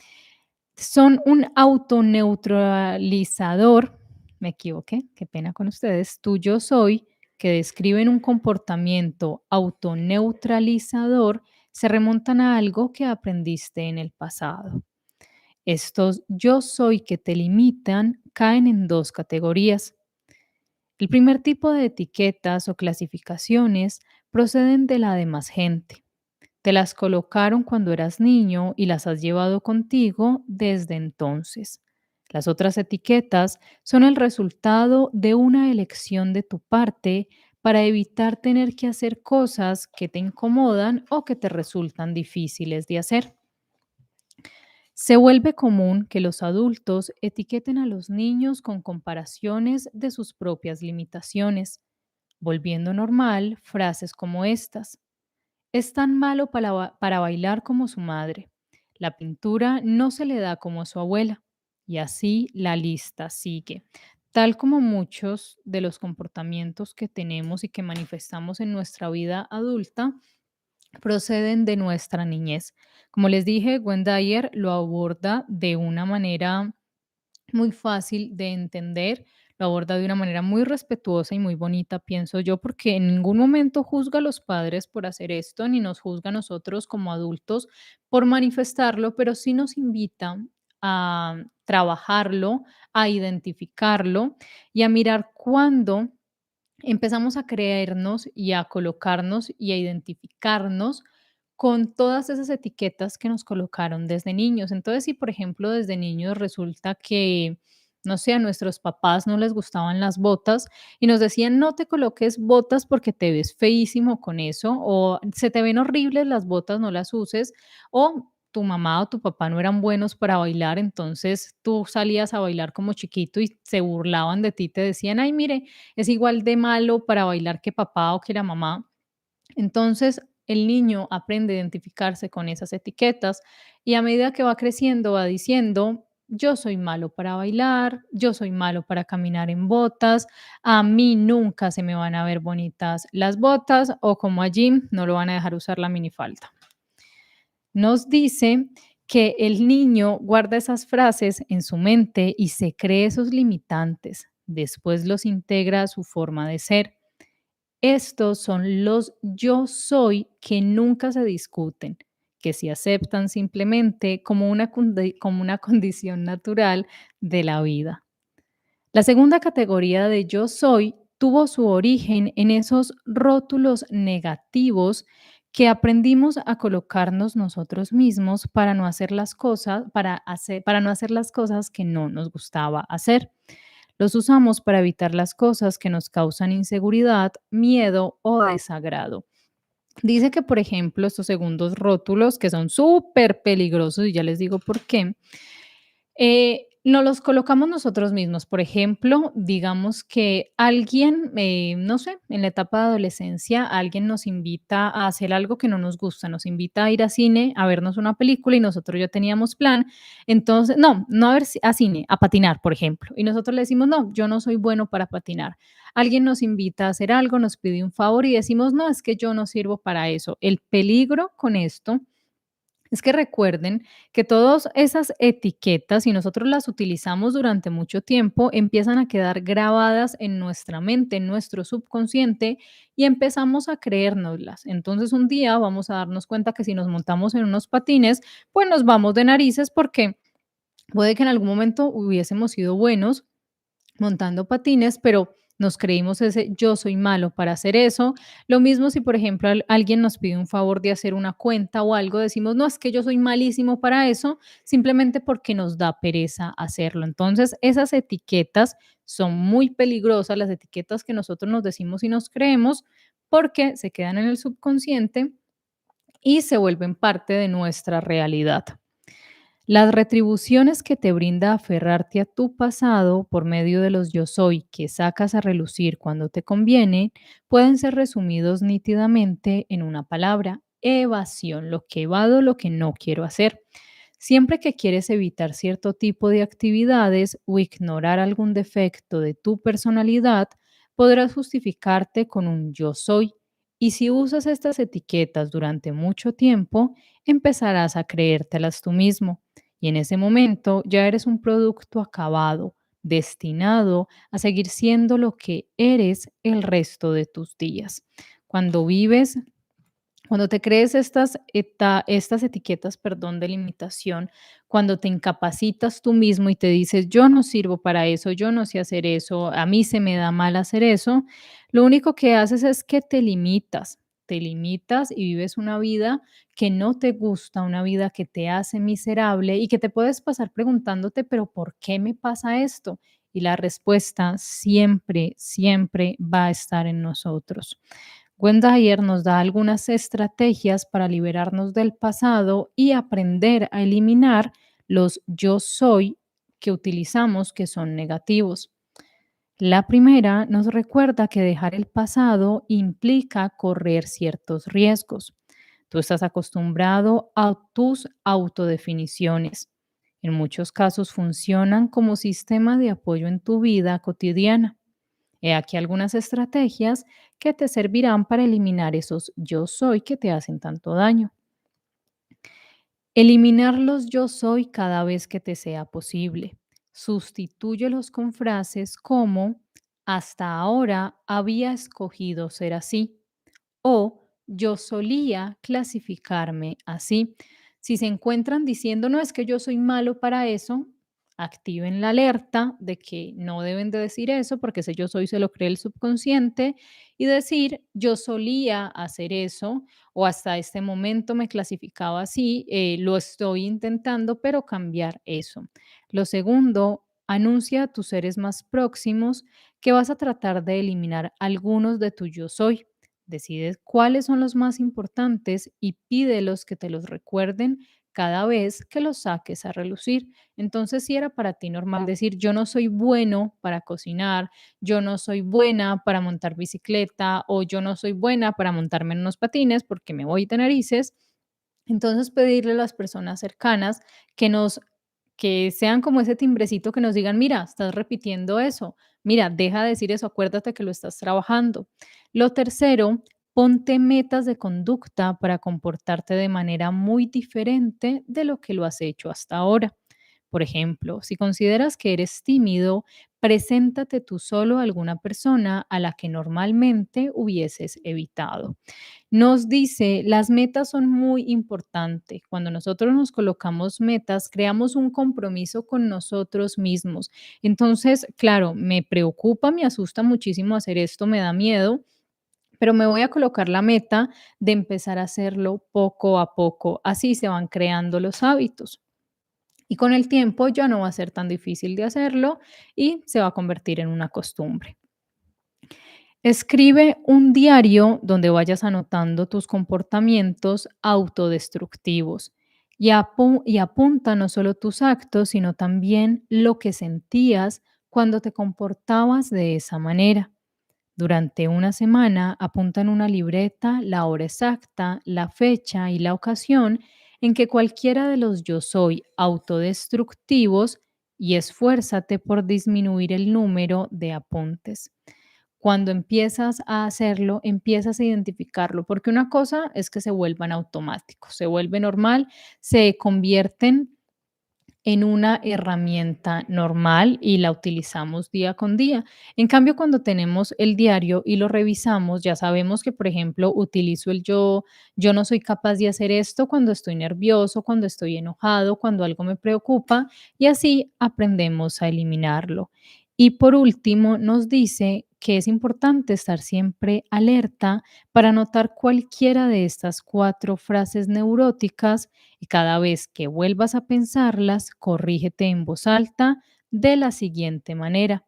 [SPEAKER 1] son un autoneutralizador, me equivoqué, qué pena con ustedes, tu yo soy, que describen un comportamiento autoneutralizador, se remontan a algo que aprendiste en el pasado. Estos yo soy que te limitan caen en dos categorías. El primer tipo de etiquetas o clasificaciones proceden de la demás gente. Te las colocaron cuando eras niño y las has llevado contigo desde entonces. Las otras etiquetas son el resultado de una elección de tu parte para evitar tener que hacer cosas que te incomodan o que te resultan difíciles de hacer. Se vuelve común que los adultos etiqueten a los niños con comparaciones de sus propias limitaciones, volviendo normal frases como estas. Es tan malo para bailar como su madre. La pintura no se le da como a su abuela. Y así la lista sigue. Tal como muchos de los comportamientos que tenemos y que manifestamos en nuestra vida adulta proceden de nuestra niñez. Como les dije, Wendayer lo aborda de una manera muy fácil de entender, lo aborda de una manera muy respetuosa y muy bonita, pienso yo, porque en ningún momento juzga a los padres por hacer esto, ni nos juzga a nosotros como adultos por manifestarlo, pero sí nos invita a trabajarlo, a identificarlo y a mirar cuándo empezamos a creernos y a colocarnos y a identificarnos con todas esas etiquetas que nos colocaron desde niños. Entonces, si por ejemplo desde niños resulta que, no sé, a nuestros papás no les gustaban las botas y nos decían, no te coloques botas porque te ves feísimo con eso, o se te ven horribles las botas, no las uses, o tu mamá o tu papá no eran buenos para bailar, entonces tú salías a bailar como chiquito y se burlaban de ti, te decían, ay, mire, es igual de malo para bailar que papá o que la mamá. Entonces, el niño aprende a identificarse con esas etiquetas y a medida que va creciendo va diciendo, yo soy malo para bailar, yo soy malo para caminar en botas, a mí nunca se me van a ver bonitas las botas o como a Jim no lo van a dejar usar la minifalda. Nos dice que el niño guarda esas frases en su mente y se cree esos limitantes. Después los integra a su forma de ser. Estos son los yo soy que nunca se discuten, que se aceptan simplemente como como una condición natural de la vida. La segunda categoría de yo soy tuvo su origen en esos rótulos negativos que aprendimos a colocarnos nosotros mismos para no hacer las cosas, para no hacer las cosas que no nos gustaba hacer. Los usamos para evitar las cosas que nos causan inseguridad, miedo o desagrado. Dice que, por ejemplo, estos segundos rótulos, que son súper peligrosos, y ya les digo por qué, nos los colocamos nosotros mismos. Por ejemplo, digamos que alguien, no sé, en la etapa de adolescencia, alguien nos invita a hacer algo que no nos gusta, nos invita a ir a cine a vernos una película y nosotros ya teníamos plan. Entonces, no, no a ver a cine, a patinar, por ejemplo. Y nosotros le decimos, no, yo no soy bueno para patinar. Alguien nos invita a hacer algo, nos pide un favor y decimos, no, es que yo no sirvo para eso. El peligro con esto es que recuerden que todas esas etiquetas, si nosotros las utilizamos durante mucho tiempo, empiezan a quedar grabadas en nuestra mente, en nuestro subconsciente, y empezamos a creérnoslas. Entonces un día vamos a darnos cuenta que si nos montamos en unos patines, pues nos vamos de narices porque puede que en algún momento hubiésemos sido buenos montando patines, pero nos creímos ese yo soy malo para hacer eso. Lo mismo si, por ejemplo, alguien nos pide un favor de hacer una cuenta o algo, decimos, no, es que yo soy malísimo para eso, simplemente porque nos da pereza hacerlo. Entonces, esas etiquetas son muy peligrosas, las etiquetas que nosotros nos decimos y nos creemos, porque se quedan en el subconsciente y se vuelven parte de nuestra realidad. Las retribuciones que te brinda aferrarte a tu pasado por medio de los yo soy que sacas a relucir cuando te conviene pueden ser resumidos nítidamente en una palabra: evasión, lo que evado, lo que no quiero hacer. Siempre que quieres evitar cierto tipo de actividades o ignorar algún defecto de tu personalidad, podrás justificarte con un yo soy. Y si usas estas etiquetas durante mucho tiempo, empezarás a creértelas tú mismo. Y en ese momento ya eres un producto acabado, destinado a seguir siendo lo que eres el resto de tus días. Cuando vives cuando te crees estas etiquetas, perdón, de limitación, cuando te incapacitas tú mismo y te dices, yo no sirvo para eso, yo no sé hacer eso, a mí se me da mal hacer eso, lo único que haces es que te limitas y vives una vida que no te gusta, una vida que te hace miserable y que te puedes pasar preguntándote, pero ¿por qué me pasa esto? Y la respuesta siempre, siempre va a estar en nosotros. Dyer nos da algunas estrategias para liberarnos del pasado y aprender a eliminar los yo soy que utilizamos que son negativos. La primera nos recuerda que dejar el pasado implica correr ciertos riesgos. Tú estás acostumbrado a tus autodefiniciones. En muchos casos funcionan como sistema de apoyo en tu vida cotidiana. He aquí algunas estrategias que te servirán para eliminar esos yo soy que te hacen tanto daño. Eliminar los yo soy cada vez que te sea posible. Sustitúyelos con frases como hasta ahora había escogido ser así o yo solía clasificarme así. Si se encuentran diciendo, no, es que yo soy malo para eso, activen la alerta de que no deben de decir eso porque ese yo soy se lo cree el subconsciente y decir, yo solía hacer eso o hasta este momento me clasificaba así, lo estoy intentando, pero cambiar eso. Lo segundo, anuncia a tus seres más próximos que vas a tratar de eliminar algunos de tu yo soy. Decide cuáles son los más importantes y pídelos que te los recuerden cada vez que los saques a relucir. Entonces, si era para ti normal decir, yo no soy bueno para cocinar, yo no soy buena para montar bicicleta o yo no soy buena para montarme en unos patines porque me voy de narices, entonces pedirle a las personas cercanas que nos que sean como ese timbrecito que nos digan: "Mira, estás repitiendo eso. Mira, deja de decir eso, acuérdate que lo estás trabajando". Lo tercero, ponte metas de conducta para comportarte de manera muy diferente de lo que lo has hecho hasta ahora. Por ejemplo, si consideras que eres tímido, preséntate tú solo a alguna persona a la que normalmente hubieses evitado. Nos dice, las metas son muy importantes. Cuando nosotros nos colocamos metas, creamos un compromiso con nosotros mismos. Entonces, claro, me preocupa, me asusta muchísimo hacer esto, me da miedo, pero me voy a colocar la meta de empezar a hacerlo poco a poco. Así se van creando los hábitos. Y con el tiempo ya no va a ser tan difícil de hacerlo y se va a convertir en una costumbre. Escribe un diario donde vayas anotando tus comportamientos autodestructivos y apunta no solo tus actos, sino también lo que sentías cuando te comportabas de esa manera. Durante una semana, apunta en una libreta la hora exacta, la fecha y la ocasión en que cualquiera de los yo soy autodestructivos y esfuérzate por disminuir el número de apuntes. Cuando empiezas a hacerlo, empiezas a identificarlo, porque una cosa es que se vuelvan automáticos, se vuelve normal, se convierten en una herramienta normal y la utilizamos día con día. En cambio, cuando tenemos el diario y lo revisamos, ya sabemos que, por ejemplo, utilizo el yo no soy capaz de hacer esto cuando estoy nervioso, cuando estoy enojado, cuando algo me preocupa, y así aprendemos a eliminarlo. Y por último, nos dice que es importante estar siempre alerta para notar cualquiera de estas cuatro frases neuróticas y cada vez que vuelvas a pensarlas, corrígete en voz alta de la siguiente manera.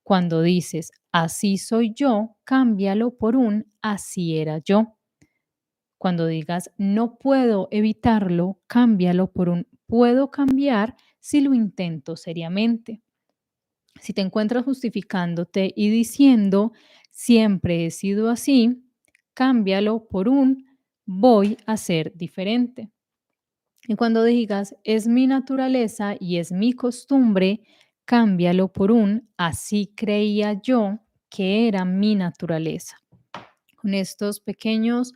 [SPEAKER 1] Cuando dices así soy yo, cámbialo por un así era yo. Cuando digas no puedo evitarlo, cámbialo por un puedo cambiar si lo intento seriamente. Si te encuentras justificándote y diciendo siempre he sido así, cámbialo por un voy a ser diferente. Y cuando digas, es mi naturaleza y es mi costumbre, cámbialo por un, así creía yo que era mi naturaleza. Con estos pequeños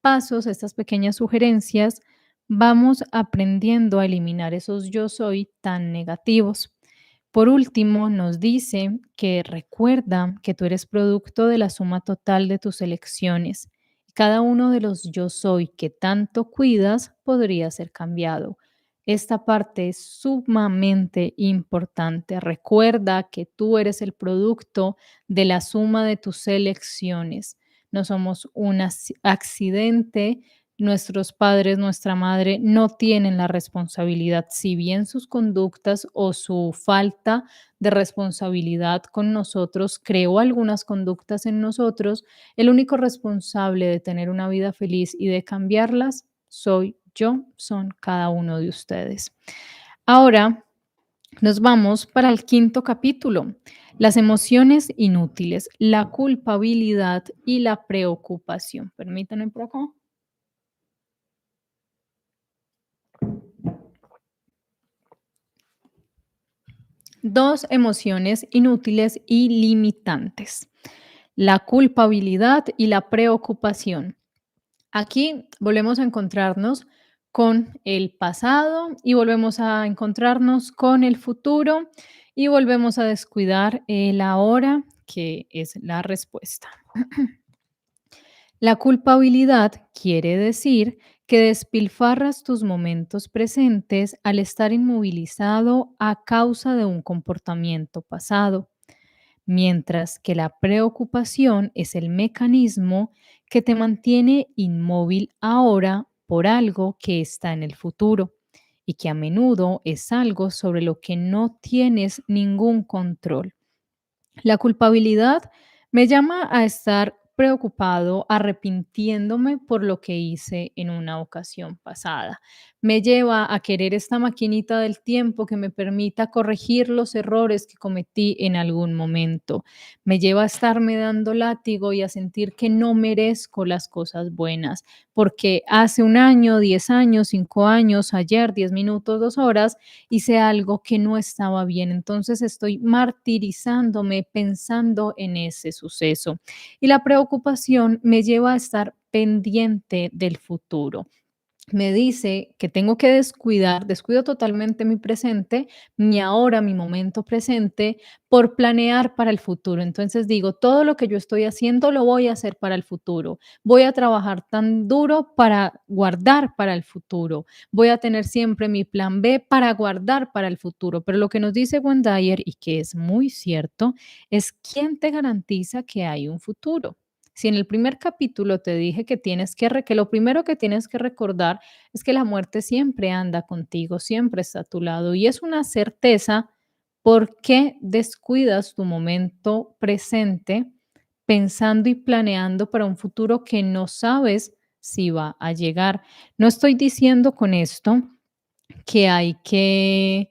[SPEAKER 1] pasos, estas pequeñas sugerencias, vamos aprendiendo a eliminar esos yo soy tan negativos. Por último, nos dice que recuerda que tú eres producto de la suma total de tus elecciones. Cada uno de los yo soy que tanto cuidas podría ser cambiado. Esta parte es sumamente importante. Recuerda que tú eres el producto de la suma de tus elecciones. No somos un accidente. Nuestros padres, nuestra madre no tienen la responsabilidad, si bien sus conductas o su falta de responsabilidad con nosotros creó algunas conductas en nosotros, el único responsable de tener una vida feliz y de cambiarlas soy yo, son cada uno de ustedes. Ahora nos vamos para el quinto capítulo, las emociones inútiles, la culpabilidad y la preocupación. Permítanme por acá. Dos emociones inútiles y limitantes, la culpabilidad y la preocupación. Aquí volvemos a encontrarnos con el pasado y volvemos a encontrarnos con el futuro y volvemos a descuidar el ahora, que es la respuesta. La culpabilidad quiere decir que despilfarras tus momentos presentes al estar inmovilizado a causa de un comportamiento pasado, mientras que la preocupación es el mecanismo que te mantiene inmóvil ahora por algo que está en el futuro y que a menudo es algo sobre lo que no tienes ningún control. La culpabilidad me llama a estar preocupado arrepintiéndome por lo que hice en una ocasión pasada. Me lleva a querer esta maquinita del tiempo que me permita corregir los errores que cometí en algún momento. Me lleva a estarme dando látigo y a sentir que no merezco las cosas buenas, porque hace un año, 10 años, 5 años, ayer, 10 minutos, 2 horas, hice algo que no estaba bien. Entonces estoy martirizándome pensando en ese suceso. Y la preocupación me lleva a estar pendiente del futuro. Me dice que tengo que descuido totalmente mi presente, mi ahora, mi momento presente, por planear para el futuro. Entonces digo, todo lo que yo estoy haciendo lo voy a hacer para el futuro. Voy a trabajar tan duro para guardar para el futuro. Voy a tener siempre mi plan B para guardar para el futuro. Pero lo que nos dice Wendayer, y que es muy cierto, es quién te garantiza que hay un futuro. Si en el primer capítulo te dije que que lo primero que tienes que recordar es que la muerte siempre anda contigo, siempre está a tu lado y es una certeza. ¿Por qué descuidas tu momento presente pensando y planeando para un futuro que no sabes si va a llegar? No estoy diciendo con esto que hay que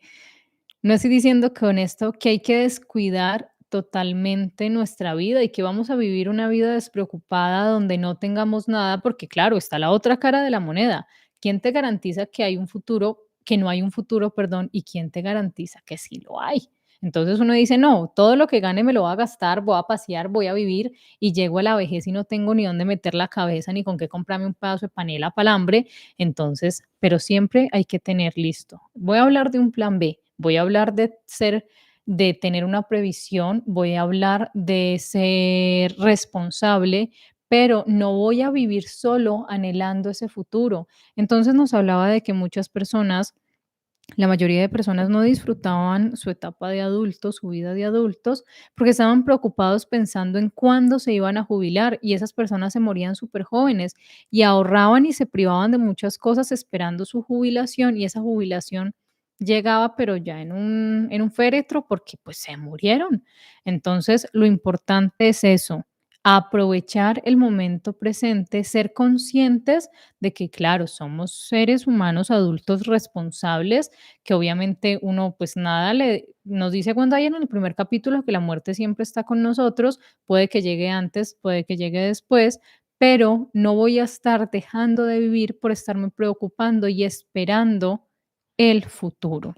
[SPEAKER 1] no estoy diciendo con esto que hay que descuidar totalmente nuestra vida y que vamos a vivir una vida despreocupada donde no tengamos nada, porque claro, está la otra cara de la moneda. ¿Quién te garantiza que hay un futuro, que no hay un futuro, perdón, y quién te garantiza que sí lo hay? Entonces uno dice, no, todo lo que gane me lo voy a gastar, voy a pasear, voy a vivir y llego a la vejez y no tengo ni dónde meter la cabeza ni con qué comprarme un pedazo de panela palambre. Entonces, pero siempre hay que tener listo. Voy a hablar de un plan B, voy a hablar de tener una previsión, voy a hablar de ser responsable, pero no voy a vivir solo anhelando ese futuro. Entonces nos hablaba de que muchas personas, la mayoría de personas no disfrutaban su etapa de adultos, su vida de adultos, porque estaban preocupados pensando en cuándo se iban a jubilar y esas personas se morían súper jóvenes y ahorraban y se privaban de muchas cosas esperando su jubilación y esa jubilación llegaba pero ya en un féretro porque pues se murieron. Entonces lo importante es eso, aprovechar el momento presente, ser conscientes de que, claro, somos seres humanos adultos responsables, que obviamente uno, pues nada, nos dice cuando hay en el primer capítulo que la muerte siempre está con nosotros, puede que llegue antes, puede que llegue después, pero no voy a estar dejando de vivir por estarme preocupando y esperando el futuro.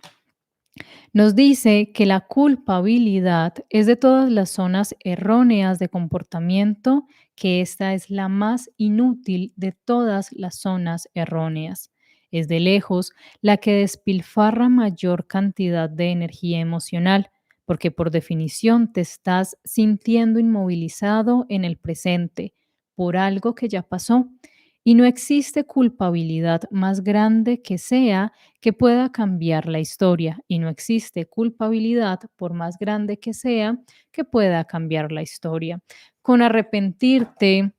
[SPEAKER 1] Nos dice que la culpabilidad es de todas las zonas erróneas de comportamiento, que esta es la más inútil de todas las zonas erróneas. Es de lejos la que despilfarra mayor cantidad de energía emocional, porque por definición te estás sintiendo inmovilizado en el presente por algo que ya pasó. Y no existe culpabilidad más grande que sea que pueda cambiar la historia y no existe culpabilidad, por más grande que sea, que pueda cambiar la historia. Con arrepentirte,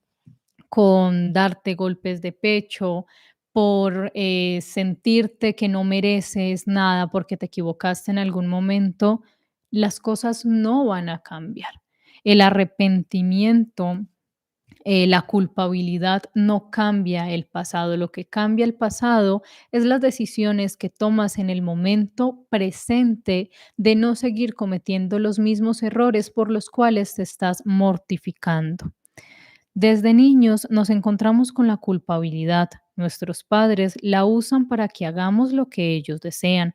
[SPEAKER 1] con darte golpes de pecho, por sentirte que no mereces nada porque te equivocaste en algún momento, las cosas no van a cambiar. El arrepentimiento, la culpabilidad no cambia el pasado, lo que cambia el pasado es las decisiones que tomas en el momento presente de no seguir cometiendo los mismos errores por los cuales te estás mortificando. Desde niños nos encontramos con la culpabilidad. Nuestros padres la usan para que hagamos lo que ellos desean.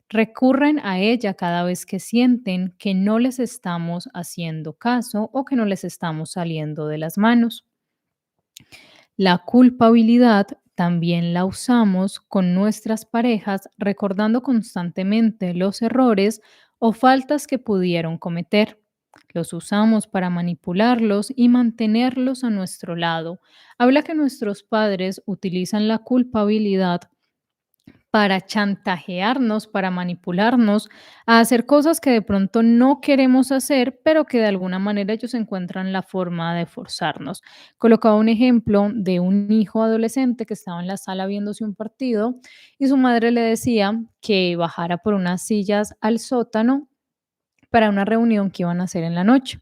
[SPEAKER 1] Recurren a ella cada vez que sienten que no les estamos haciendo caso o que no les estamos saliendo de las manos. La culpabilidad también la usamos con nuestras parejas recordando constantemente los errores o faltas que pudieron cometer. Los usamos para manipularlos y mantenerlos a nuestro lado. Habla que nuestros padres utilizan la culpabilidad para chantajearnos, para manipularnos, a hacer cosas que de pronto no queremos hacer, pero que de alguna manera ellos encuentran la forma de forzarnos. Colocaba un ejemplo de un hijo adolescente que estaba en la sala viéndose un partido y su madre le decía que bajara por unas sillas al sótano para una reunión que iban a hacer en la noche.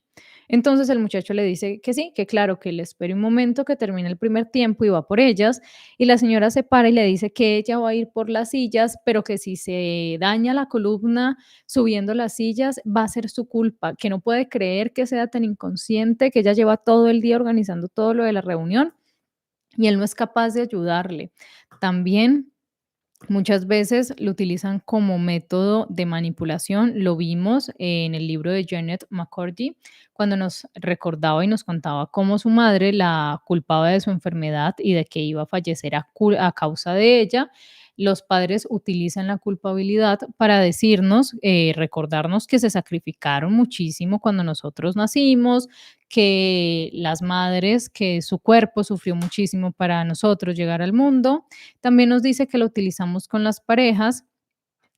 [SPEAKER 1] Entonces el muchacho le dice que sí, que claro, que le espere un momento, que termine el primer tiempo y va por ellas. Y la señora se para y le dice que ella va a ir por las sillas, pero que si se daña la columna subiendo las sillas, va a ser su culpa, que no puede creer que sea tan inconsciente, que ella lleva todo el día organizando todo lo de la reunión y él no es capaz de ayudarle. También muchas veces lo utilizan como método de manipulación. Lo vimos en el libro de Janet McCurdy, cuando nos recordaba y nos contaba cómo su madre la culpaba de su enfermedad y de que iba a fallecer a causa de ella. Los padres utilizan la culpabilidad para decirnos, recordarnos que se sacrificaron muchísimo cuando nosotros nacimos, que las madres, que su cuerpo sufrió muchísimo para nosotros llegar al mundo. También nos dice que lo utilizamos con las parejas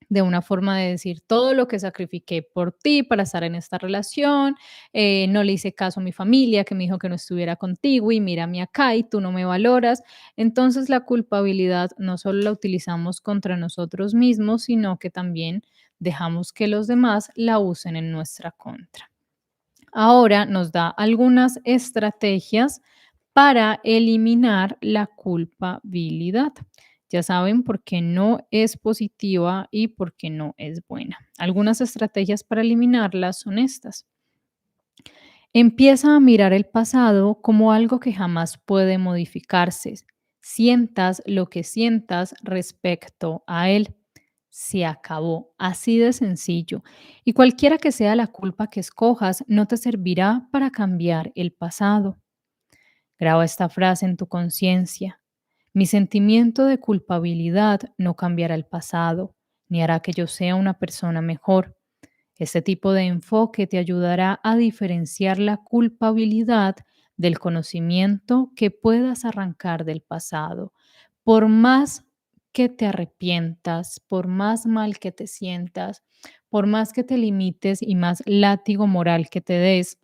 [SPEAKER 1] de una forma de decir todo lo que sacrifiqué por ti para estar en esta relación, no le hice caso a mi familia que me dijo que no estuviera contigo y mírame acá y tú no me valoras. Entonces la culpabilidad no solo la utilizamos contra nosotros mismos, sino que también dejamos que los demás la usen en nuestra contra. Ahora nos da algunas estrategias para eliminar la culpabilidad. Ya saben por qué no es positiva y por qué no es buena. Algunas estrategias para eliminarlas son estas. Empieza a mirar el pasado como algo que jamás puede modificarse. Sientas lo que sientas respecto a él. Se acabó, así de sencillo. Y cualquiera que sea la culpa que escojas, no te servirá para cambiar el pasado. Graba esta frase en tu conciencia. Mi sentimiento de culpabilidad no cambiará el pasado, ni hará que yo sea una persona mejor. Este tipo de enfoque te ayudará a diferenciar la culpabilidad del conocimiento que puedas arrancar del pasado. Por más que te arrepientas, por más mal que te sientas, por más que te limites y más látigo moral que te des,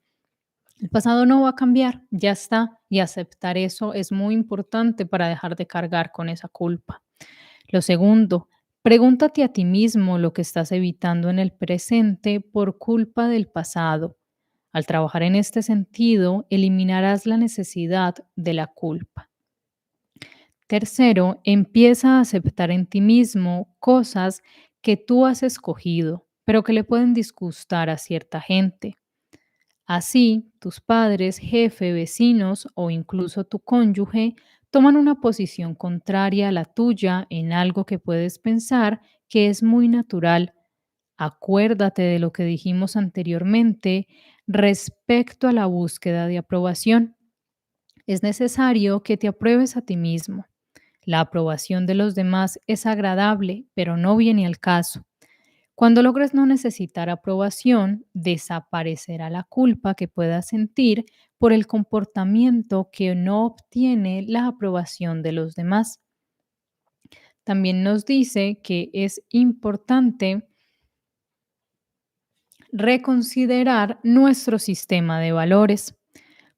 [SPEAKER 1] el pasado no va a cambiar, ya está, y aceptar eso es muy importante para dejar de cargar con esa culpa. Lo segundo, pregúntate a ti mismo lo que estás evitando en el presente por culpa del pasado. Al trabajar en este sentido, eliminarás la necesidad de la culpa. Tercero, empieza a aceptar en ti mismo cosas que tú has escogido, pero que le pueden disgustar a cierta gente. Así, tus padres, jefe, vecinos o incluso tu cónyuge toman una posición contraria a la tuya en algo que puedes pensar que es muy natural. Acuérdate de lo que dijimos anteriormente respecto a la búsqueda de aprobación. Es necesario que te apruebes a ti mismo. La aprobación de los demás es agradable, pero no viene al caso. Cuando logres no necesitar aprobación, desaparecerá la culpa que puedas sentir por el comportamiento que no obtiene la aprobación de los demás. También nos dice que es importante reconsiderar nuestro sistema de valores.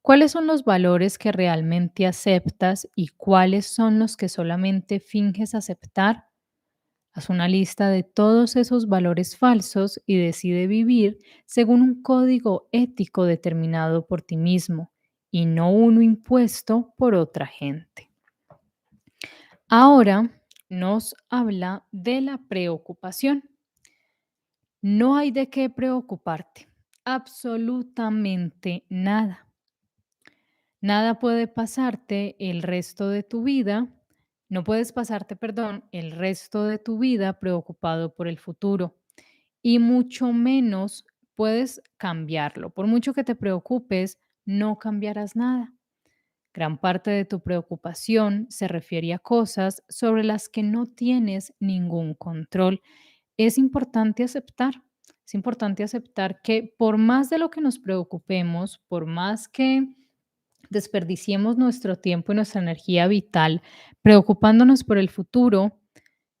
[SPEAKER 1] ¿Cuáles son los valores que realmente aceptas y cuáles son los que solamente finges aceptar? Haz una lista de todos esos valores falsos y decide vivir según un código ético determinado por ti mismo y no uno impuesto por otra gente. Ahora nos habla de la preocupación. No hay de qué preocuparte. Absolutamente nada. Nada puede pasarte el resto de tu vida. No puedes pasarte, perdón, el resto de tu vida preocupado por el futuro y mucho menos puedes cambiarlo. Por mucho que te preocupes, no cambiarás nada. Gran parte de tu preocupación se refiere a cosas sobre las que no tienes ningún control. Es importante aceptar que por más de lo que nos preocupemos, por más que desperdiciemos nuestro tiempo y nuestra energía vital preocupándonos por el futuro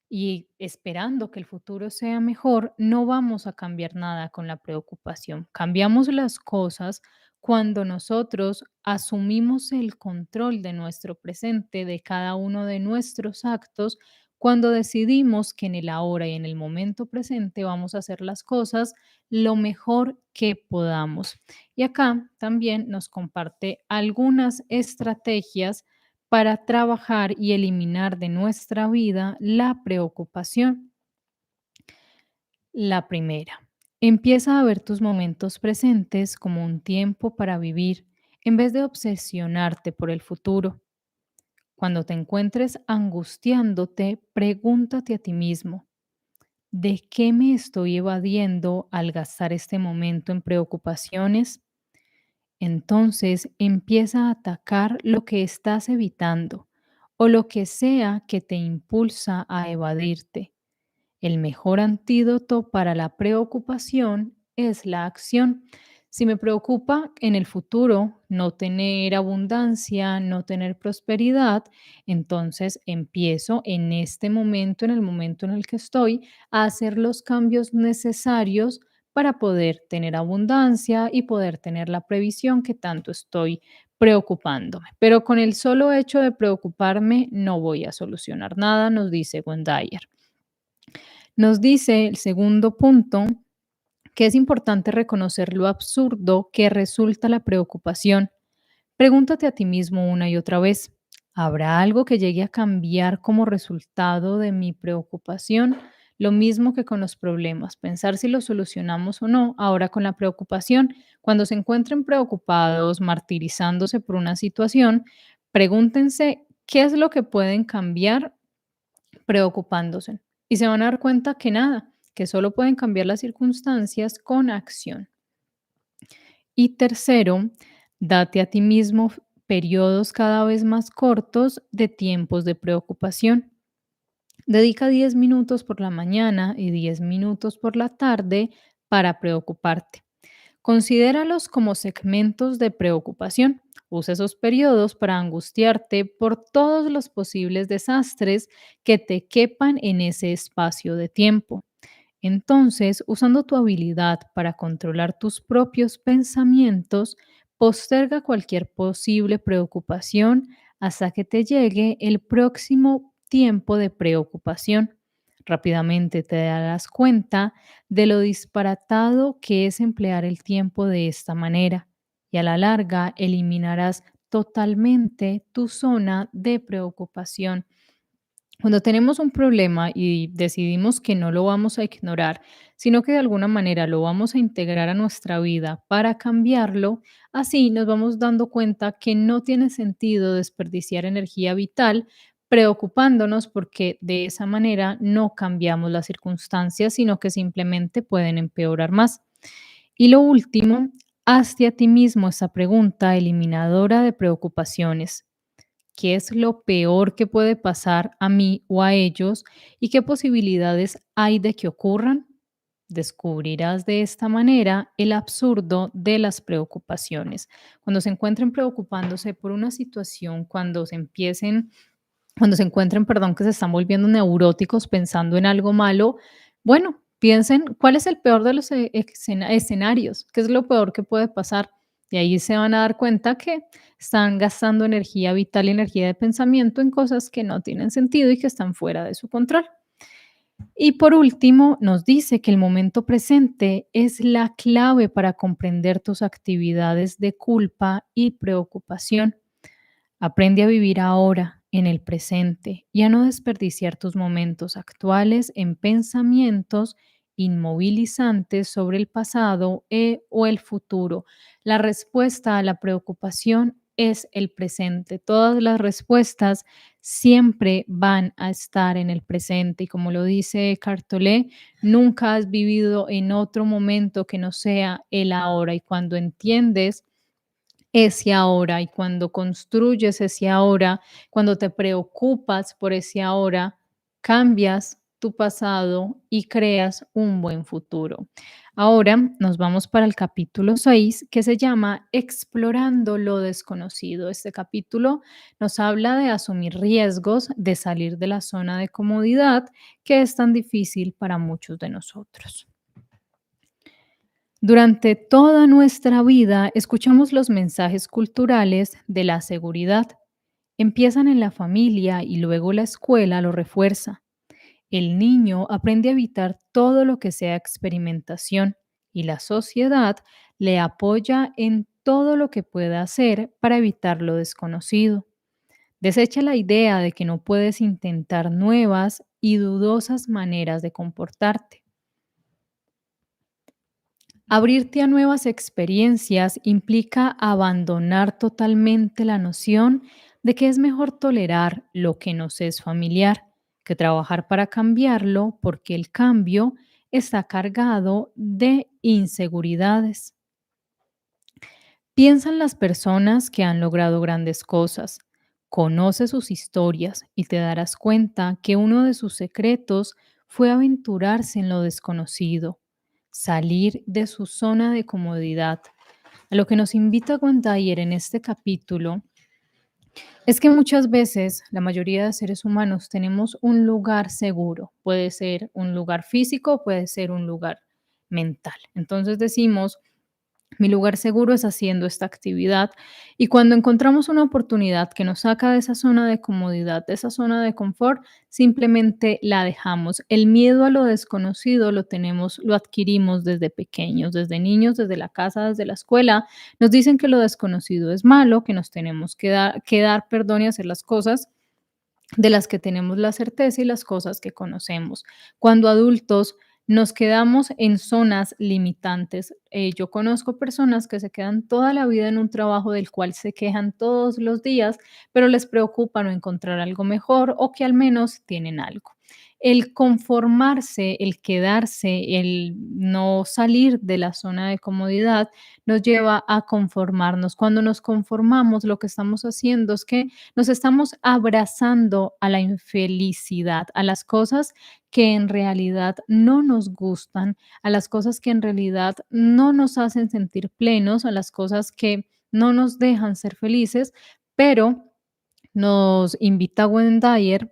[SPEAKER 1] y esperando que el futuro sea mejor, no vamos a cambiar nada con la preocupación. Cambiamos las cosas cuando nosotros asumimos el control de nuestro presente, de cada uno de nuestros actos, cuando decidimos que en el ahora y en el momento presente vamos a hacer las cosas lo mejor que podamos. Y acá también nos comparte algunas estrategias para trabajar y eliminar de nuestra vida la preocupación. La primera, empieza a ver tus momentos presentes como un tiempo para vivir en vez de obsesionarte por el futuro. Cuando te encuentres angustiándote, pregúntate a ti mismo, ¿de qué me estoy evadiendo al gastar este momento en preocupaciones? Entonces empieza a atacar lo que estás evitando o lo que sea que te impulsa a evadirte. El mejor antídoto para la preocupación es la acción. Si me preocupa en el futuro no tener abundancia, no tener prosperidad, entonces empiezo en este momento, en el momento en el que estoy, a hacer los cambios necesarios para poder tener abundancia y poder tener la previsión que tanto estoy preocupándome. Pero con el solo hecho de preocuparme no voy a solucionar nada, nos dice Wendayer. Nos dice el segundo punto que es importante reconocer lo absurdo que resulta la preocupación. Pregúntate a ti mismo una y otra vez, ¿habrá algo que llegue a cambiar como resultado de mi preocupación? Lo mismo que con los problemas, pensar si los solucionamos o no. Ahora con la preocupación, cuando se encuentren preocupados, martirizándose por una situación, pregúntense qué es lo que pueden cambiar preocupándose. Y se van a dar cuenta que nada, que solo pueden cambiar las circunstancias con acción. Y tercero, date a ti mismo periodos cada vez más cortos de tiempos de preocupación. Dedica 10 minutos por la mañana y 10 minutos por la tarde para preocuparte. Considéralos como segmentos de preocupación. Usa esos periodos para angustiarte por todos los posibles desastres que te quepan en ese espacio de tiempo. Entonces, usando tu habilidad para controlar tus propios pensamientos, posterga cualquier posible preocupación hasta que te llegue el próximo tiempo de preocupación. Rápidamente te darás cuenta de lo disparatado que es emplear el tiempo de esta manera y a la larga eliminarás totalmente tu zona de preocupación. Cuando tenemos un problema y decidimos que no lo vamos a ignorar, sino que de alguna manera lo vamos a integrar a nuestra vida para cambiarlo, así nos vamos dando cuenta que no tiene sentido desperdiciar energía vital preocupándonos porque de esa manera no cambiamos las circunstancias, sino que simplemente pueden empeorar más. Y lo último, hazte a ti mismo esa pregunta eliminadora de preocupaciones. ¿Qué es lo peor que puede pasar a mí o a ellos y qué posibilidades hay de que ocurran? Descubrirás de esta manera el absurdo de las preocupaciones. Cuando se encuentren preocupándose por una situación, cuando se encuentren, perdón, que se están volviendo neuróticos pensando en algo malo, bueno, piensen cuál es el peor de los escenarios, qué es lo peor que puede pasar. Y ahí se van a dar cuenta que están gastando energía vital y energía de pensamiento en cosas que no tienen sentido y que están fuera de su control. Y por último, nos dice que el momento presente es la clave para comprender tus actividades de culpa y preocupación. Aprende a vivir ahora, en el presente, y a no desperdiciar tus momentos actuales en pensamientos inmovilizantes sobre el pasado o el futuro. La respuesta a la preocupación es el presente. Todas las respuestas siempre van a estar en el presente y como lo dice Cartolé, nunca has vivido en otro momento que no sea el ahora y cuando entiendes ese ahora y cuando construyes ese ahora, cuando te preocupas por ese ahora, cambias tu pasado y creas un buen futuro. Ahora nos vamos para el capítulo 6 que se llama Explorando lo desconocido. Este capítulo nos habla de asumir riesgos, de salir de la zona de comodidad que es tan difícil para muchos de nosotros. Durante toda nuestra vida escuchamos los mensajes culturales de la seguridad. Empiezan en la familia y luego la escuela lo refuerza. El niño aprende a evitar todo lo que sea experimentación y la sociedad le apoya en todo lo que pueda hacer para evitar lo desconocido. Desecha la idea de que no puedes intentar nuevas y dudosas maneras de comportarte. Abrirte a nuevas experiencias implica abandonar totalmente la noción de que es mejor tolerar lo que nos es familiar que trabajar para cambiarlo, porque el cambio está cargado de inseguridades. Piensa en las personas que han logrado grandes cosas. Conoce sus historias y te darás cuenta que uno de sus secretos fue aventurarse en lo desconocido, salir de su zona de comodidad. A lo que nos invita Dyer en este capítulo es que muchas veces la mayoría de seres humanos tenemos un lugar seguro. Puede ser un lugar físico, puede ser un lugar mental. Entonces decimos, mi lugar seguro es haciendo esta actividad y cuando encontramos una oportunidad que nos saca de esa zona de comodidad, de esa zona de confort, simplemente la dejamos. El miedo a lo desconocido lo tenemos, lo adquirimos desde pequeños, desde niños, desde la casa, desde la escuela. Nos dicen que lo desconocido es malo, que nos tenemos que dar perdón y hacer las cosas de las que tenemos la certeza y las cosas que conocemos. Cuando adultos nos quedamos en zonas limitantes. Yo conozco personas que se quedan toda la vida en un trabajo del cual se quejan todos los días, pero les preocupa no encontrar algo mejor o que al menos tienen algo. El conformarse, el quedarse, el no salir de la zona de comodidad nos lleva a conformarnos. Cuando nos conformamos, lo que estamos haciendo es que nos estamos abrazando a la infelicidad, a las cosas que en realidad no nos gustan, a las cosas que en realidad no nos hacen sentir plenos, a las cosas que no nos dejan ser felices, pero nos invita Dyer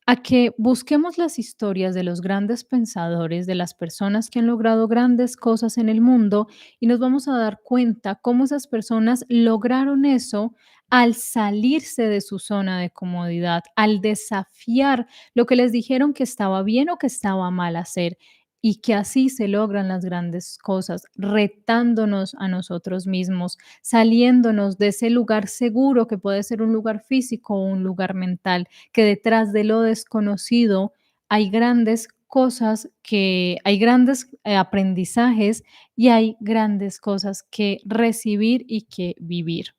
[SPEAKER 1] a que busquemos las historias de los grandes pensadores, de las personas que han logrado grandes cosas en el mundo y nos vamos a dar cuenta cómo esas personas lograron eso al salirse de su zona de comodidad, al desafiar lo que les dijeron que estaba bien o que estaba mal hacer. Y que así se logran las grandes cosas, retándonos a nosotros mismos, saliéndonos de ese lugar seguro que puede ser un lugar físico o un lugar mental, que detrás de lo desconocido hay grandes cosas, que hay grandes aprendizajes y hay grandes cosas que recibir y que vivir.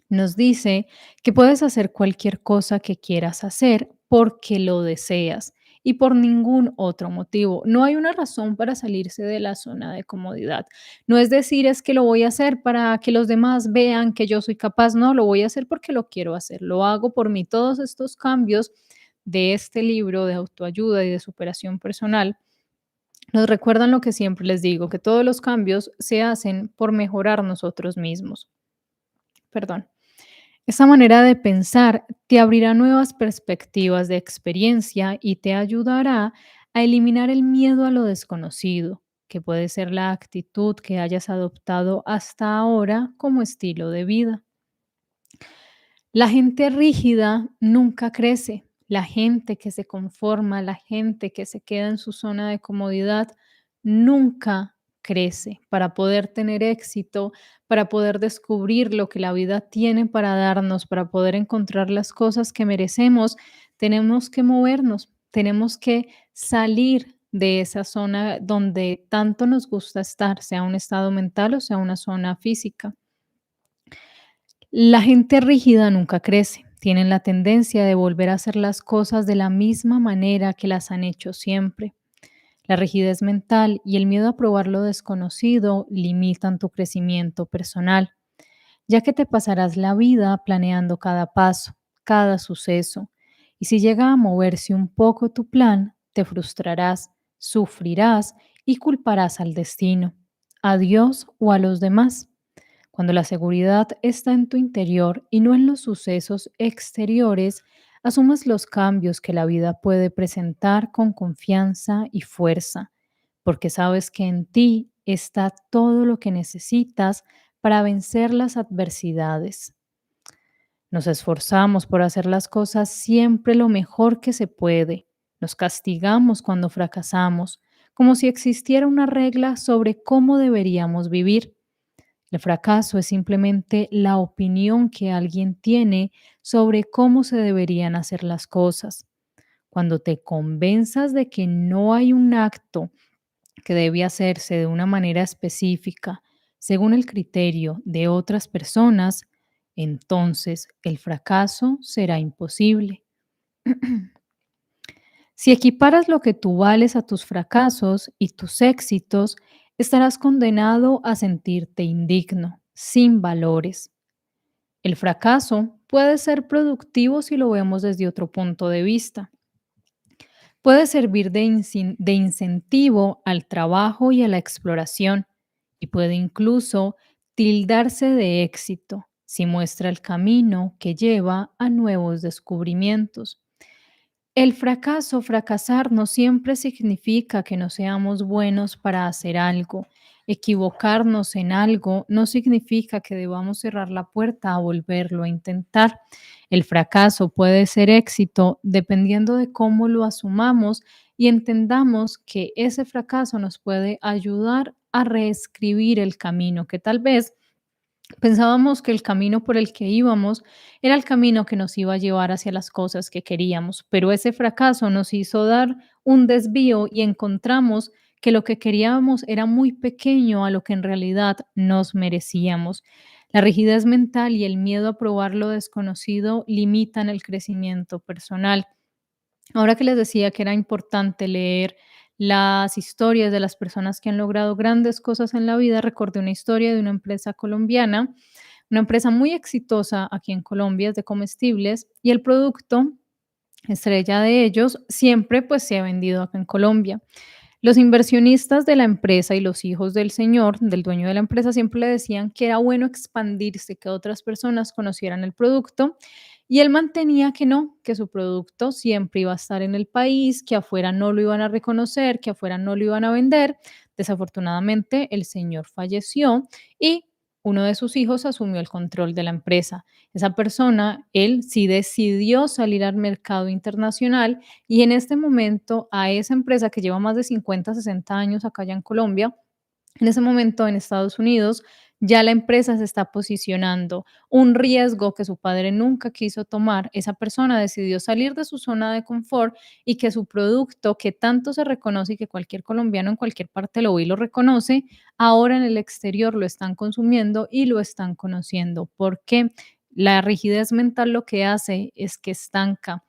[SPEAKER 1] Nos dice que puedes hacer cualquier cosa que quieras hacer porque lo deseas y por ningún otro motivo. No hay una razón para salirse de la zona de comodidad. No es decir, es que lo voy a hacer para que los demás vean que yo soy capaz. No, lo voy a hacer porque lo quiero hacer. Lo hago por mí. Todos estos cambios de este libro de autoayuda y de superación personal nos recuerdan lo que siempre les digo, que todos los cambios se hacen por mejorar nosotros mismos. Perdón. Esa manera de pensar te abrirá nuevas perspectivas de experiencia y te ayudará a eliminar el miedo a lo desconocido, que puede ser la actitud que hayas adoptado hasta ahora como estilo de vida. La gente rígida nunca crece. La gente que se conforma, la gente que se queda en su zona de comodidad, nunca crece. Para poder tener éxito, para poder descubrir lo que la vida tiene para darnos, para poder encontrar las cosas que merecemos, tenemos que movernos, tenemos que salir de esa zona donde tanto nos gusta estar, sea un estado mental o sea una zona física. La gente rígida nunca crece. Tienen la tendencia de volver a hacer las cosas de la misma manera que las han hecho siempre. La rigidez mental y el miedo a probar lo desconocido limitan tu crecimiento personal, ya que te pasarás la vida planeando cada paso, cada suceso. Y si llega a moverse un poco tu plan, te frustrarás, sufrirás y culparás al destino, a Dios o a los demás. Cuando la seguridad está en tu interior y no en los sucesos exteriores, asumes los cambios que la vida puede presentar con confianza y fuerza, porque sabes que en ti está todo lo que necesitas para vencer las adversidades. Nos esforzamos por hacer las cosas siempre lo mejor que se puede. Nos castigamos cuando fracasamos, como si existiera una regla sobre cómo deberíamos vivir. El fracaso es simplemente la opinión que alguien tiene sobre cómo se deberían hacer las cosas. Cuando te convenzas de que no hay un acto que debe hacerse de una manera específica, según el criterio de otras personas, entonces el fracaso será imposible. Si equiparas lo que tú vales a tus fracasos y tus éxitos, estarás condenado a sentirte indigno, sin valores. El fracaso puede ser productivo si lo vemos desde otro punto de vista. Puede servir de incentivo al trabajo y a la exploración y puede incluso tildarse de éxito si muestra el camino que lleva a nuevos descubrimientos. El fracaso, fracasar, no siempre significa que no seamos buenos para hacer algo. Equivocarnos en algo no significa que debamos cerrar la puerta a volverlo a intentar. El fracaso puede ser éxito dependiendo de cómo lo asumamos y entendamos que ese fracaso nos puede ayudar a reescribir el camino que tal vez pensábamos que el camino por el que íbamos era el camino que nos iba a llevar hacia las cosas que queríamos, pero ese fracaso nos hizo dar un desvío y encontramos que lo que queríamos era muy pequeño a lo que en realidad nos merecíamos. La rigidez mental y el miedo a probar lo desconocido limitan el crecimiento personal. Ahora que les decía que era importante leer las historias de las personas que han logrado grandes cosas en la vida, recordé una historia de una empresa colombiana, una empresa muy exitosa aquí en Colombia, es de comestibles, y el producto estrella de ellos siempre pues se ha vendido acá en Colombia. Los inversionistas de la empresa y los hijos del señor, del dueño de la empresa, siempre le decían que era bueno expandirse, que otras personas conocieran el producto, y él mantenía que no, que su producto siempre iba a estar en el país, que afuera no lo iban a reconocer, que afuera no lo iban a vender. Desafortunadamente, el señor falleció y uno de sus hijos asumió el control de la empresa. Esa persona, él sí decidió salir al mercado internacional y en este momento a esa empresa que lleva más de 50, 60 años acá ya en Colombia, en ese momento en Estados Unidos, ya la empresa se está posicionando. Un riesgo que su padre nunca quiso tomar, esa persona decidió salir de su zona de confort y que su producto, que tanto se reconoce y que cualquier colombiano en cualquier parte lo ve y lo reconoce, ahora en el exterior lo están consumiendo y lo están conociendo. Porque la rigidez mental lo que hace es que estanca.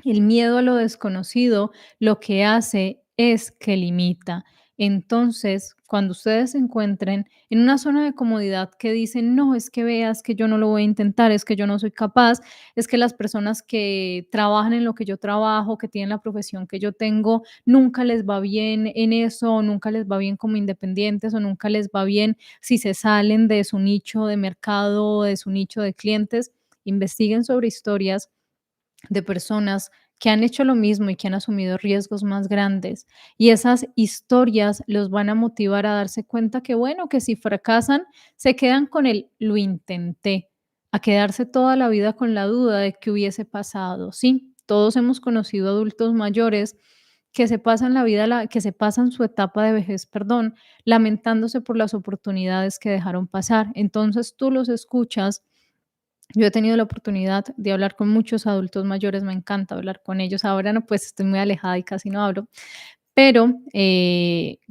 [SPEAKER 1] El miedo a lo desconocido lo que hace es que limita. Entonces, cuando ustedes se encuentren en una zona de comodidad que dicen, no, es que veas que yo no lo voy a intentar, es que yo no soy capaz, es que las personas que trabajan en lo que yo trabajo, que tienen la profesión que yo tengo, nunca les va bien en eso, o nunca les va bien como independientes, o nunca les va bien si se salen de su nicho de mercado, o de su nicho de clientes, investiguen sobre historias de personas que han hecho lo mismo y que han asumido riesgos más grandes. Y esas historias los van a motivar a darse cuenta que, bueno, que si fracasan, se quedan con el lo intenté, a quedarse toda la vida con la duda de qué hubiese pasado. Sí, todos hemos conocido adultos mayores que se pasan la vida, que se pasan su etapa de vejez, perdón, lamentándose por las oportunidades que dejaron pasar. Entonces tú los escuchas. Yo he tenido la oportunidad de hablar con muchos adultos mayores, me encanta hablar con ellos. Ahora no, pues estoy muy alejada y casi no hablo, pero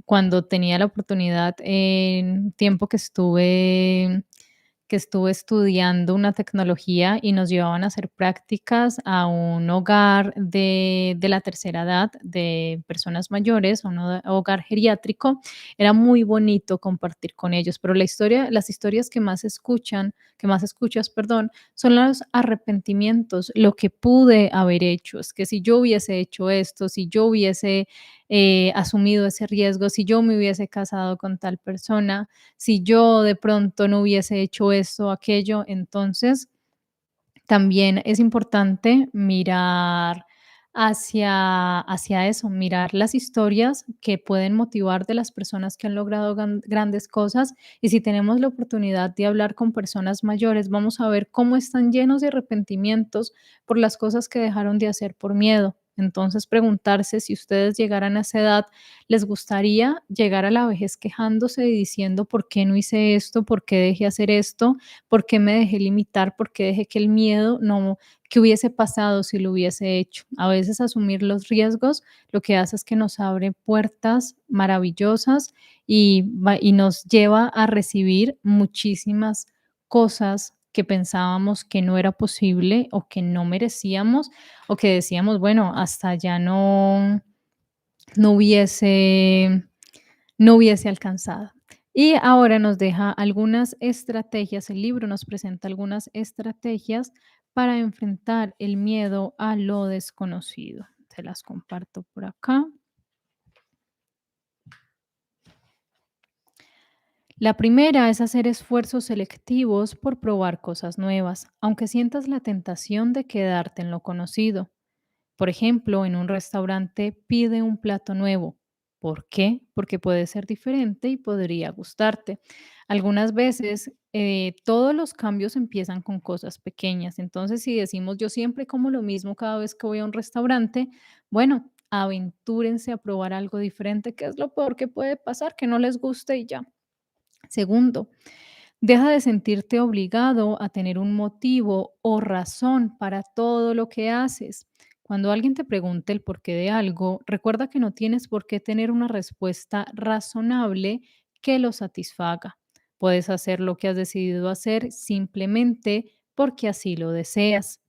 [SPEAKER 1] cuando tenía la oportunidad, en tiempo que estuve estudiando una tecnología y nos llevaban a hacer prácticas a un hogar de la tercera edad, de personas mayores, a un hogar geriátrico. Era muy bonito compartir con ellos, pero las historias que más escuchas, perdón, son los arrepentimientos, lo que pude haber hecho. Es que si yo hubiese hecho esto, si yo hubiese asumido ese riesgo, si yo me hubiese casado con tal persona, si yo de pronto no hubiese hecho esto o aquello. Entonces, también es importante mirar hacia eso, mirar las historias que pueden motivar de las personas que han logrado grandes cosas. Y si tenemos la oportunidad de hablar con personas mayores, vamos a ver cómo están llenos de arrepentimientos por las cosas que dejaron de hacer por miedo. Entonces, preguntarse si ustedes llegaran a esa edad, ¿les gustaría llegar a la vejez quejándose y diciendo por qué no hice esto, por qué dejé hacer esto, por qué me dejé limitar, por qué dejé que el miedo no, qué hubiese pasado si lo hubiese hecho? A veces asumir los riesgos lo que hace es que nos abre puertas maravillosas y nos lleva a recibir muchísimas cosas que pensábamos que no era posible o que no merecíamos o que decíamos, bueno, hasta ya no hubiese, no hubiese alcanzado. Y ahora nos deja algunas estrategias, el libro nos presenta algunas estrategias para enfrentar el miedo a lo desconocido. Se las comparto por acá. La primera es hacer esfuerzos selectivos por probar cosas nuevas, aunque sientas la tentación de quedarte en lo conocido. Por ejemplo, en un restaurante pide un plato nuevo. ¿Por qué? Porque puede ser diferente y podría gustarte. Algunas veces todos los cambios empiezan con cosas pequeñas. Entonces, si decimos yo siempre como lo mismo cada vez que voy a un restaurante, bueno, aventúrense a probar algo diferente, que es lo peor que puede pasar, que no les guste y ya. Segundo, deja de sentirte obligado a tener un motivo o razón para todo lo que haces. Cuando alguien te pregunte el porqué de algo, recuerda que no tienes por qué tener una respuesta razonable que lo satisfaga. Puedes hacer lo que has decidido hacer simplemente porque así lo deseas.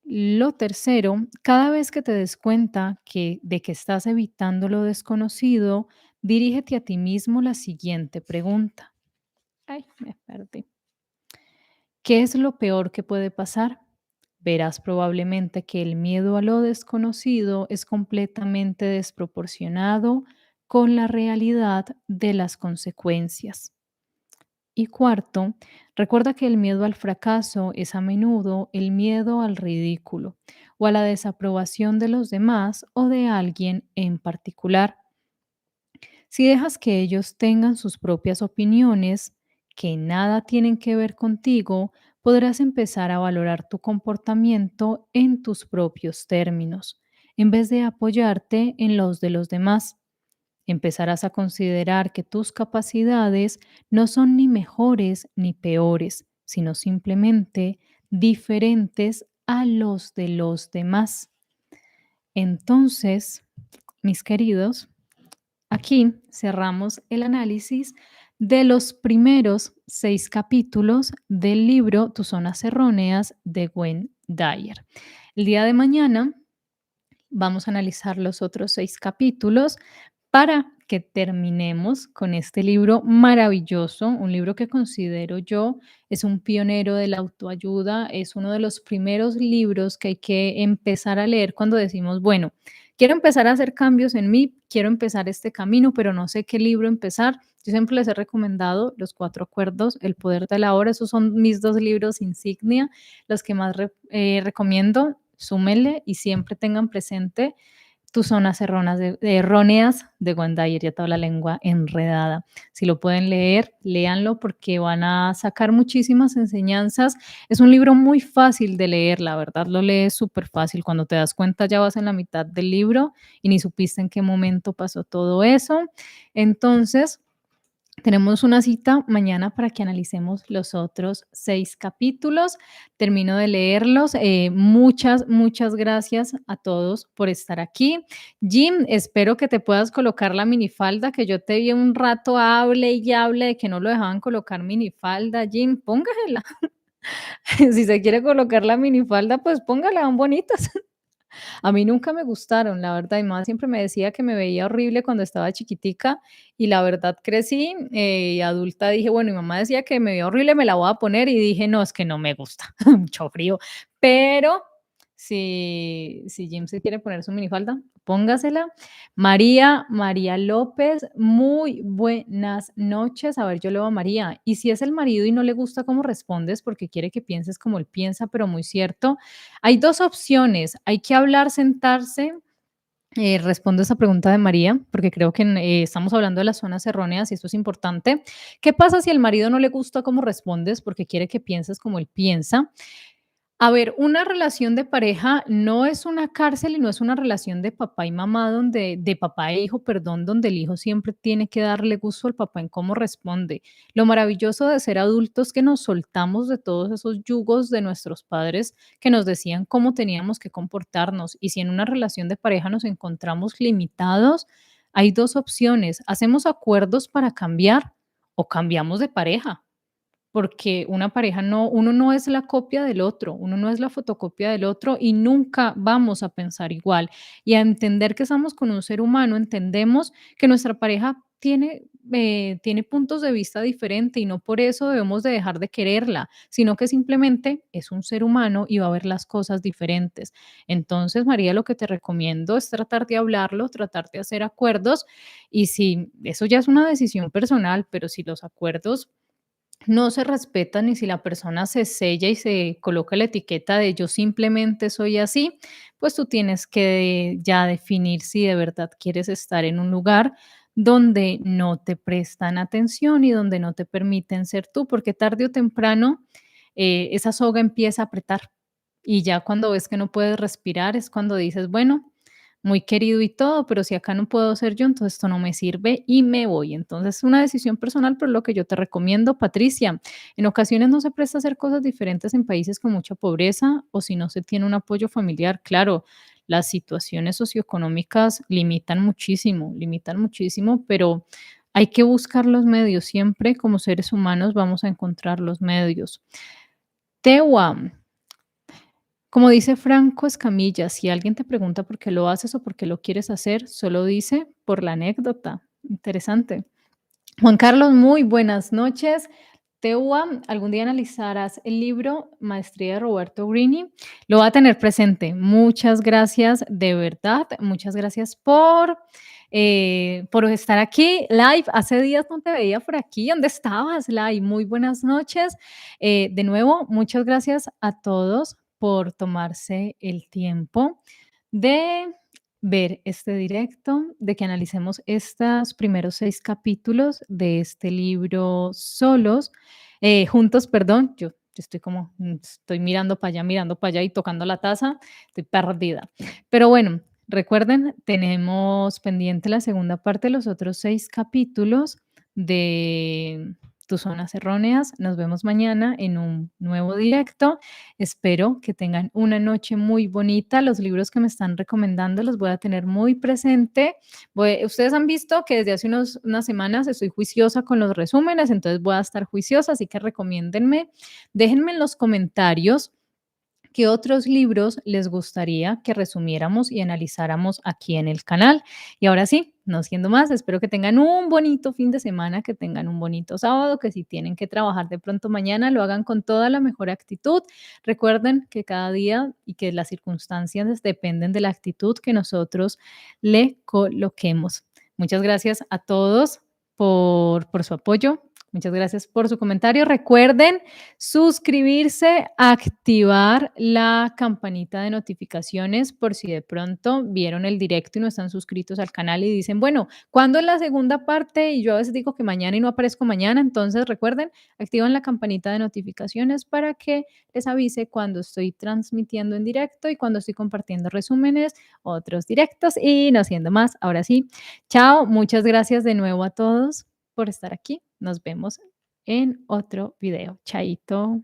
[SPEAKER 1] Lo tercero, cada vez que te des cuenta de que estás evitando lo desconocido, dirígete a ti mismo la siguiente pregunta. Ay, me perdí. ¿Qué es lo peor que puede pasar? Verás probablemente que el miedo a lo desconocido es completamente desproporcionado con la realidad de las consecuencias. Y cuarto, recuerda que el miedo al fracaso es a menudo el miedo al ridículo o a la desaprobación de los demás o de alguien en particular. Si dejas que ellos tengan sus propias opiniones, que nada tienen que ver contigo, podrás empezar a valorar tu comportamiento en tus propios términos, en vez de apoyarte en los de los demás. Empezarás a considerar que tus capacidades no son ni mejores ni peores, sino simplemente diferentes a los de los demás. Entonces, mis queridos, aquí cerramos el análisis de los primeros 6 capítulos del libro Tus zonas erróneas de Gwen Dyer. El día de mañana vamos a analizar los otros 6 capítulos para que terminemos con este libro maravilloso, un libro que considero yo es un pionero de la autoayuda, es uno de los primeros libros que hay que empezar a leer cuando decimos, bueno, quiero empezar a hacer cambios en mí, quiero empezar este camino, pero no sé qué libro empezar. Yo siempre les he recomendado Los Cuatro Acuerdos, El Poder de la Hora, esos son mis 2 libros insignia, los que más recomiendo, súmenle y siempre tengan presente tus zonas erróneas de Gwendayer, ya toda la lengua enredada. Si lo pueden leer, léanlo porque van a sacar muchísimas enseñanzas. Es un libro muy fácil de leer, la verdad lo lees súper fácil. Cuando te das cuenta ya vas en la mitad del libro y ni supiste en qué momento pasó todo eso. Entonces, tenemos una cita mañana para que analicemos los otros 6 capítulos. Termino de leerlos. Muchas gracias a todos por estar aquí. Jim, espero que te puedas colocar la minifalda, que yo te vi un rato hable y hable de que no lo dejaban colocar minifalda. Jim, póngasela. Si se quiere colocar la minifalda, pues póngala, van bonitas. A mí nunca me gustaron, la verdad, y mamá siempre me decía que me veía horrible cuando estaba chiquitica y la verdad crecí, y adulta dije, bueno, mi mamá decía que me veía horrible, me la voy a poner y dije, no, es que no me gusta, mucho frío, pero si Jim se quiere poner su minifalda, póngasela. María López, muy buenas noches. A ver, yo leo a María. Y si es el marido y no le gusta cómo respondes porque quiere que pienses como él piensa, pero muy cierto, hay 2 opciones. Hay que hablar, sentarse. Respondo esa pregunta de María, porque creo que estamos hablando de las zonas erróneas y esto es importante. ¿Qué pasa si el marido no le gusta cómo respondes porque quiere que pienses como él piensa? A ver, una relación de pareja no es una cárcel y no es una relación de papá y mamá donde de papá e hijo, perdón, donde el hijo siempre tiene que darle gusto al papá en cómo responde. Lo maravilloso de ser adultos es que nos soltamos de todos esos yugos de nuestros padres que nos decían cómo teníamos que comportarnos. Y si en una relación de pareja nos encontramos limitados, hay dos opciones: hacemos acuerdos para cambiar o cambiamos de pareja. Porque una pareja no, uno no es la copia del otro, uno no es la fotocopia del otro y nunca vamos a pensar igual. Y a entender que estamos con un ser humano, entendemos que nuestra pareja tiene puntos de vista diferentes y no por eso debemos de dejar de quererla, sino que simplemente es un ser humano y va a ver las cosas diferentes. Entonces, María, lo que te recomiendo es tratar de hablarlo, tratar de hacer acuerdos y si eso ya es una decisión personal, pero si los acuerdos no se respetan y si la persona se sella y se coloca la etiqueta de yo simplemente soy así, pues tú tienes que ya definir si de verdad quieres estar en un lugar donde no te prestan atención y donde no te permiten ser tú, porque tarde o temprano esa soga empieza a apretar y ya cuando ves que no puedes respirar es cuando dices, bueno, muy querido y todo, pero si acá no puedo ser yo, entonces esto no me sirve y me voy. Entonces, es una decisión personal, pero lo que yo te recomiendo, Patricia, en ocasiones no se presta a hacer cosas diferentes en países con mucha pobreza o si no se tiene un apoyo familiar. Claro, las situaciones socioeconómicas limitan muchísimo, pero hay que buscar los medios. Siempre como seres humanos vamos a encontrar los medios. Tewa, como dice Franco Escamilla, si alguien te pregunta por qué lo haces o por qué lo quieres hacer, solo dice por la anécdota. Interesante. Juan Carlos, muy buenas noches. Teua, algún día analizarás el libro Maestría de Roberto Brini. Lo va a tener presente. Muchas gracias, de verdad. Muchas gracias por estar aquí live. Hace días no te veía por aquí. ¿Dónde estabas, live? Muy buenas noches. De nuevo, muchas gracias a todos por tomarse el tiempo de ver este directo, de que analicemos estos primeros 6 capítulos de este libro solos, juntos, perdón, yo estoy como, estoy mirando para allá y tocando la taza, estoy perdida. Pero bueno, recuerden, tenemos pendiente la segunda parte de los otros 6 capítulos de Tus zonas erróneas. Nos vemos mañana en un nuevo directo. Espero que tengan una noche muy bonita. Los libros que me están recomendando los voy a tener muy presente. Ustedes han visto que desde hace unas semanas estoy juiciosa con los resúmenes, entonces voy a estar juiciosa, así que recomiéndenme. Déjenme en los comentarios qué otros libros les gustaría que resumiéramos y analizáramos aquí en el canal. Y ahora sí, no siendo más, espero que tengan un bonito fin de semana, que tengan un bonito sábado, que si tienen que trabajar de pronto mañana, lo hagan con toda la mejor actitud. Recuerden que cada día y que las circunstancias dependen de la actitud que nosotros le coloquemos. Muchas gracias a todos por su apoyo. Muchas gracias por su comentario. Recuerden suscribirse, activar la campanita de notificaciones por si de pronto vieron el directo y no están suscritos al canal y dicen, bueno, ¿cuándo es la segunda parte? Y yo a veces digo que mañana y no aparezco mañana. Entonces recuerden, activan la campanita de notificaciones para que les avise cuando estoy transmitiendo en directo y cuando estoy compartiendo resúmenes, otros directos y no siendo más. Ahora sí, chao. Muchas gracias de nuevo a todos por estar aquí. Nos vemos en otro video. Chaito.